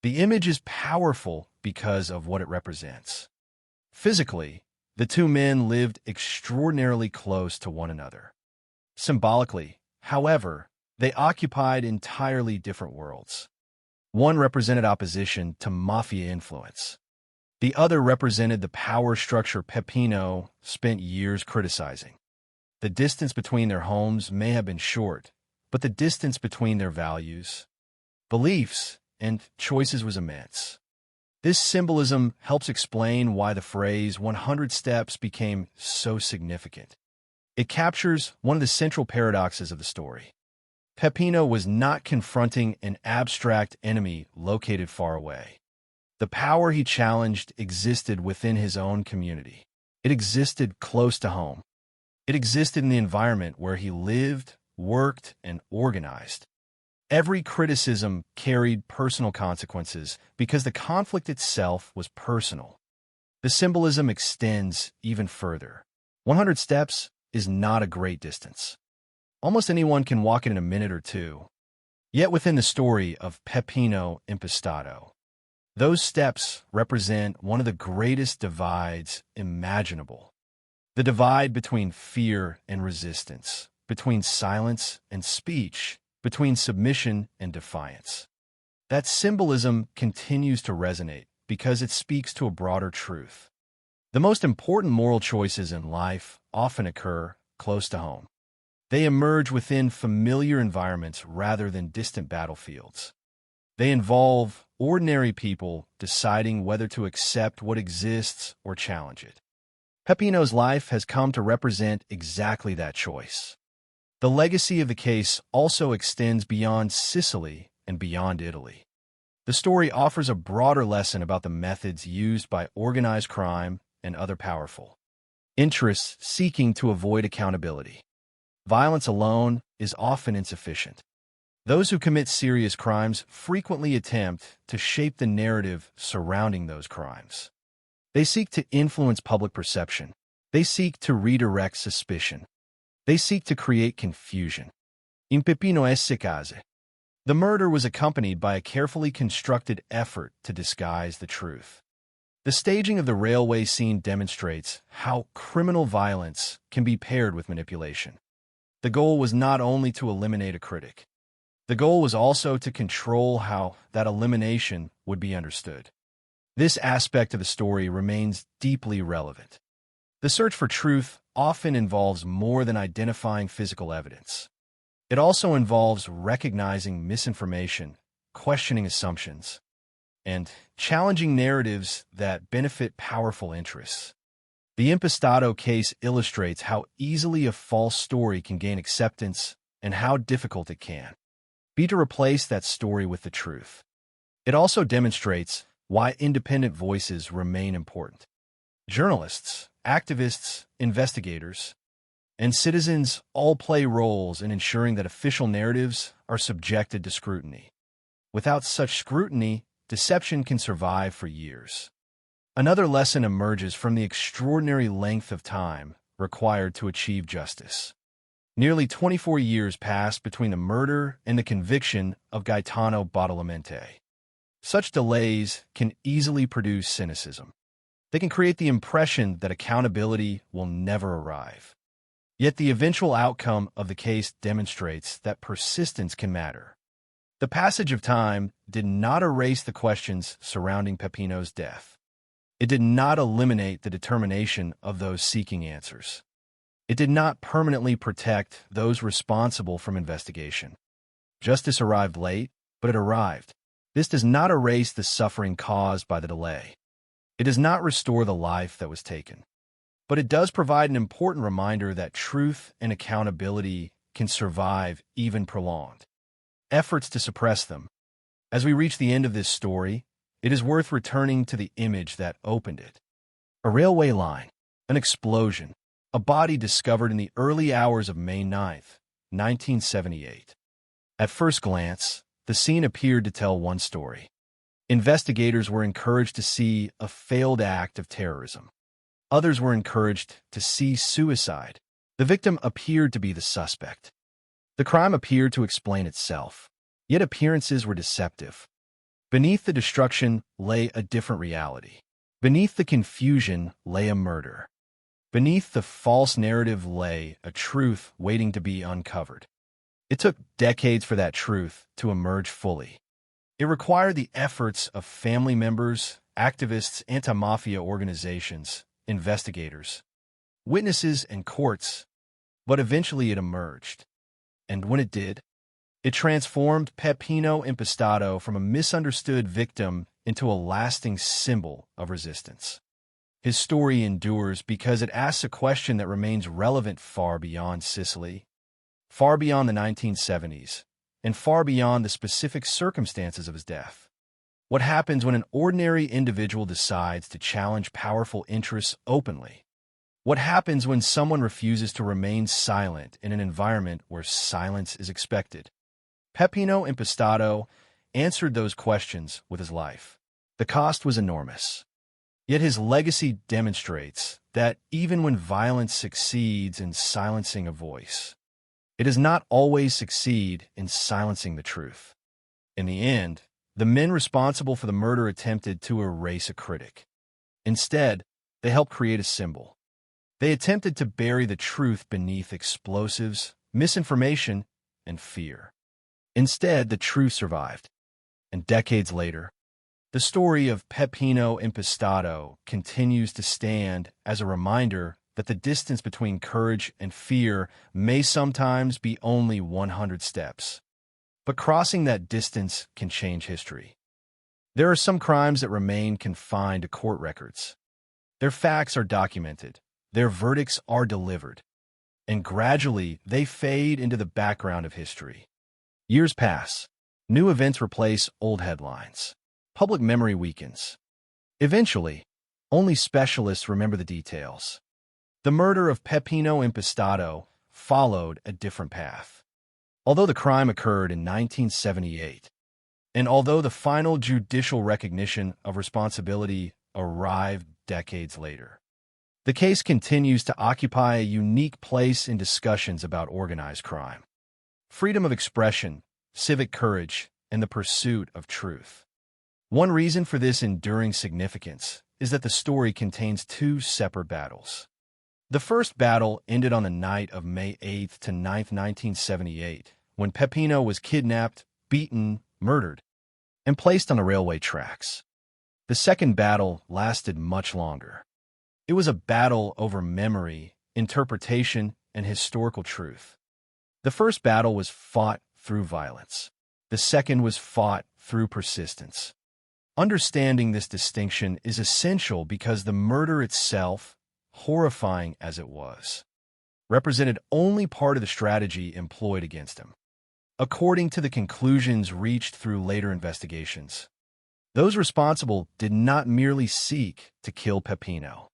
The image is powerful because of what it represents. Physically, the two men lived extraordinarily close to one another. Symbolically, however, they occupied entirely different worlds. One represented opposition to mafia influence. The other represented the power structure Peppino spent years criticizing. The distance between their homes may have been short, but the distance between their values, beliefs, and choices was immense. This symbolism helps explain why the phrase 100 steps became so significant. It captures one of the central paradoxes of the story. Peppino was not confronting an abstract enemy located far away. The power he challenged existed within his own community. It existed close to home. It existed in the environment where he lived, worked, and organized. Every criticism carried personal consequences because the conflict itself was personal. The symbolism extends even further. 100 steps is not a great distance. Almost anyone can walk it in a minute or two. Yet within the story of Peppino Impastato, Those steps represent one of the greatest divides imaginable. The divide between fear and resistance, between silence and speech, between submission and defiance. That symbolism continues to resonate because it speaks to a broader truth. The most important moral choices in life often occur close to home. They emerge within familiar environments rather than distant battlefields. They involve ordinary people deciding whether to accept what exists or challenge it. Peppino's life has come to represent exactly that choice. The legacy of the case also extends beyond Sicily and beyond Italy. The story offers a broader lesson about the methods used by organized crime and other powerful interests seeking to avoid accountability. Violence alone is often insufficient. Those who commit serious crimes frequently attempt to shape the narrative surrounding those crimes. They seek to influence public perception. They seek to redirect suspicion. They seek to create confusion. In Peppino S. case, the murder was accompanied by a carefully constructed effort to disguise the truth. The staging of the railway scene demonstrates how criminal violence can be paired with manipulation. The goal was not only to eliminate a critic. The goal was also to control how that elimination would be understood. This aspect of the story remains deeply relevant. The search for truth often involves more than identifying physical evidence. It also involves recognizing misinformation, questioning assumptions, and challenging narratives that benefit powerful interests. The Impastato case illustrates how easily a false story can gain acceptance and how difficult it can be to replace that story with the truth. It also demonstrates why independent voices remain important. Journalists, activists, investigators, and citizens all play roles in ensuring that official narratives are subjected to scrutiny. Without such scrutiny, deception can survive for years. Another lesson emerges from the extraordinary length of time required to achieve justice. Nearly 24 years passed between the murder and the conviction of Gaetano Badalamenti. Such delays can easily produce cynicism. They can create the impression that accountability will never arrive. Yet the eventual outcome of the case demonstrates that persistence can matter. The passage of time did not erase the questions surrounding Peppino's death. It did not eliminate the determination of those seeking answers. It did not permanently protect those responsible from investigation. Justice arrived late, but it arrived. This does not erase the suffering caused by the delay. It does not restore the life that was taken. But it does provide an important reminder that truth and accountability can survive even prolonged efforts to suppress them. As we reach the end of this story, it is worth returning to the image that opened it. A railway line, an explosion, a body discovered in the early hours of May 9th, 1978. At first glance, the scene appeared to tell one story. Investigators were encouraged to see a failed act of terrorism. Others were encouraged to see suicide. The victim appeared to be the suspect. The crime appeared to explain itself, yet appearances were deceptive. Beneath the destruction lay a different reality. Beneath the confusion lay a murder. Beneath the false narrative lay a truth waiting to be uncovered. It took decades for that truth to emerge fully. It required the efforts of family members, activists, anti-mafia organizations, investigators, witnesses, and courts, but eventually it emerged. And when it did, it transformed Peppino Impastato from a misunderstood victim into a lasting symbol of resistance. His story endures because it asks a question that remains relevant far beyond Sicily, far beyond the 1970s, and far beyond the specific circumstances of his death. What happens when an ordinary individual decides to challenge powerful interests openly? What happens when someone refuses to remain silent in an environment where silence is expected? Peppino Impastato answered those questions with his life. The cost was enormous. Yet his legacy demonstrates that even when violence succeeds in silencing a voice, it does not always succeed in silencing the truth. In the end, The men responsible for the murder attempted to erase a critic. Instead, they helped create a symbol. They attempted to bury the truth beneath explosives, misinformation, and fear. Instead, the truth survived. And decades later, the story of Peppino Impastato continues to stand as a reminder that the distance between courage and fear may sometimes be only 100 steps. But crossing that distance can change history. There are some crimes that remain confined to court records. Their facts are documented, their verdicts are delivered, and gradually they fade into the background of history. Years pass. New events replace old headlines. Public memory weakens. Eventually, only specialists remember the details. The murder of Peppino Impastato followed a different path. Although the crime occurred in 1978, and although the final judicial recognition of responsibility arrived decades later, the case continues to occupy a unique place in discussions about organized crime. Freedom of expression, civic courage, and the pursuit of truth. One reason for this enduring significance is that the story contains two separate battles. The first battle ended on the night of May 8th to 9th, 1978, when Peppino was kidnapped, beaten, murdered, and placed on the railway tracks. The second battle lasted much longer. It was a battle over memory, interpretation, and historical truth. The first battle was fought through violence. The second was fought through persistence. Understanding this distinction is essential because the murder itself, horrifying as it was, represented only part of the strategy employed against him. According to the conclusions reached through later investigations, those responsible did not merely seek to kill Peppino.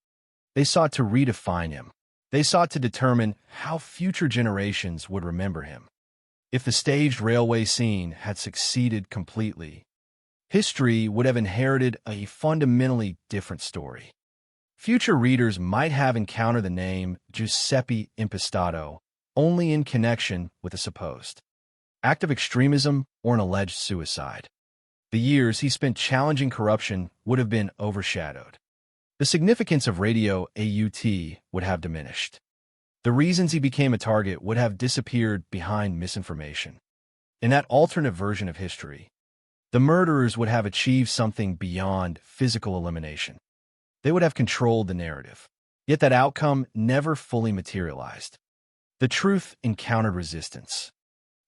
They sought to redefine him. They sought to determine how future generations would remember him. If the staged railway scene had succeeded completely, history would have inherited a fundamentally different story. Future readers might have encountered the name Giuseppe Impastato only in connection with a supposed act of extremism or an alleged suicide. The years he spent challenging corruption would have been overshadowed. The significance of Radio AUT would have diminished. The reasons he became a target would have disappeared behind misinformation. In that alternate version of history, the murderers would have achieved something beyond physical elimination. They would have controlled the narrative. Yet that outcome never fully materialized. The truth encountered resistance.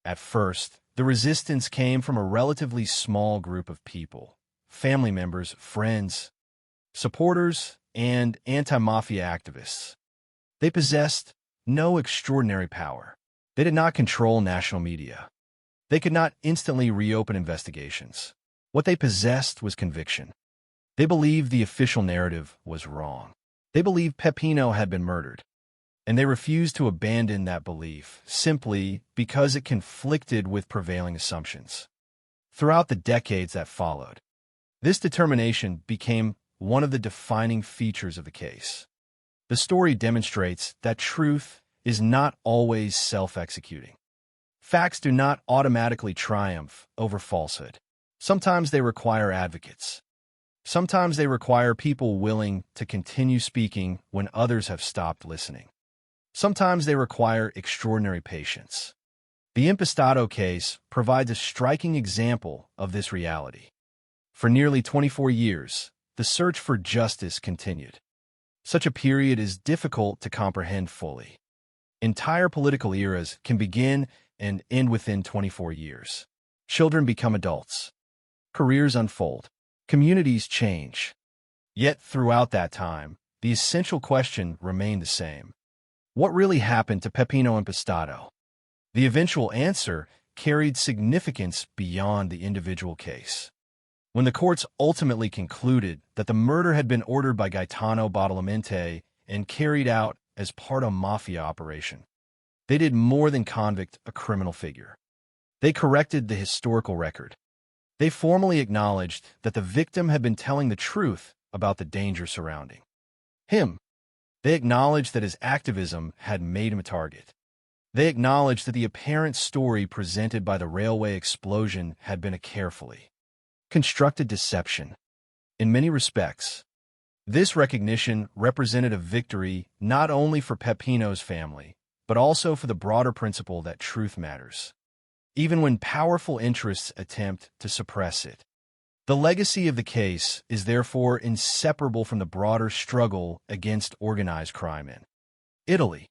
At first, the resistance came from a relatively small group of people, family members, friends, supporters, and anti-mafia activists. They possessed no extraordinary power. They did not control national media. They could not instantly reopen investigations. What they possessed was conviction. They believed the official narrative was wrong. They believed Peppino had been murdered, and they refused to abandon that belief simply because it conflicted with prevailing assumptions. Throughout the decades that followed, this determination became one of the defining features of the case. The story demonstrates that truth is not always self-executing. Facts do not automatically triumph over falsehood. Sometimes they require advocates. Sometimes they require people willing to continue speaking when others have stopped listening. Sometimes they require extraordinary patience. The Impastato case provides a striking example of this reality. For nearly 24 years, the search for justice continued. Such a period is difficult to comprehend fully. Entire political eras can begin and end within 24 years. Children become adults. Careers unfold. Communities change. Yet throughout that time, the essential question remained the same. What really happened to Peppino Impastato? The eventual answer carried significance beyond the individual case. When the courts ultimately concluded that the murder had been ordered by Gaetano Badalamenti and carried out as part of a mafia operation, they did more than convict a criminal figure. They corrected the historical record. They formally acknowledged that the victim had been telling the truth about the danger surrounding him. They acknowledged that his activism had made him a target. They acknowledged that the apparent story presented by the railway explosion had been a carefully constructed deception. In many respects, this recognition represented a victory not only for Peppino's family, but also for the broader principle that truth matters, even when powerful interests attempt to suppress it. The legacy of the case is therefore inseparable from the broader struggle against organized crime in Italy.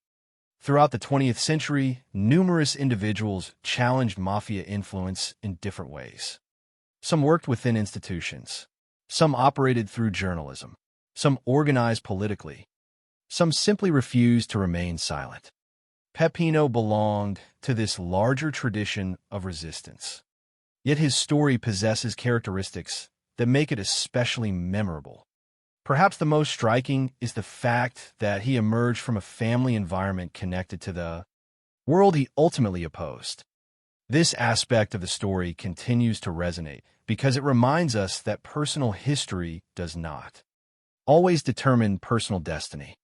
Throughout the 20th century, numerous individuals challenged mafia influence in different ways. Some worked within institutions. Some operated through journalism. Some organized politically. Some simply refused to remain silent. Peppino belonged to this larger tradition of resistance. Yet his story possesses characteristics that make it especially memorable. Perhaps the most striking is the fact that he emerged from a family environment connected to the world he ultimately opposed. This aspect of the story continues to resonate because it reminds us that personal history does not always determine personal destiny.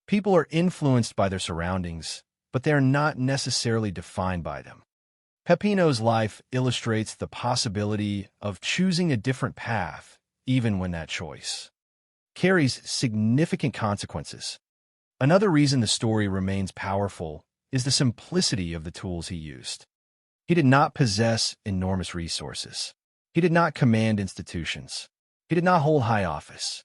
People are influenced by their surroundings, but they are not necessarily defined by them. Peppino's life illustrates the possibility of choosing a different path, even when that choice carries significant consequences. Another reason the story remains powerful is the simplicity of the tools he used. He did not possess enormous resources. He did not command institutions. He did not hold high office.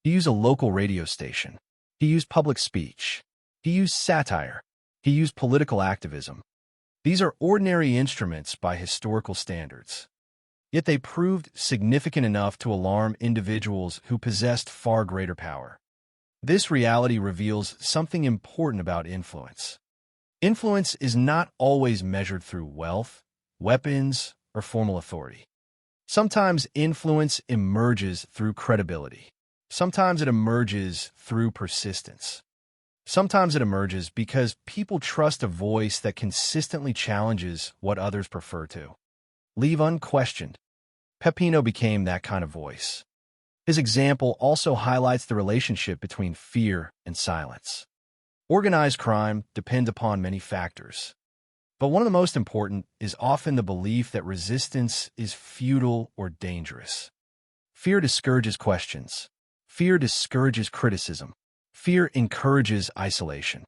He used a local radio station. He used public speech. He used satire. He used political activism. These are ordinary instruments by historical standards. Yet they proved significant enough to alarm individuals who possessed far greater power. This reality reveals something important about influence. Influence is not always measured through wealth, weapons, or formal authority. Sometimes influence emerges through credibility. Sometimes it emerges through persistence. Sometimes it emerges because people trust a voice that consistently challenges what others prefer to leave unquestioned. Peppino became that kind of voice. His example also highlights the relationship between fear and silence. Organized crime depends upon many factors, but one of the most important is often the belief that resistance is futile or dangerous. Fear discourages questions. Fear discourages criticism. Fear encourages isolation.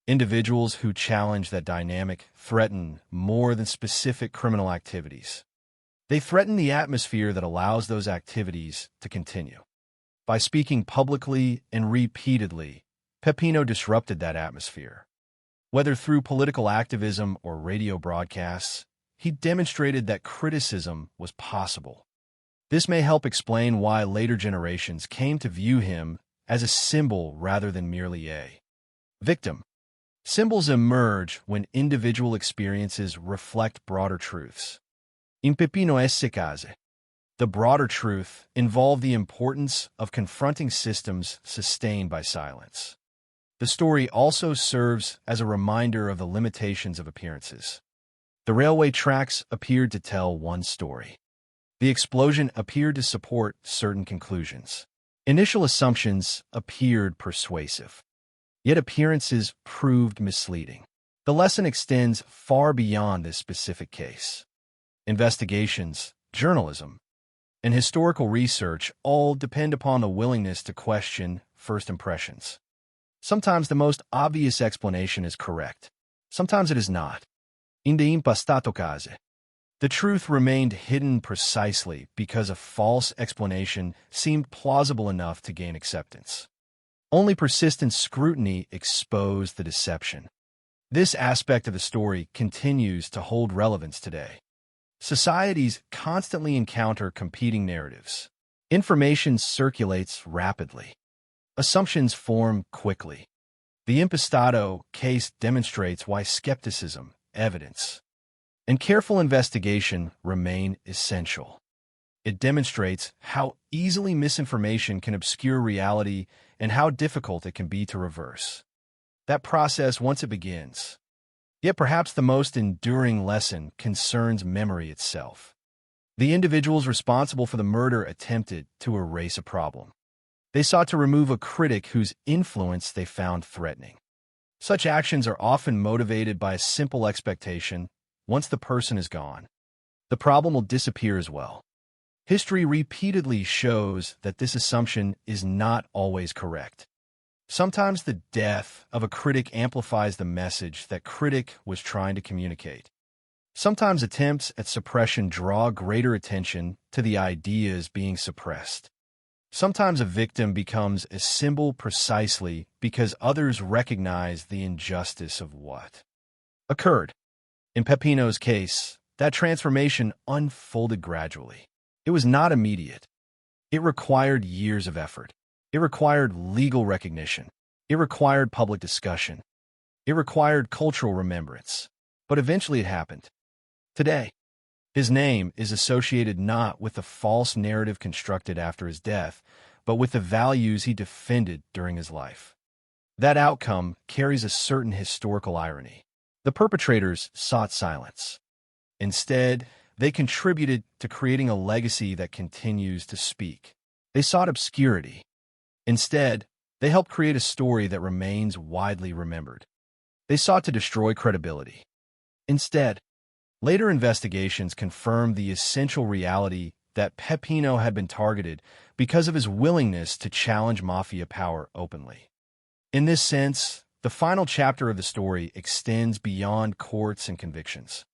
Individuals who challenge that dynamic threaten more than specific criminal activities. They threaten the atmosphere that allows those activities to continue. By speaking publicly and repeatedly, Peppino disrupted that atmosphere. Whether through political activism or radio broadcasts, he demonstrated that criticism was possible. This may help explain why later generations came to view him as a symbol rather than merely a victim. Symbols emerge when individual experiences reflect broader truths. In Peppino esse case, the broader truth involved the importance of confronting systems sustained by silence. The story also serves as a reminder of the limitations of appearances. The railway tracks appeared to tell one story. The explosion appeared to support certain conclusions. Initial assumptions appeared persuasive. Yet appearances proved misleading. The lesson extends far beyond this specific case. Investigations, journalism, and historical research all depend upon the willingness to question first impressions. Sometimes the most obvious explanation is correct. Sometimes it is not. In the impastato case, the truth remained hidden precisely because a false explanation seemed plausible enough to gain acceptance. Only persistent scrutiny exposed the deception. This aspect of the story continues to hold relevance today. Societies constantly encounter competing narratives. Information circulates rapidly. Assumptions form quickly. The Impastato case demonstrates why skepticism, evidence, and careful investigation remain essential. It demonstrates how easily misinformation can obscure reality and how difficult it can be to reverse that process once it begins. Yet perhaps the most enduring lesson concerns memory itself. The individuals responsible for the murder attempted to erase a problem. They sought to remove a critic whose influence they found threatening. Such actions are often motivated by a simple expectation: once the person is gone, the problem will disappear as well. History repeatedly shows that this assumption is not always correct. Sometimes the death of a critic amplifies the message that critic was trying to communicate. Sometimes attempts at suppression draw greater attention to the ideas being suppressed. Sometimes a victim becomes a symbol precisely because others recognize the injustice of what occurred. In Peppino's case, that transformation unfolded gradually. It was not immediate. It required years of effort. It required legal recognition. It required public discussion. It required cultural remembrance. But eventually it happened. Today, his name is associated not with the false narrative constructed after his death, but with the values he defended during his life. That outcome carries a certain historical irony. The perpetrators sought silence. Instead, they contributed to creating a legacy that continues to speak. They sought obscurity. Instead, they helped create a story that remains widely remembered. They sought to destroy credibility. Instead, later investigations confirmed the essential reality that Peppino had been targeted because of his willingness to challenge mafia power openly. In this sense, the final chapter of the story extends beyond courts and convictions.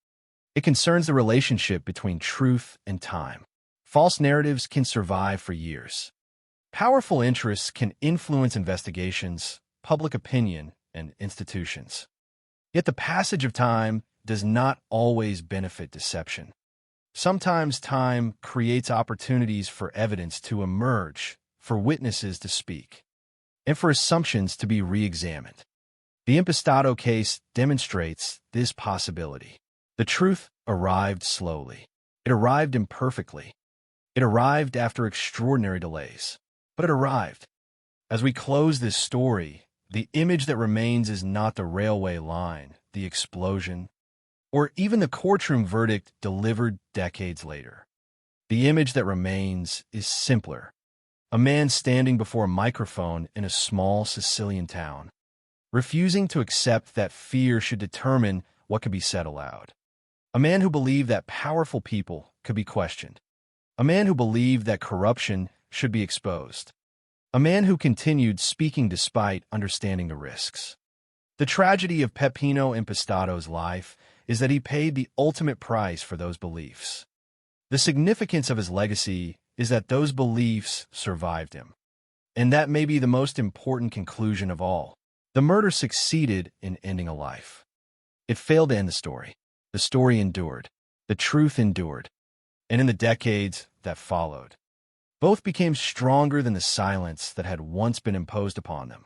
It concerns the relationship between truth and time. False narratives can survive for years. Powerful interests can influence investigations, public opinion, and institutions. Yet the passage of time does not always benefit deception. Sometimes time creates opportunities for evidence to emerge, for witnesses to speak, and for assumptions to be re-examined. The Impastato case demonstrates this possibility. The truth arrived slowly. It arrived imperfectly. It arrived after extraordinary delays. But it arrived. As we close this story, the image that remains is not the railway line, the explosion, or even the courtroom verdict delivered decades later. The image that remains is simpler. A man standing before a microphone in a small Sicilian town, refusing to accept that fear should determine what could be said aloud. A man who believed that powerful people could be questioned. A man who believed that corruption should be exposed. A man who continued speaking despite understanding the risks. The tragedy of Peppino Impastato's life is that he paid the ultimate price for those beliefs. The significance of his legacy is that those beliefs survived him. And that may be the most important conclusion of all. The murder succeeded in ending a life. It failed to end the story. The story endured. The truth endured. And in the decades that followed, both became stronger than the silence that had once been imposed upon them.